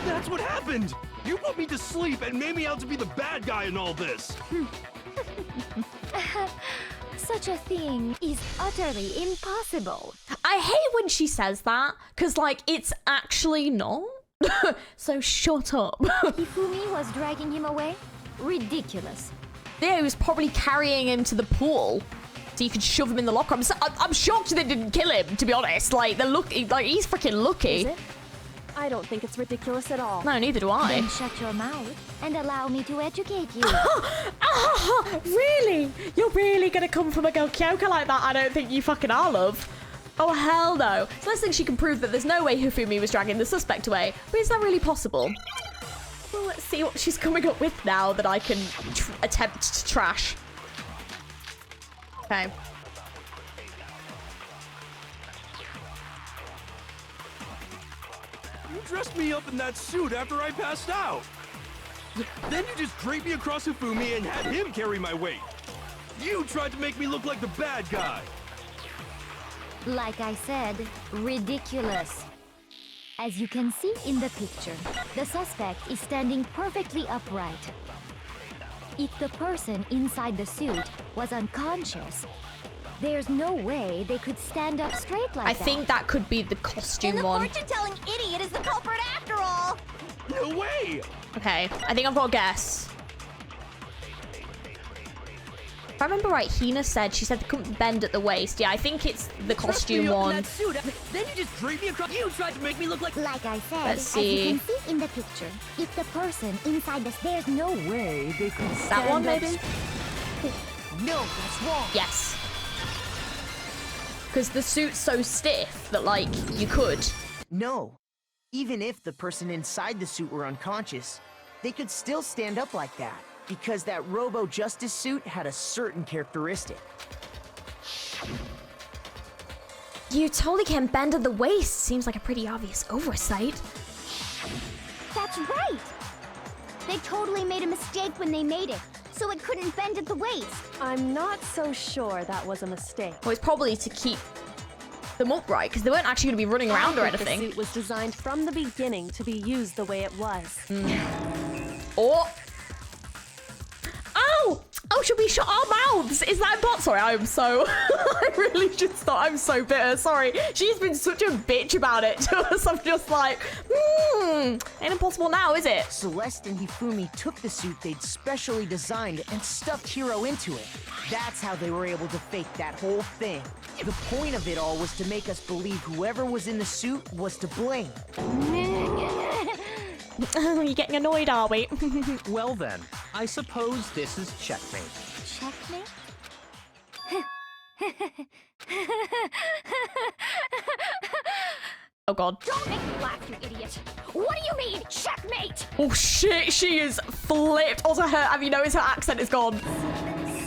That's what happened! You put me to sleep and made me out to be the bad guy in all this! Such a thing is utterly impossible. I hate when she says that, because, like, it's actually not. So shut up. Hifumi was dragging him away? Ridiculous. Yeah, he was probably carrying him to the pool so you could shove him in the locker. I'm shocked they didn't kill him, to be honest. Like, he's freaking lucky. Is it? I don't think it's ridiculous at all. No, neither do I. Then shut your mouth and allow me to educate you. Really? You're really gonna come from a girl Kyoko like that? I don't think you fucking are, love. Oh, hell no. So let's think she can prove that there's no way Hifumi was dragging the suspect away. But is that really possible? Well, let's see what she's coming up with now that I can attempt to trash. Okay. You dressed me up in that suit after I passed out. Then you just draped me across Hifumi and had him carry my weight. You tried to make me look like the bad guy. Like I said, ridiculous. As you can see in the picture, the suspect is standing perfectly upright. If the person inside the suit was unconscious, there's no way they could stand up straight like that. I think that could be the costume And the one. fortune-telling idiot is the culprit after all. No way! Okay, I think I've got a guess. If I remember right, Hina said, she said they couldn't bend at the waist. Yeah, I think it's the costume one. Then you just dragged me across. You tried to make me look like. Like I said, Let's see. as you can see in the picture, if the person inside the there's no way they could stand That one, up maybe? No, that's wrong. Yes. Because the suit's so stiff that, like, you could. No. Even if the person inside the suit were unconscious, they could still stand up like that. Because that Robo-Justice suit had a certain characteristic. You totally can't bend at the waist. Seems like a pretty obvious oversight. That's right! They totally made a mistake when they made it, so it couldn't bend at the waist. I'm not so sure that was a mistake. Well, it's probably to keep them upright, because they weren't actually going to be running around or I think anything. The suit was designed from the beginning to be used the way it was. Oh! Oh! Oh, should we shut our mouths? Is that bot? Sorry, I'm so... I really just thought I'm so bitter. Sorry. She's been such a bitch about it to us. I'm just like, ain't impossible now, is it? Celeste and Hifumi took the suit they'd specially designed and stuffed Hiro into it. That's how they were able to fake that whole thing. The point of it all was to make us believe whoever was in the suit was to blame. You're getting annoyed, are we? Well then, I suppose this is checkmate. Checkmate? Oh god. Don't make me laugh, you idiot! What do you mean, checkmate? Oh shit, she is flipped. Also, have you noticed her accent is gone?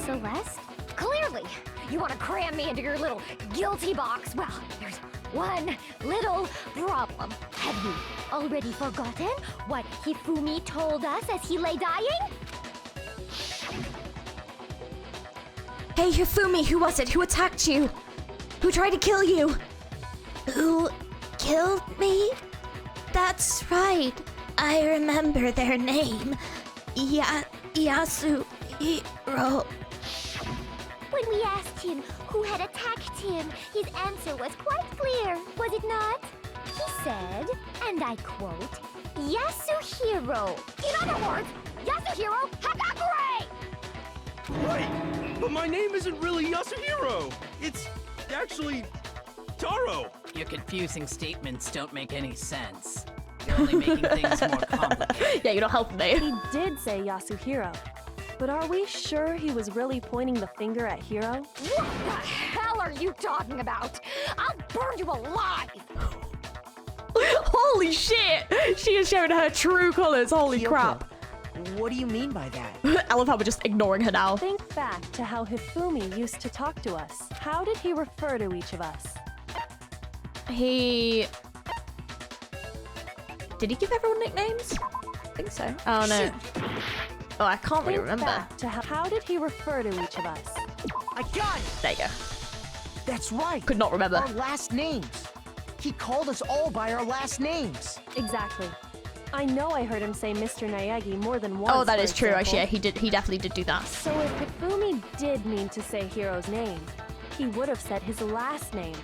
Celeste? Clearly, you want to cram me into your little guilty box. Well, there's one little problem. Have you already forgotten what Hifumi told us as he lay dying? Hey, Hifumi, who was it? Who attacked you? Who tried to kill you? Who killed me? That's right. I remember their name. Yasuhiro. When we asked him who had attacked him, his answer was quite clear, was it not? He said, and I quote, Yasuhiro. In other words, Yasuhiro Hagakure! Right, but my name isn't really Yasuhiro. It's actually Taro. Your confusing statements don't make any sense. You're only making things more complicated. Yeah, you're not helping me. He did say Yasuhiro. But are we sure he was really pointing the finger at Hiro? What the hell are you talking about? I'll burn you alive! Holy shit! She is showing her true colors. Holy Kyoko, crap. What do you mean by that? I love how we're just ignoring her now. Think back to how Hifumi used to talk to us. How did he refer to each of us? Did he give everyone nicknames? I think so. Oh no. Oh, I can't really remember. Back to how did he refer to each of us? I got it! There you go. That's right. Could not remember. Our last names. He called us all by our last names. Exactly. I know I heard him say Mr. Naegi more than once. Oh, that for is true. example. Actually, yeah, he definitely did do that. So if Hifumi did mean to say Hiro's name, he would have said his last name,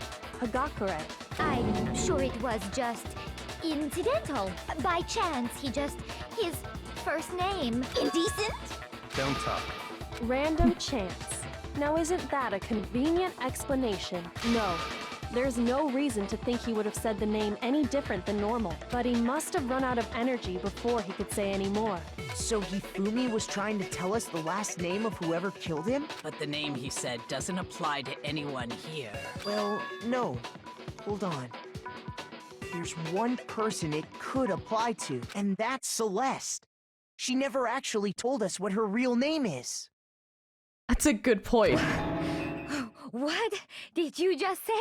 Hagakure. I'm sure it was just incidental. By chance, his first name. Indecent? Don't talk. Random chance. Now isn't that a convenient explanation? No. There's no reason to think he would have said the name any different than normal, but he must have run out of energy before he could say any more. So Hifumi was trying to tell us the last name of whoever killed him? But the name he said doesn't apply to anyone here. Well, no. Hold on. There's one person it could apply to, and that's Celeste. She never actually told us what her real name is. That's a good point. What did you just say?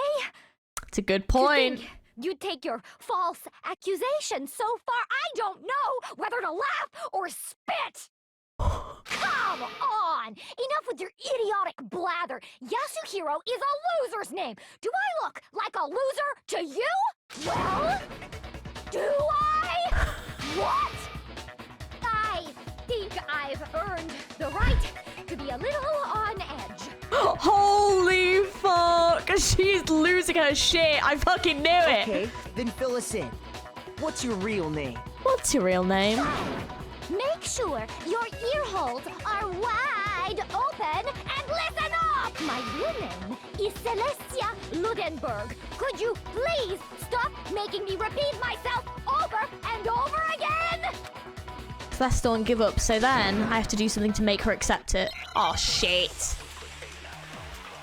It's a good To point. think you'd take your false accusation so far, I don't know whether to laugh or spit! Come on! Enough with your idiotic blather! Yasuhiro is a loser's name! Do I look like a loser to you? Well, do I? What? I think I've earned the right to be a little on edge. Holy fuck! She's losing her shit. I fucking knew it. Okay, then fill us in. What's your real name? What's your real name? Make sure your ear holes are wide open and listen up! My real name is Celestia Ludenberg. Could you please stop making me repeat myself over and over again? Celeste don't give up, so then I have to do something to make her accept it. Oh shit.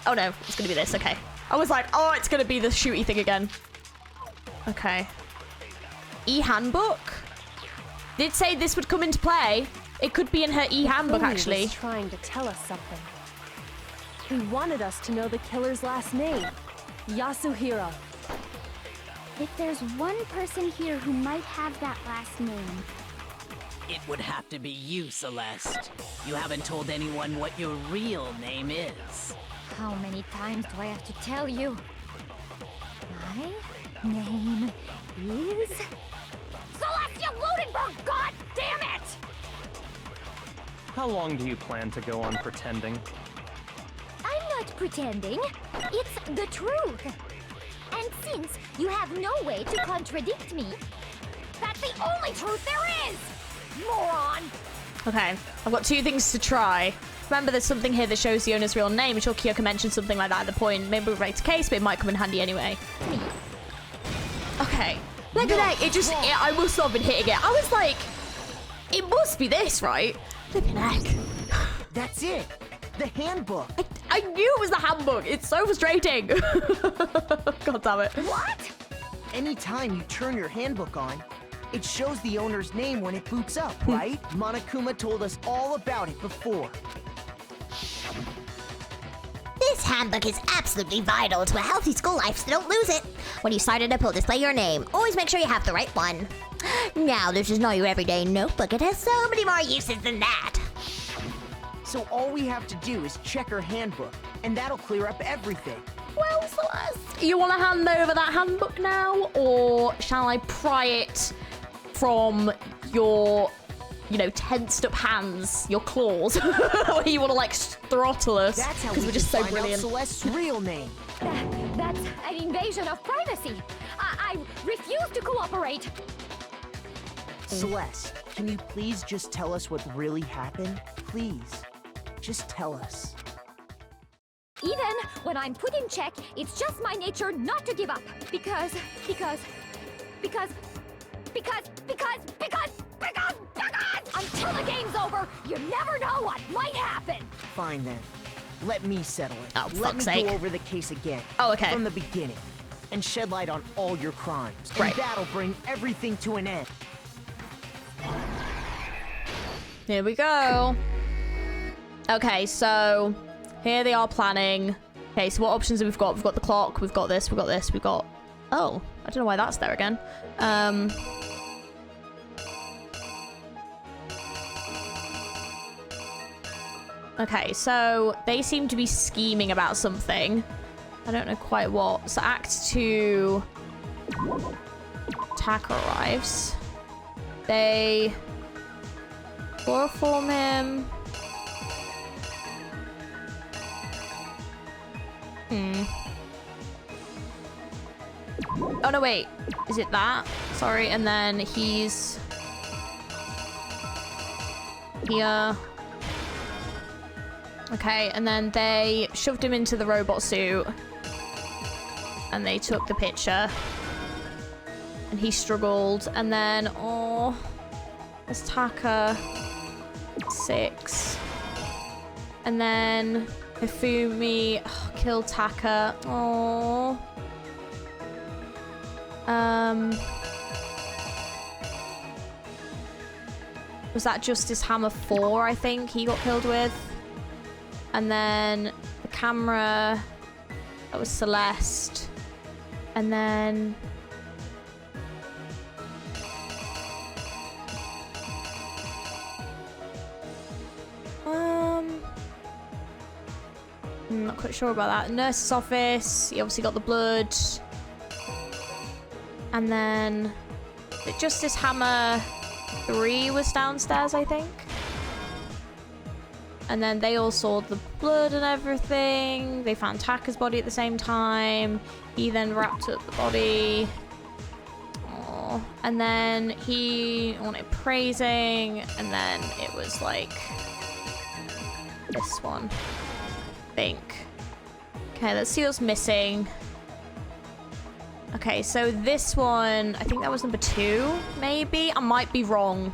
Oh no, it's gonna be this, okay. I was like, oh, it's gonna be the shooty thing again. Okay. E-handbook? Did say this would come into play. It could be in her e-handbook, Hifumi actually. was trying to tell us something. He wanted us to know the killer's last name, Yasuhiro. If there's one person here who might have that last name, It would have to be you, Celeste. You haven't told anyone what your real name is. how many times do I have to tell you? My name is Celestia Ludenberg, god damn it! How long do you plan to go on pretending? I'm not pretending. It's the truth. And since you have no way to contradict me, that's the only truth there is! Moron! Okay, I've got two things to try. Remember, there's something here that shows the owner's real name. I'm sure Kyoko mentioned something like that at the point. Maybe we'll write a case, but it might come in handy anyway. Okay. Like that, I must not have been hitting it. I was like, it must be this, right? Flipping heck. That's it. The handbook. I knew it was the handbook. It's so frustrating. God damn it. What? Anytime you turn your handbook on, it shows the owner's name when it boots up, right? Monokuma told us all about it before. This handbook is absolutely vital to a healthy school life, so don't lose it. When you sign it up, it'll display your name. Always make sure you have the right one. Now, this is not your everyday notebook. It has so many more uses than that. So all we have to do is check her handbook, and that'll clear up everything. Well, Celeste, you want to hand over that handbook now, or shall I pry it from your, you know, tensed up hands, your claws? Or you want to like throttle us? That's how because we we're just so find brilliant. out Celeste's real name. That's an invasion of privacy. I refuse to cooperate. Celeste, can you please just tell us what really happened? Please, just tell us. Even when I'm put in check, it's just my nature not to give up. Because until the game's over, you never know what might happen. Fine then. Let me settle it. Oh, Let fuck's me sake. go over the case again. Oh, okay. From the beginning. And shed light on all your crimes. Right. And that'll bring everything to an end. Here we go. Okay, so here they are planning. Okay, so what options have we got? We've got the clock, we've got this, we've got this, we've got... Oh, I don't know why that's there again. Okay, so they seem to be scheming about something. I don't know quite what. So Act 2... Taka arrives. They... chloroform him. Oh no, wait. Is it that? Sorry, and then he's... here. Okay, and then they shoved him into the robot suit. And they took the picture. And he struggled. And then, oh... there's Taka. 6. And then Hifumi killed Taka. Oh. Was that Justice Hammer 4, I think he got killed with? And then the camera, that was Celeste. And then... I'm not quite sure about that. Nurse's office, he obviously got the blood. And then the Justice Hammer 3 was downstairs, I think. And then they all saw the blood and everything. They found Taka's body at the same time. He then wrapped up the body. Aww. And then he wanted praising. And then it was like this one, I think. Okay, let's see what's missing. Okay, so this one, I think that was number 2, maybe? I might be wrong.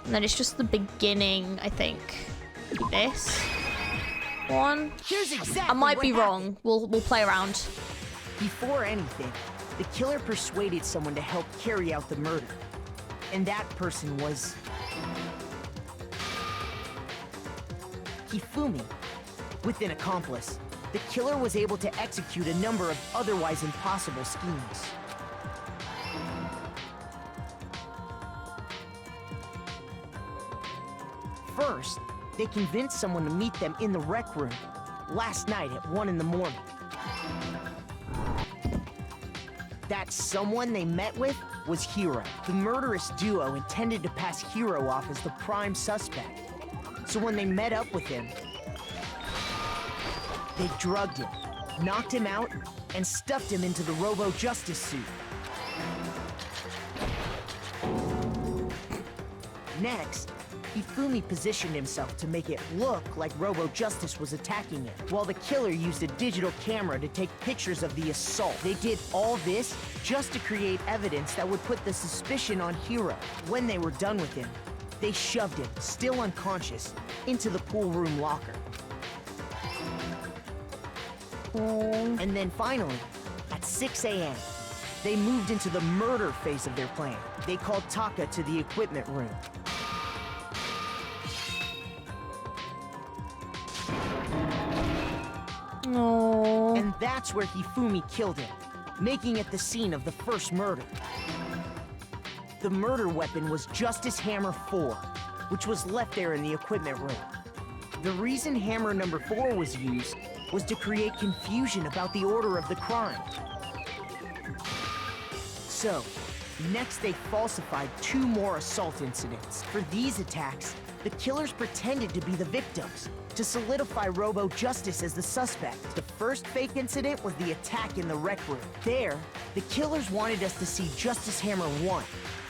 And then it's just the beginning, I think. This one. Here's exactly I might be what wrong. We'll play around. Before anything, the killer persuaded someone to help carry out the murder. And that person was... Hifumi. With an accomplice, the killer was able to execute a number of otherwise impossible schemes. First, they convinced someone to meet them in the rec room last night at 1 in the morning. That someone they met with was Hiro. The murderous duo intended to pass Hiro off as the prime suspect. So when they met up with him, they drugged him, knocked him out, and stuffed him into the Robo-Justice suit. Next, Hifumi positioned himself to make it look like Robo-Justice was attacking him, while the killer used a digital camera to take pictures of the assault. They did all this just to create evidence that would put the suspicion on Hiro. When they were done with him, they shoved him, still unconscious, into the pool room locker. And then finally, at 6 a.m., they moved into the murder phase of their plan. They called Taka to the equipment room. Oh. And that's where Hifumi killed him, making it the scene of the first murder. The murder weapon was Justice Hammer 4, which was left there in the equipment room. The reason hammer number 4 was used was to create confusion about the order of the crime. So, next they falsified 2 more assault incidents. For these attacks, the killers pretended to be the victims to solidify Robo Justice as the suspect. The first fake incident was the attack in the rec room. There, the killers wanted us to see Justice Hammer 1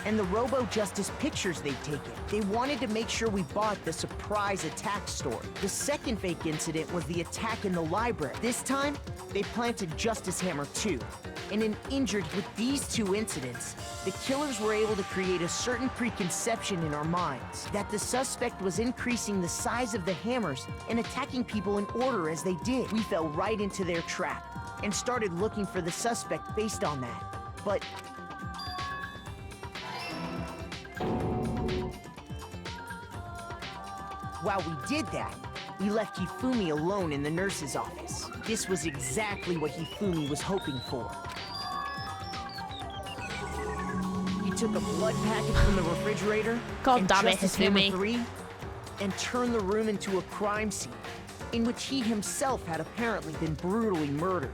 and the Robo Justice pictures they'd taken. They wanted to make sure we bought the surprise attack story. The second fake incident was the attack in the library. This time, they planted Justice Hammer 2. And in injured with these 2 incidents, the killers were able to create a certain preconception in our minds that the suspect was increasing the size of the hammers and attacking people in order as they did. We fell right into their trap and started looking for the suspect based on that. But while we did that, we left Hifumi alone in the nurse's office. This was exactly what Hifumi was hoping for. He took a blood packet from the refrigerator God and damn it, Justice Hammer Hifumi. 3 and turned the room into a crime scene in which he himself had apparently been brutally murdered.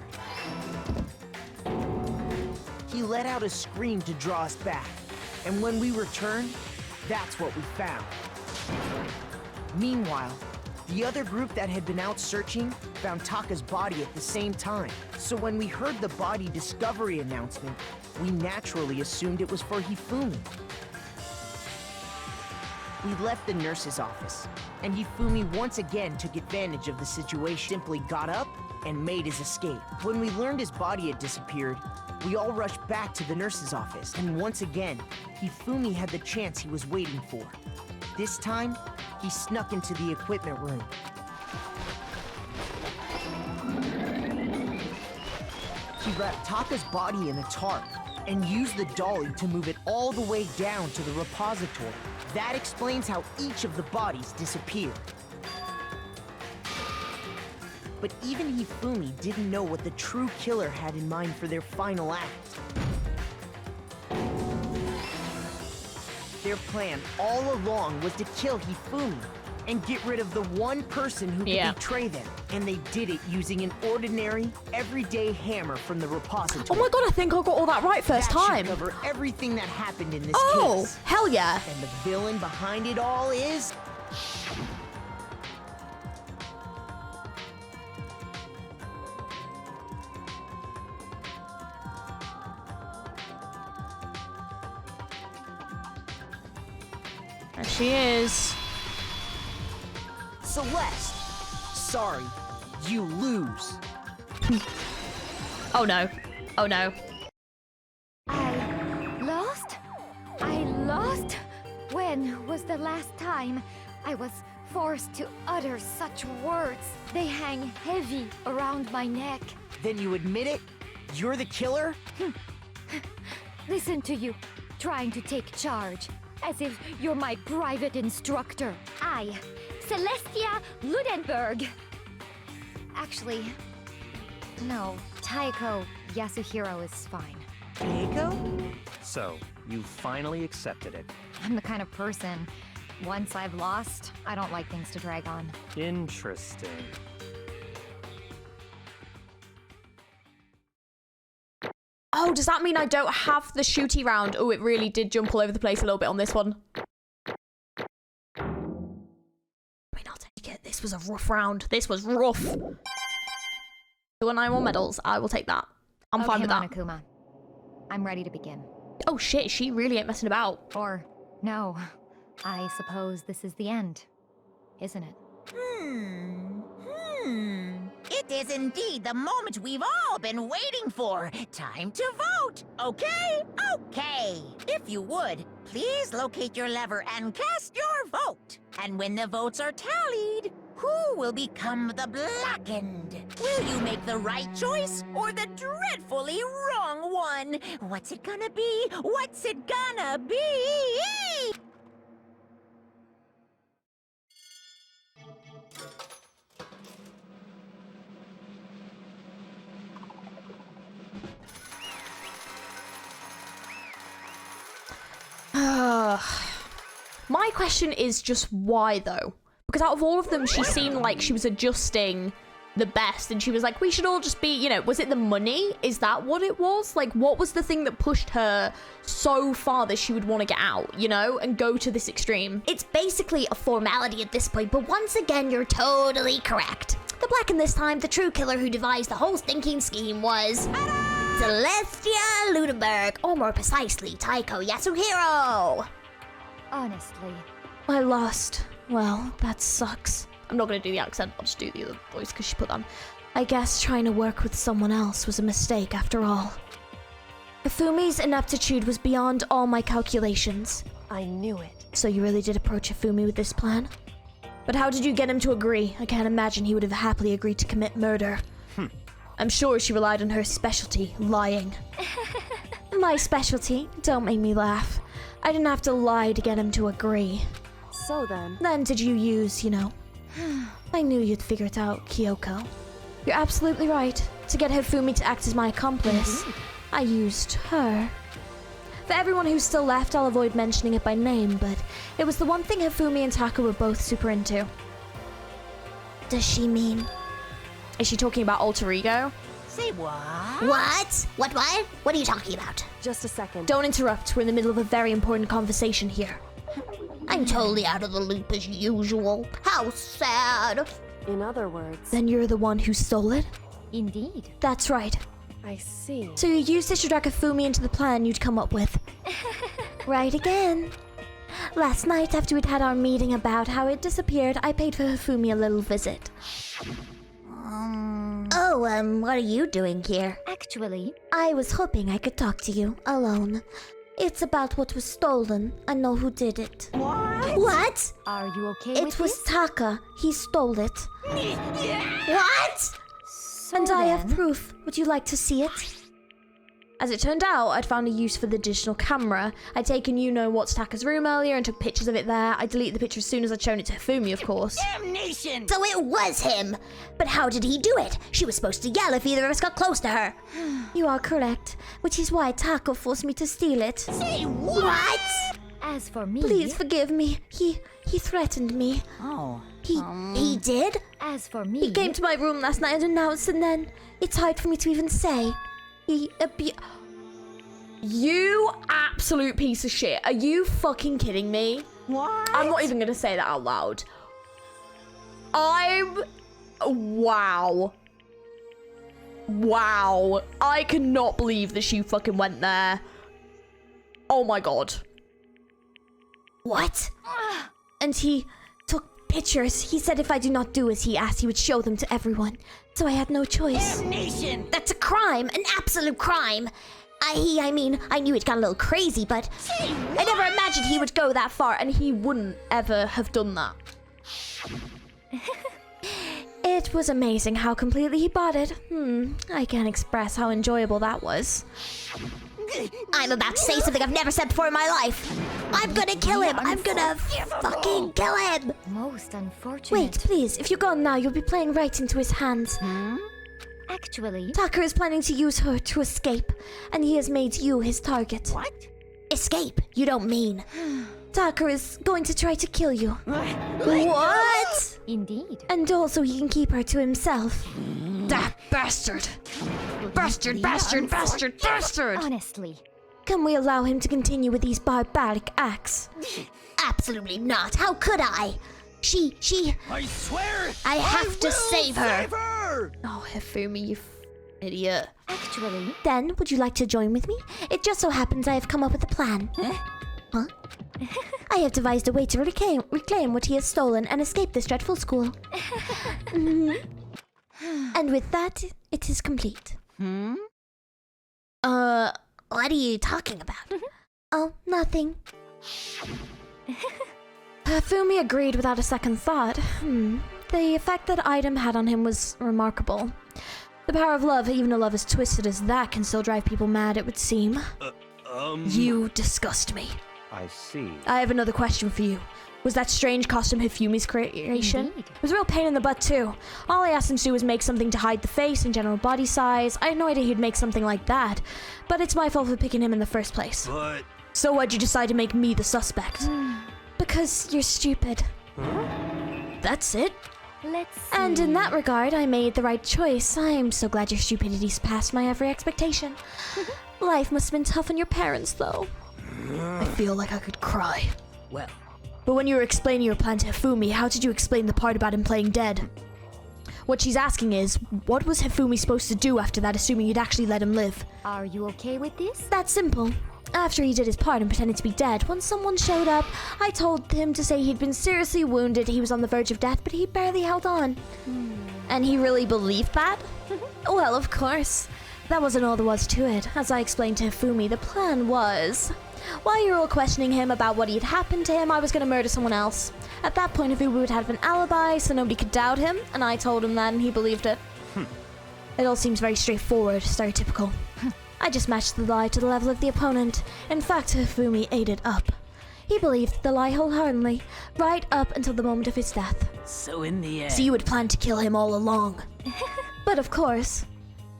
He let out a scream to draw us back, and when we returned, that's what we found. Meanwhile, the other group that had been out searching found Taka's body at the same time. So when we heard the body discovery announcement, we naturally assumed it was for Hifumi. We left the nurse's office, and Hifumi once again took advantage of the situation, simply got up and made his escape. When we learned his body had disappeared, we all rushed back to the nurse's office, and once again, Hifumi had the chance he was waiting for. This time, he snuck into the equipment room. He wrapped Taka's body in a tarp and used the dolly to move it all the way down to the repository. That explains how each of the bodies disappeared. But even Hifumi didn't know what the true killer had in mind for their final act. Their plan all along was to kill Hifumi and get rid of the one person who could betray them. And they did it using an ordinary, everyday hammer from the repository. Oh my god, I think I got all that right first time. That should cover everything that happened in this Oh, case. hell yeah. And the villain behind it all is... There she is. Celeste. Sorry, you lose. Oh no. Oh no. I lost? I lost? When was the last time I was forced to utter such words? They hang heavy around my neck. Then you admit it? You're the killer? Listen to you, trying to take charge, as if you're my private instructor. I, Celestia Ludenberg. Actually, no, Taiko Yasuhiro is fine. Taiko? So, you finally accepted it. I'm the kind of person, once I've lost, I don't like things to drag on. Interesting. Oh, does that mean I don't have the shooty round? Oh, it really did jump all over the place a little bit on this one. I mean, I'll take it. This was a rough round. This was rough. 209 more medals. I will take that. I'm fine with that. Monokuma. I'm ready to begin. Oh shit, she really ain't messing about. Or, no. I suppose this is the end, isn't it? It is indeed the moment we've all been waiting for. Time to vote. Okay? Okay. If you would, please locate your lever and cast your vote. And when the votes are tallied, who will become the blackened? Will you make the right choice or the dreadfully wrong one? What's it gonna be? What's it gonna be? My question is just why though? Because out of all of them, she seemed like she was adjusting the best. And she was like, we should all just be, you know, was it the money? Is that what it was? Like, what was the thing that pushed her so far that she would want to get out, you know, and go to this extreme? It's basically a formality at this point, but once again, you're totally correct. The black in this time, the true killer who devised the whole stinking scheme was... Celestia Ludenberg, or more precisely, Taiko Yasuhiro. Honestly. I lost. Well, that sucks. I'm not going to do the accent, I'll just do the other voice because she put that on. I guess trying to work with someone else was a mistake after all. Hifumi's ineptitude was beyond all my calculations. I knew it. So you really did approach Hifumi with this plan? But how did you get him to agree? I can't imagine he would have happily agreed to commit murder. I'm sure she relied on her specialty, lying. My specialty? Don't make me laugh. I didn't have to lie to get him to agree. So then... Then did you use, you know... I knew you'd figure it out, Kyoko. You're absolutely right. To get Hifumi to act as my accomplice, I used her. For everyone who's still left, I'll avoid mentioning it by name, but it was the one thing Hifumi and Taka were both super into. Does she mean... Is she talking about alter ego? Say what? What? What? What are you talking about? Just a second. Don't interrupt, we're in the middle of a very important conversation here. I'm totally out of the loop as usual. How sad. In other words... Then you're the one who stole it? Indeed. That's right. I see. So you used it to drag Hifumi into the plan you'd come up with. Right again. Last night, after we'd had our meeting about how it disappeared, I paid for Hifumi a little visit. What are you doing here? Actually, I was hoping I could talk to you, alone. It's about what was stolen. I know who did it. What? are you okay It with was this? Taka. He stole it. What? So And I have then- proof. Would you like to see it? As it turned out, I'd found a use for the digital camera. I'd taken you-know-what's Taka's room earlier and took pictures of it there. I deleted the picture as soon as I'd shown it to Hifumi, of course. Damnation! So it was him. But how did he do it? She was supposed to yell if either of us got close to her. You are correct, which is why Taka forced me to steal it. Say what? As for me... Please forgive me. He threatened me. Oh. He did? As for me... He came to my room last night and announced, and then it's hard for me to even say. You absolute piece of shit. Are you fucking kidding me? What? I'm not even gonna say that out loud. Wow. Wow. I cannot believe that she fucking went there. Oh my god. What? And he took pictures. He said if I do not do as he asked, he would show them to everyone. So I had no choice. Damnation! That's a crime, an absolute crime. I mean, I knew it got a little crazy, but I never imagined he would go that far, and he wouldn't ever have done that. It was amazing how completely he bought it. I can't express how enjoyable that was. I'm about to say something I've never said before in my life. I'm gonna kill him. I'm gonna fucking kill him. Most unfortunate. Wait, please. If you're gone now, you'll be playing right into his hands. Actually... Taka is planning to use her to escape, and he has made you his target. What? Escape? You don't mean. Taka is going to try to kill you. What? Indeed. And also he can keep her to himself. That bastard. Bastard. Honestly. Can we allow him to continue with these barbaric acts? Absolutely not. How could I? She... I swear! I have to will save her. Oh, Hifumi, you idiot. Actually... Then, would you like to join with me? It just so happens I have come up with a plan. Huh? I have devised a way to reclaim what he has stolen and escape this dreadful school. And with that, it is complete. What are you talking about? Oh, nothing. Hifumi agreed without a second thought. The effect that item had on him was remarkable. The power of love, even a love as twisted as that, can still drive people mad, it would seem. You disgust me. I see. I have another question for you. Was that strange costume Hifumi's creation? Indeed. It was a real pain in the butt too. All I asked him to do was make something to hide the face and general body size. I had no idea he'd make something like that. But it's my fault for picking him in the first place. But... So why'd you decide to make me the suspect? Because you're stupid. that's it. Let's see. And in that regard, I made the right choice. I'm so glad your stupidity's past my every expectation. Life must have been tough on your parents, though. I feel like I could cry. Well, But when you were explaining your plan to Hifumi, how did you explain the part about him playing dead? What she's asking is, what was Hifumi supposed to do after that, assuming you'd actually let him live? Are you okay with this? That's simple. After he did his part and pretended to be dead, when someone showed up, I told him to say he'd been seriously wounded, he was on the verge of death, but he barely held on. And he really believed that? Well, of course. That wasn't all there was to it. As I explained to Hifumi, the plan was... While you were all questioning him about what had happened to him, I was going to murder someone else. At that point, Hifumi would have an alibi, so nobody could doubt him, and I told him that, and he believed it. It all seems very straightforward, stereotypical. I just matched the lie to the level of the opponent. In fact, Hifumi ate it up. He believed the lie wholeheartedly, right up until the moment of his death. so in the end... So you had planned to kill him all along. But of course,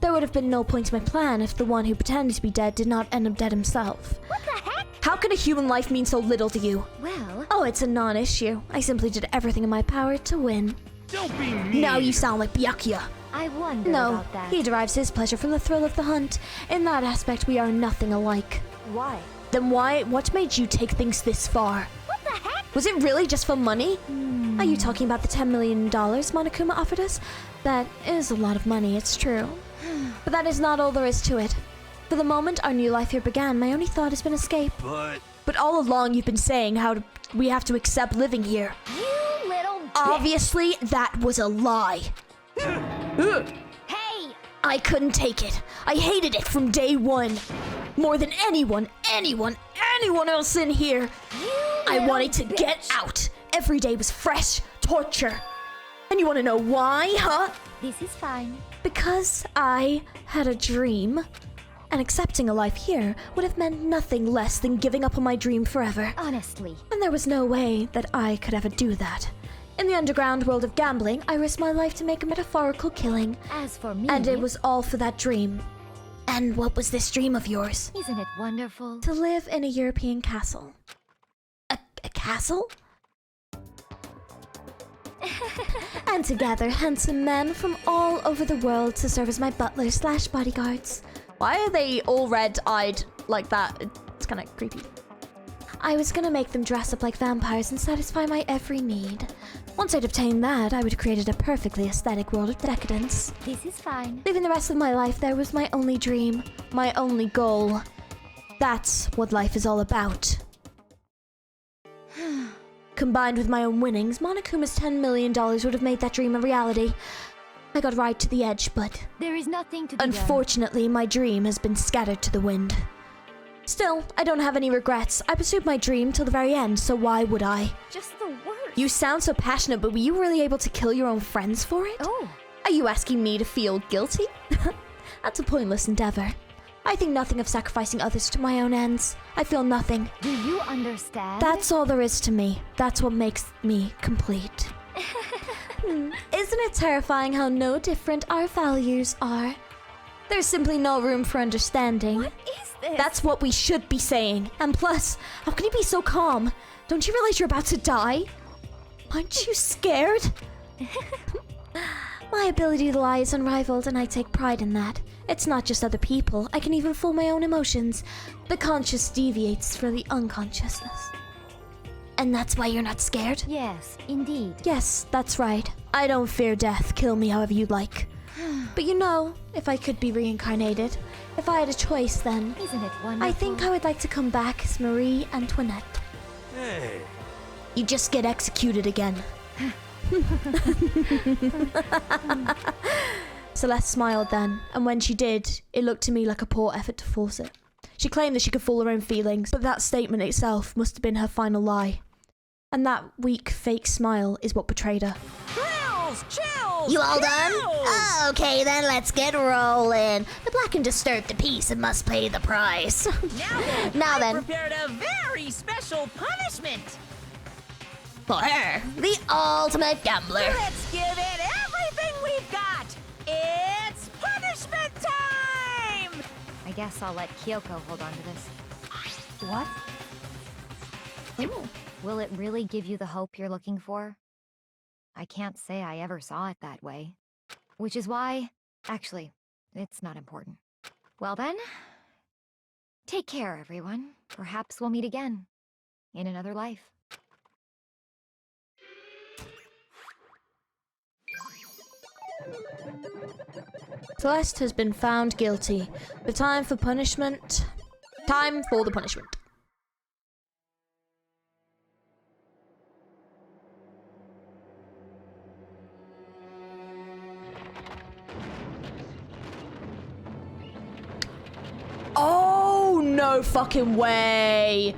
there would have been no point to my plan if the one who pretended to be dead did not end up dead himself. What the heck? How could a human life mean so little to you? Well, Oh, it's a non-issue. I simply did everything in my power to win. Don't be mean. Now you sound like Byakuya. I wonder No, about that. he derives his pleasure from the thrill of the hunt. In that aspect, we are nothing alike. Why? Then what made you take things this far? What the heck? Was it really just for money? Are you talking about the $10 million Monokuma offered us? That is a lot of money, it's true. But that is not all there is to it. For the moment our new life here began, my only thought has been escape. But all along you've been saying we have to accept living here. You little bitch. Obviously, that was a lie. Hey! I couldn't take it. I hated it from day one. More than anyone else in here. I wanted to get out. Every day was fresh torture. And you want to know why, huh? This is fine. Because I had a dream. And accepting a life here would have meant nothing less than giving up on my dream forever. Honestly. And there was no way that I could ever do that. In the underground world of gambling, I risked my life to make a metaphorical killing. As for me... And it was all for that dream. And what was this dream of yours? Isn't it wonderful? To live in a European castle. A castle? And to gather handsome men from all over the world to serve as my butlers/bodyguards. Why are they all red-eyed like that? It's kind of creepy. I was gonna make them dress up like vampires and satisfy my every need. Once I'd obtained that, I would create a perfectly aesthetic world of decadence. This is fine. Living the rest of my life there was my only dream, my only goal. That's what life is all about. Combined with my own winnings, Monokuma's $10 million would have made that dream a reality. I got right to the edge, but There is nothing to be done. unfortunately, my dream has been scattered to the wind. Still, I don't have any regrets. I pursued my dream till the very end, so why would I? Just the worst. You sound so passionate, but were you really able to kill your own friends for it? Oh. Are you asking me to feel guilty? That's a pointless endeavor. I think nothing of sacrificing others to my own ends. I feel nothing. Do you understand? That's all there is to me. That's what makes me complete. Isn't it terrifying how no different our values are? There's simply no room for understanding. What is this? That's what we should be saying. And plus, how can you be so calm? Don't you realize you're about to die? Aren't you scared? My ability to lie is unrivaled, and I take pride in that. It's not just other people. I can even fool my own emotions. The conscious deviates from the unconsciousness. And that's why you're not scared? Yes, indeed. Yes, that's right. I don't fear death. Kill me however you'd like. But you know, if I could be reincarnated, if I had a choice then, Isn't it wonderful? I think I would like to come back as Marie Antoinette. Hey. You just get executed again. Celeste smiled then, and when she did, it looked to me like a poor effort to force it. She claimed that she could fool her own feelings, but that statement itself must have been her final lie. And that weak, fake smile is what betrayed her. Chills! You all done? Okay, then let's get rolling. The black and disturbed the peace and must pay the price. Now then, Prepared a very special punishment. for her, the ultimate gambler. Let's give it everything we've got. It's punishment time! I guess I'll let Kyoko hold on to this. What? Will it really give you the hope you're looking for? I can't say I ever saw it that way. Which is why... Actually, it's not important. Well then, take care, everyone. Perhaps we'll meet again. In another life. Celeste has been found guilty. The time for punishment. Time for the punishment. Oh, no fucking way.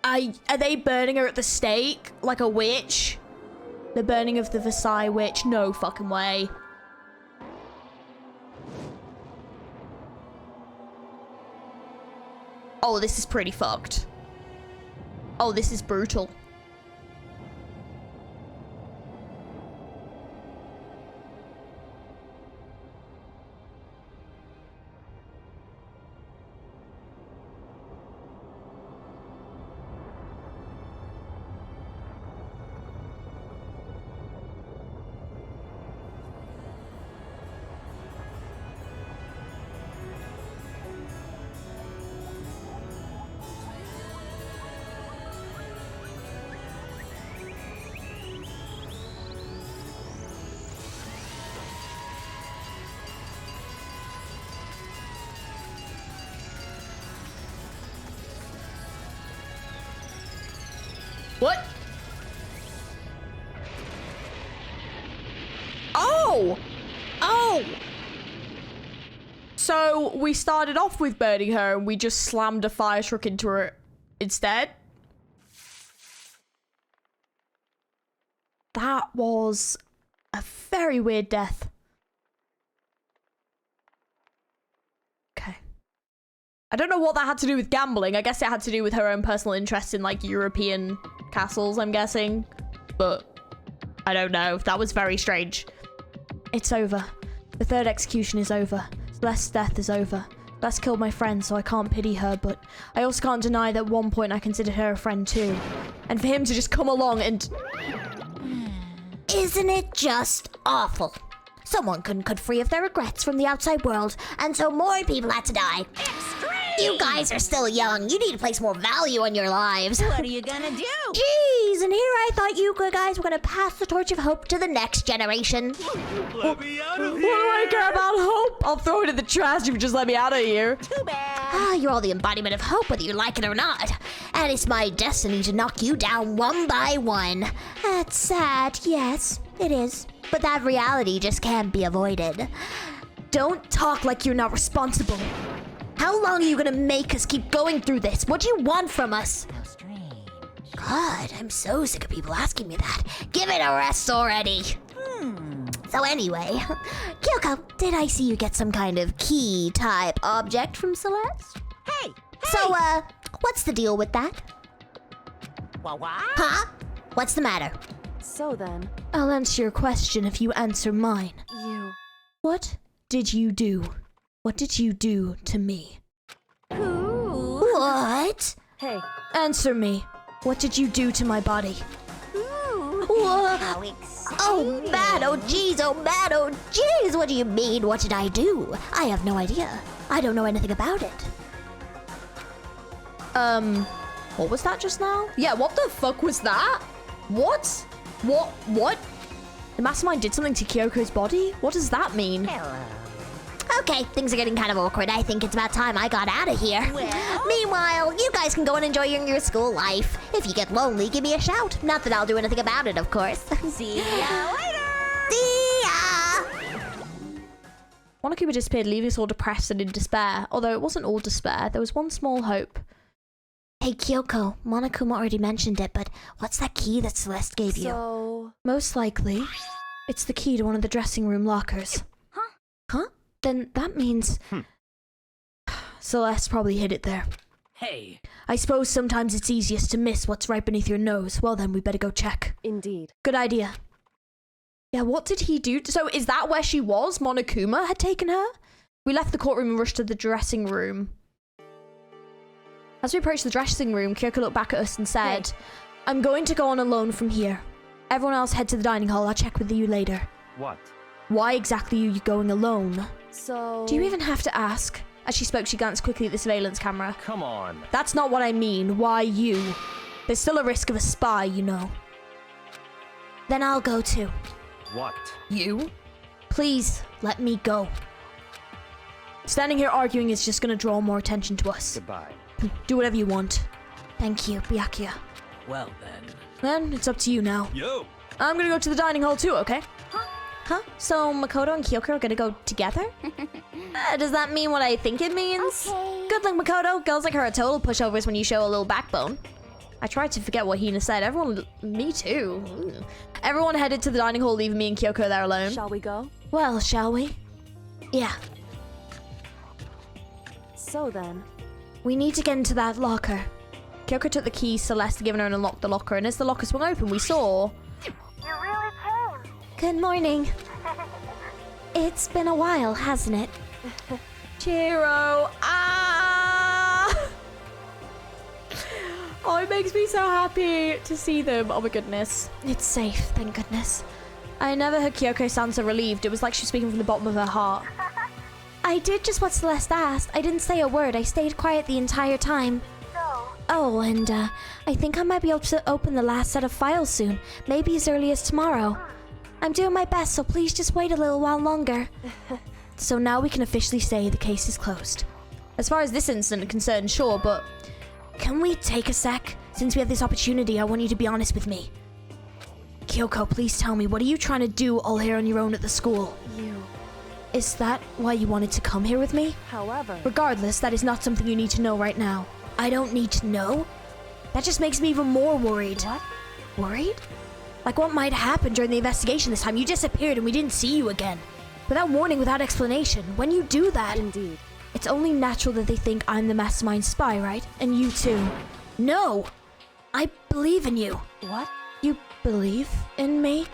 Are they burning her at the stake like a witch? The burning of the Versailles witch? No fucking way. Oh, this is pretty fucked. Oh, this is brutal. What? Oh! Oh! So we started off with burning her and we just slammed a fire truck into her instead? That was a very weird death. Okay. I don't know what that had to do with gambling. I guess it had to do with her own personal interest in, like, European castles, I'm guessing. But I don't know. That was very strange. It's over. The third execution is over. Celeste's death is over. Celeste killed my friend, so I can't pity her, but I also can't deny that at one point I considered her a friend too. And for him to just come along and... Isn't it just awful? Someone couldn't cut free of their regrets from the outside world, and so more people had to die. Extreme! You guys are still young. You need to place more value on your lives. What are you gonna do? Jeez, and here I thought you guys were gonna pass the torch of hope to the next generation. Let me out of What here! do I care about hope? I'll throw it in the trash if you just let me out of here. Too bad. Ah, you're all the embodiment of hope, whether you like it or not. And it's my destiny to knock you down one by one. That's sad, yes, it is. But that reality just can't be avoided. Don't talk like you're not responsible. How long are you gonna make us keep going through this? What do you want from us? How strange. God, I'm so sick of people asking me that. Give it a rest already. So anyway, Kyoko, did I see you get some kind of key type object from Celeste? Hey! So, what's the deal with that? What? Huh? What's the matter? So then, I'll answer your question if you answer mine. you... What did you do? What did you do to me? What? Hey, Answer me. What did you do to my body? What? How exciting. Oh man, oh jeez, oh man, oh jeez, what do you mean? What did I do? I have no idea. I don't know anything about it. What was that just now? Yeah, what the fuck was that? What? What? The mastermind did something to Kyoko's body? What does that mean? Hello. Okay, things are getting kind of awkward. I think it's about time I got out of here. Well? Meanwhile, you guys can go and enjoy your school life. If you get lonely, give me a shout. Not that I'll do anything about it, of course. See ya later. See ya! Monokuma disappeared, leaving us all depressed and in despair. Although it wasn't all despair, there was one small hope. Hey, Kyoko, Monokuma already mentioned it, but what's that key that Celeste gave you? so... Most likely, it's the key to one of the dressing room lockers. Huh? Then that means... Celeste probably hid it there. Hey, I suppose sometimes it's easiest to miss what's right beneath your nose. Well then, we better go check. Indeed. Good idea. Yeah, what did he do? So is that where she was? Monokuma had taken her? We left the courtroom and rushed to the dressing room. As we approached the dressing room, Kyoko looked back at us and said, I'm going to go on alone from here. Everyone else head to the dining hall. I'll check with you later. What? Why exactly are you going alone? So... Do you even have to ask? As she spoke, she glanced quickly at the surveillance camera. Come on. That's not what I mean. Why you? There's still a risk of a spy, you know. Then I'll go too. What? You? Please, let me go. Standing here arguing is just gonna draw more attention to us. Goodbye. Do whatever you want. Thank you, Byakuya. Well then. Then, it's up to you now. Yo! I'm gonna go to the dining hall too, okay? Huh? So Makoto and Kyoko are gonna go together? Does that mean what I think it means? Okay. Good luck, Makoto. Girls like her are total pushovers when you show a little backbone. I tried to forget what Hina said. Me too. Everyone headed to the dining hall, leaving me and Kyoko there alone. Shall we go? Well, shall we? Yeah. So then... We need to get into that locker. Kyoko took the key Celeste had given her and unlocked the locker, and as the locker swung open, we saw... You really came. Good morning. It's been a while, hasn't it? Chiro. Ah! Oh, it makes me so happy to see them. Oh my goodness. It's safe, thank goodness. I never heard Kyoko sound so relieved. It was like she was speaking from the bottom of her heart. I did just what Celeste asked. I didn't say a word. I stayed quiet the entire time. So, Oh, and I think I might be able to open the last set of files soon. Maybe as early as tomorrow. I'm doing my best, so please just wait a little while longer. So now we can officially say the case is closed. As far as this incident is concerned, sure, but... Can we take a sec? Since we have this opportunity, I want you to be honest with me. Kyoko, please tell me, what are you trying to do all here on your own at the school? You... Is that why you wanted to come here with me? However... Regardless, that is not something you need to know right now. I don't need to know? That just makes me even more worried. What? Worried? Like what might happen during the investigation this time? You disappeared and we didn't see you again. Without warning, without explanation. When you do that... Indeed. It's only natural that they think I'm the mastermind spy, right? And you too. No! I believe in you. What? You believe in me?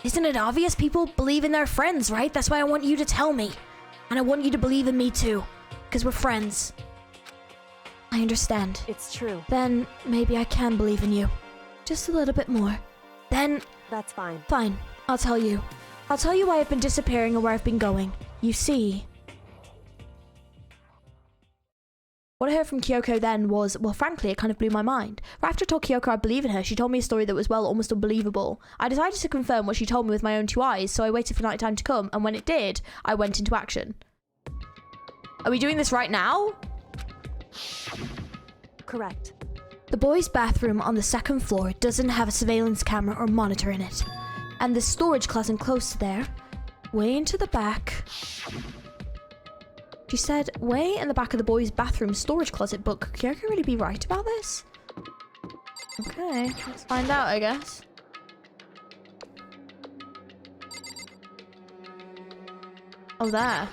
Isn't it obvious people believe in their friends, right? That's why I want you to tell me. And I want you to believe in me too. Because we're friends. I understand. It's true. Then maybe I can believe in you. Just a little bit more. Then... That's fine. Fine. I'll tell you. I'll tell you why I've been disappearing and where I've been going. You see... What I heard from Kyoko then was, well, frankly, it kind of blew my mind. Right after I told Kyoko I believe in her, she told me a story that was, well, almost unbelievable. I decided to confirm what she told me with my own two eyes, so I waited for night time to come, and when it did, I went into action. Are we doing this right now? Correct. The boys' bathroom on the second floor doesn't have a surveillance camera or monitor in it. And the storage closet close to there, way into the back... She said, way in the back of the boys' bathroom storage closet, but could Kyoko really be right about this? Okay, let's find out, I guess. Oh, there.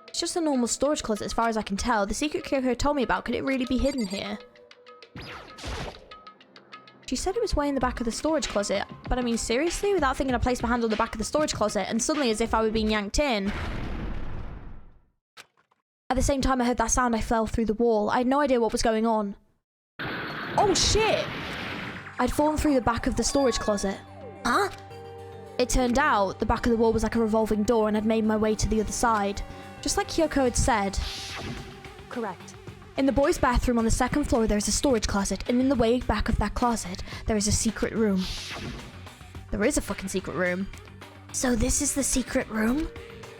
It's just a normal storage closet as far as I can tell. The secret Kyoko told me about, could it really be hidden here? She said it was way in the back of the storage closet, but I mean, seriously? Without thinking, I placed my hand on the back of the storage closet, and suddenly, as if I were being yanked in. At the same time I heard that sound, I fell through the wall. I had no idea what was going on. Oh shit! I'd fallen through the back of the storage closet. Huh? It turned out the back of the wall was like a revolving door, and I'd made my way to the other side. Just like Kyoko had said. Correct. In the boys' bathroom on the second floor, there's a storage closet, and in the way back of that closet, there is a secret room. There is a fucking secret room. So this is the secret room?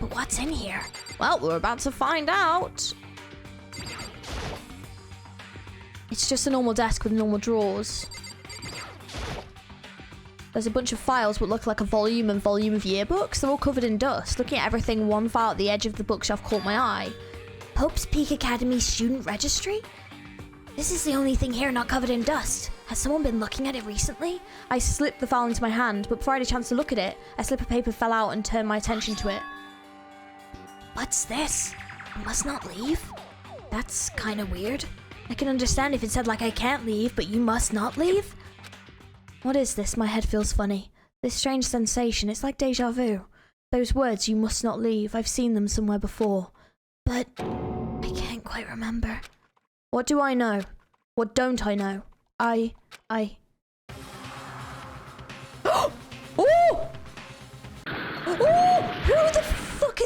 But what's in here? Well, we're about to find out. It's just a normal desk with normal drawers. There's a bunch of files what look like a volume and volume of yearbooks. They're all covered in dust. Looking at everything, one file at the edge of the bookshelf caught my eye. Pope's Peak Academy Student Registry? This is the only thing here not covered in dust. Has someone been looking at it recently? I slipped the file into my hand, but before I had a chance to look at it, a slip of paper fell out and turned my attention to it. What's this? I must not leave? That's kind of weird. I can understand if it said like I can't leave, but you must not leave? What is this? My head feels funny. This strange sensation, it's like deja vu. Those words, you must not leave, I've seen them somewhere before. But I can't quite remember. What do I know? What don't I know?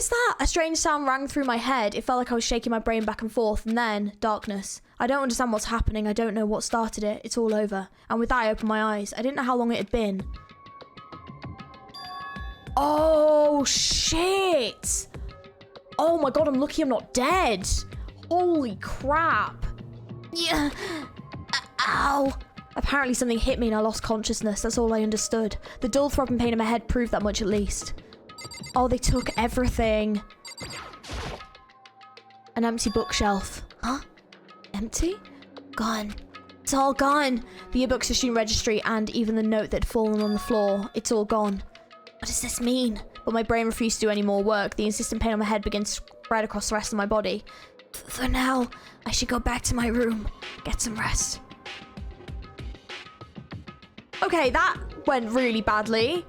was that? A strange sound rang through my head. It felt like I was shaking my brain back and forth, and then darkness. I don't understand what's happening. I don't know what started it. It's all over. And with that, I opened my eyes. I didn't know how long it had been. Oh, shit. Oh my god, I'm lucky I'm not dead. Holy crap. Yeah. Ow. Apparently something hit me and I lost consciousness. That's all I understood. The dull throbbing pain in my head proved that much at least. Oh, they took everything. An empty bookshelf. Huh? Empty? Gone. It's all gone. The yearbooks, the student registry, and even the note that had fallen on the floor. It's all gone. What does this mean? But my brain refused to do any more work. The insistent pain on my head began to spread across the rest of my body. For now, I should go back to my room. Get some rest. Okay, that went really badly.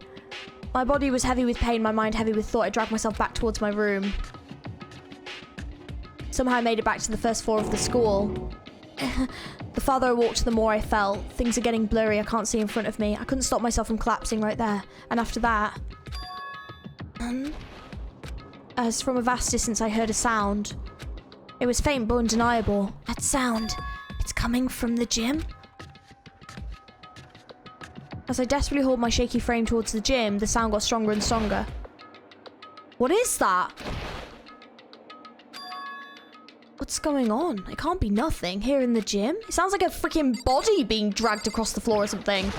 My body was heavy with pain, my mind heavy with thought. I dragged myself back towards my room. Somehow I made it back to the first floor of the school. The farther I walked, the more I felt. Things are getting blurry, I can't see in front of me. I couldn't stop myself from collapsing right there. And after that... as from a vast distance I heard a sound. It was faint but undeniable. That sound, it's coming from the gym? As I desperately hauled my shaky frame towards the gym, the sound got stronger and stronger. What is that? What's going on? It can't be nothing here in the gym. It sounds like a freaking body being dragged across the floor or something.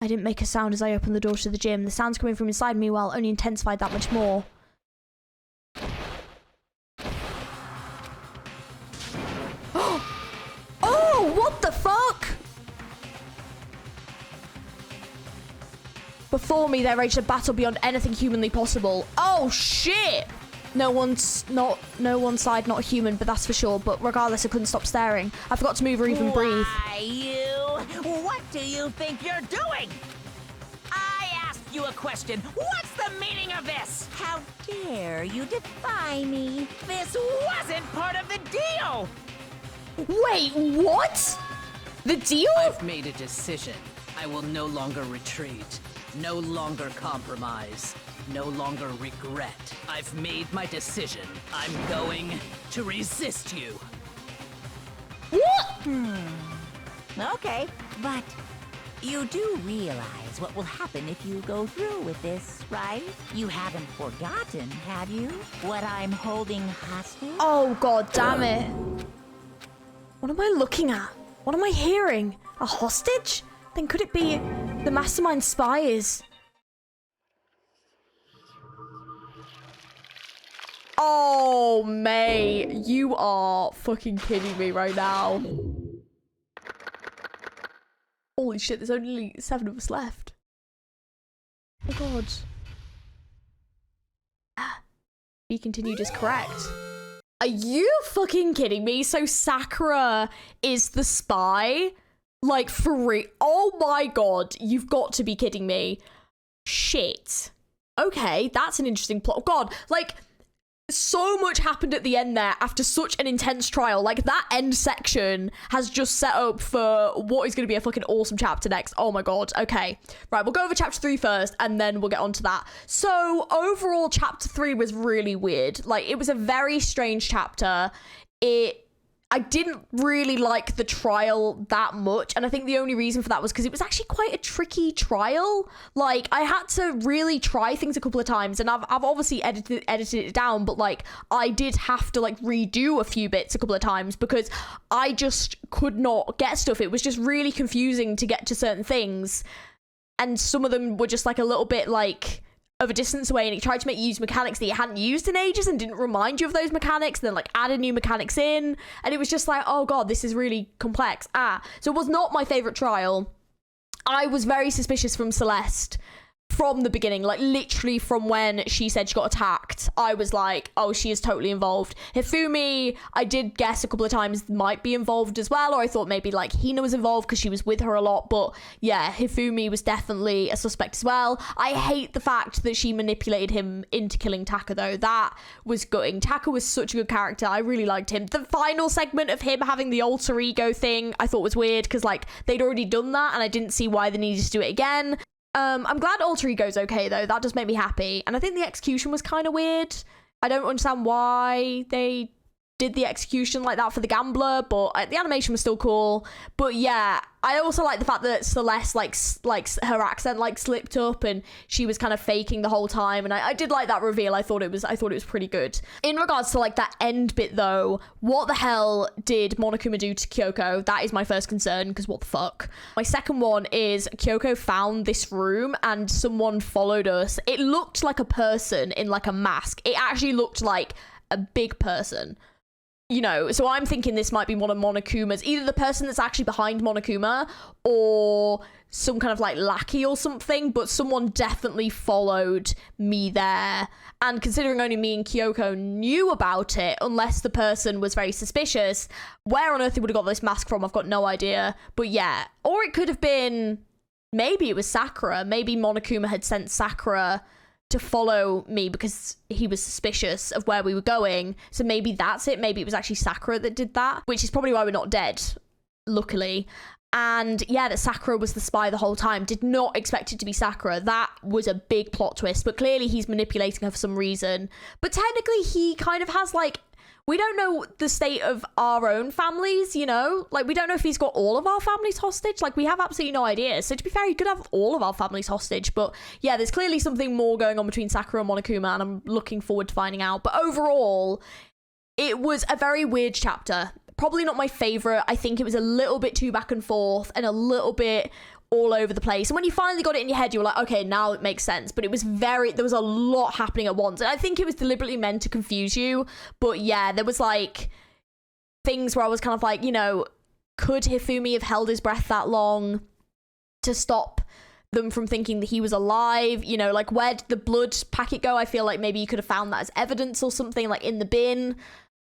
I didn't make a sound as I opened the door to the gym. The sounds coming from inside me, while only intensified that much more. Oh, what the fuck? Before me, there raged a battle beyond anything humanly possible. Oh, shit! No one side not human, but that's for sure. But regardless, I couldn't stop staring. I forgot to move or even breathe. Why, you? What do you think you're doing? I asked you a question. What's the meaning of this? How dare you defy me? This wasn't part of the deal! Wait, what? The deal? I've made a decision. I will no longer retreat. No longer compromise. No longer regret. I've made my decision. I'm going to resist you. What? Okay, but you do realize what will happen if you go through with this, right? You haven't forgotten, have you? What I'm holding hostage? Oh, god damn it. What am I looking at? What am I hearing? A hostage? Then could it be the mastermind spies? Oh, mate. You are fucking kidding me right now. Holy shit, there's only 7 of us left. Oh god. Be continued is correct. Are you fucking kidding me? So Sakura is the spy? Like, for real? Oh my god, you've got to be kidding me. Shit. Okay, that's an interesting plot. God, like, so much happened at the end there after such an intense trial. Like, that end section has just set up for what is going to be a fucking awesome chapter next. Oh my god. Okay. Right, we'll go over chapter 3 first, and then we'll get on to that. So, overall, chapter 3 was really weird. Like, it was a very strange chapter. I didn't really like the trial that much, and I think the only reason for that was because it was actually quite a tricky trial. Like, I had to really try things a couple of times, and I've obviously edited it down, but like, I did have to like redo a few bits a couple of times because I just could not get stuff. It was just really confusing to get to certain things, and some of them were just like a little bit like of a distance away, and it tried to make you use mechanics that you hadn't used in ages and didn't remind you of those mechanics, and then like added new mechanics in, and it was just like, oh god, this is really complex. So it was not my favorite trial. I was very suspicious from Celeste from the beginning, like literally from when she said she got attacked. I was like, oh, she is totally involved. Hifumi, I did guess a couple of times might be involved as well, or I thought maybe like Hina was involved because she was with her a lot, but yeah, Hifumi was definitely a suspect as well. I hate the fact that she manipulated him into killing Taka though. That was gutting. Taka was such a good character. I really liked him. The final segment of him having the alter ego thing I thought was weird because like they'd already done that and I didn't see why they needed to do it again. I'm glad Alter Ego's okay, though. That does make me happy. And I think the execution was kind of weird. I don't understand why they did the execution like that for the gambler, but the animation was still cool. But yeah, I also like the fact that Celeste like her accent like slipped up and she was kind of faking the whole time, and I did like that reveal. I thought it was pretty good. In regards to like that end bit though, what the hell did Monokuma do to Kyoko? That is my first concern, because what the fuck? My second one is Kyoko found this room and someone followed us. It looked like a person in like a mask. It actually looked like a big person. You know, so I'm thinking this might be one of Monokuma's, either the person that's actually behind Monokuma or some kind of like lackey or something, but someone definitely followed me there. And considering only me and Kyoko knew about it, unless the person was very suspicious, where on earth they would have got this mask from, I've got no idea. But yeah, or it could have been, maybe it was Sakura. Maybe Monokuma had sent Sakura to follow me because he was suspicious of where we were going. So maybe that's it. Maybe it was actually Sakura that did that, which is probably why we're not dead, luckily. And yeah, that Sakura was the spy the whole time. Did not expect it to be Sakura. That was a big plot twist, but clearly he's manipulating her for some reason. But technically he kind of has like, we don't know the state of our own families, you know? Like, we don't know if he's got all of our families hostage. Like, we have absolutely no idea. So to be fair, he could have all of our families hostage. But yeah, there's clearly something more going on between Sakura and Monokuma, and I'm looking forward to finding out. But overall, it was a very weird chapter. Probably not my favorite. I think it was a little bit too back and forth and a little bit all over the place. And when you finally got it in your head, you were like, okay, now it makes sense. But it was there was a lot happening at once. And I think it was deliberately meant to confuse you. But yeah, there was like things where I was kind of like, you know, could Hifumi have held his breath that long to stop them from thinking that he was alive? You know, like, where did the blood packet go? I feel like maybe you could have found that as evidence or something, like in the bin.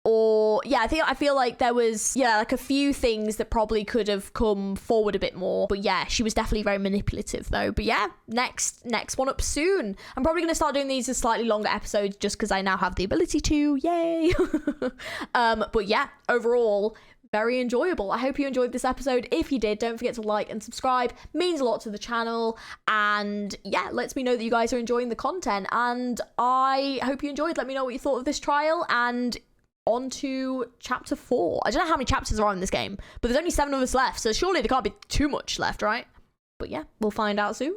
Or yeah, I feel like there was like a few things that probably could have come forward a bit more. But yeah, she was definitely very manipulative though. But yeah, next one up soon. I'm probably gonna start doing these as slightly longer episodes just because I now have the ability to. Yay! But yeah, overall, very enjoyable. I hope you enjoyed this episode. If you did, don't forget to like and subscribe. It means a lot to the channel. And yeah, lets me know that you guys are enjoying the content. And I hope you enjoyed. Let me know what you thought of this trial. And on to chapter 4. I don't know how many chapters there are in this game, but there's only 7 of us left, so surely there can't be too much left, right? But yeah, we'll find out soon.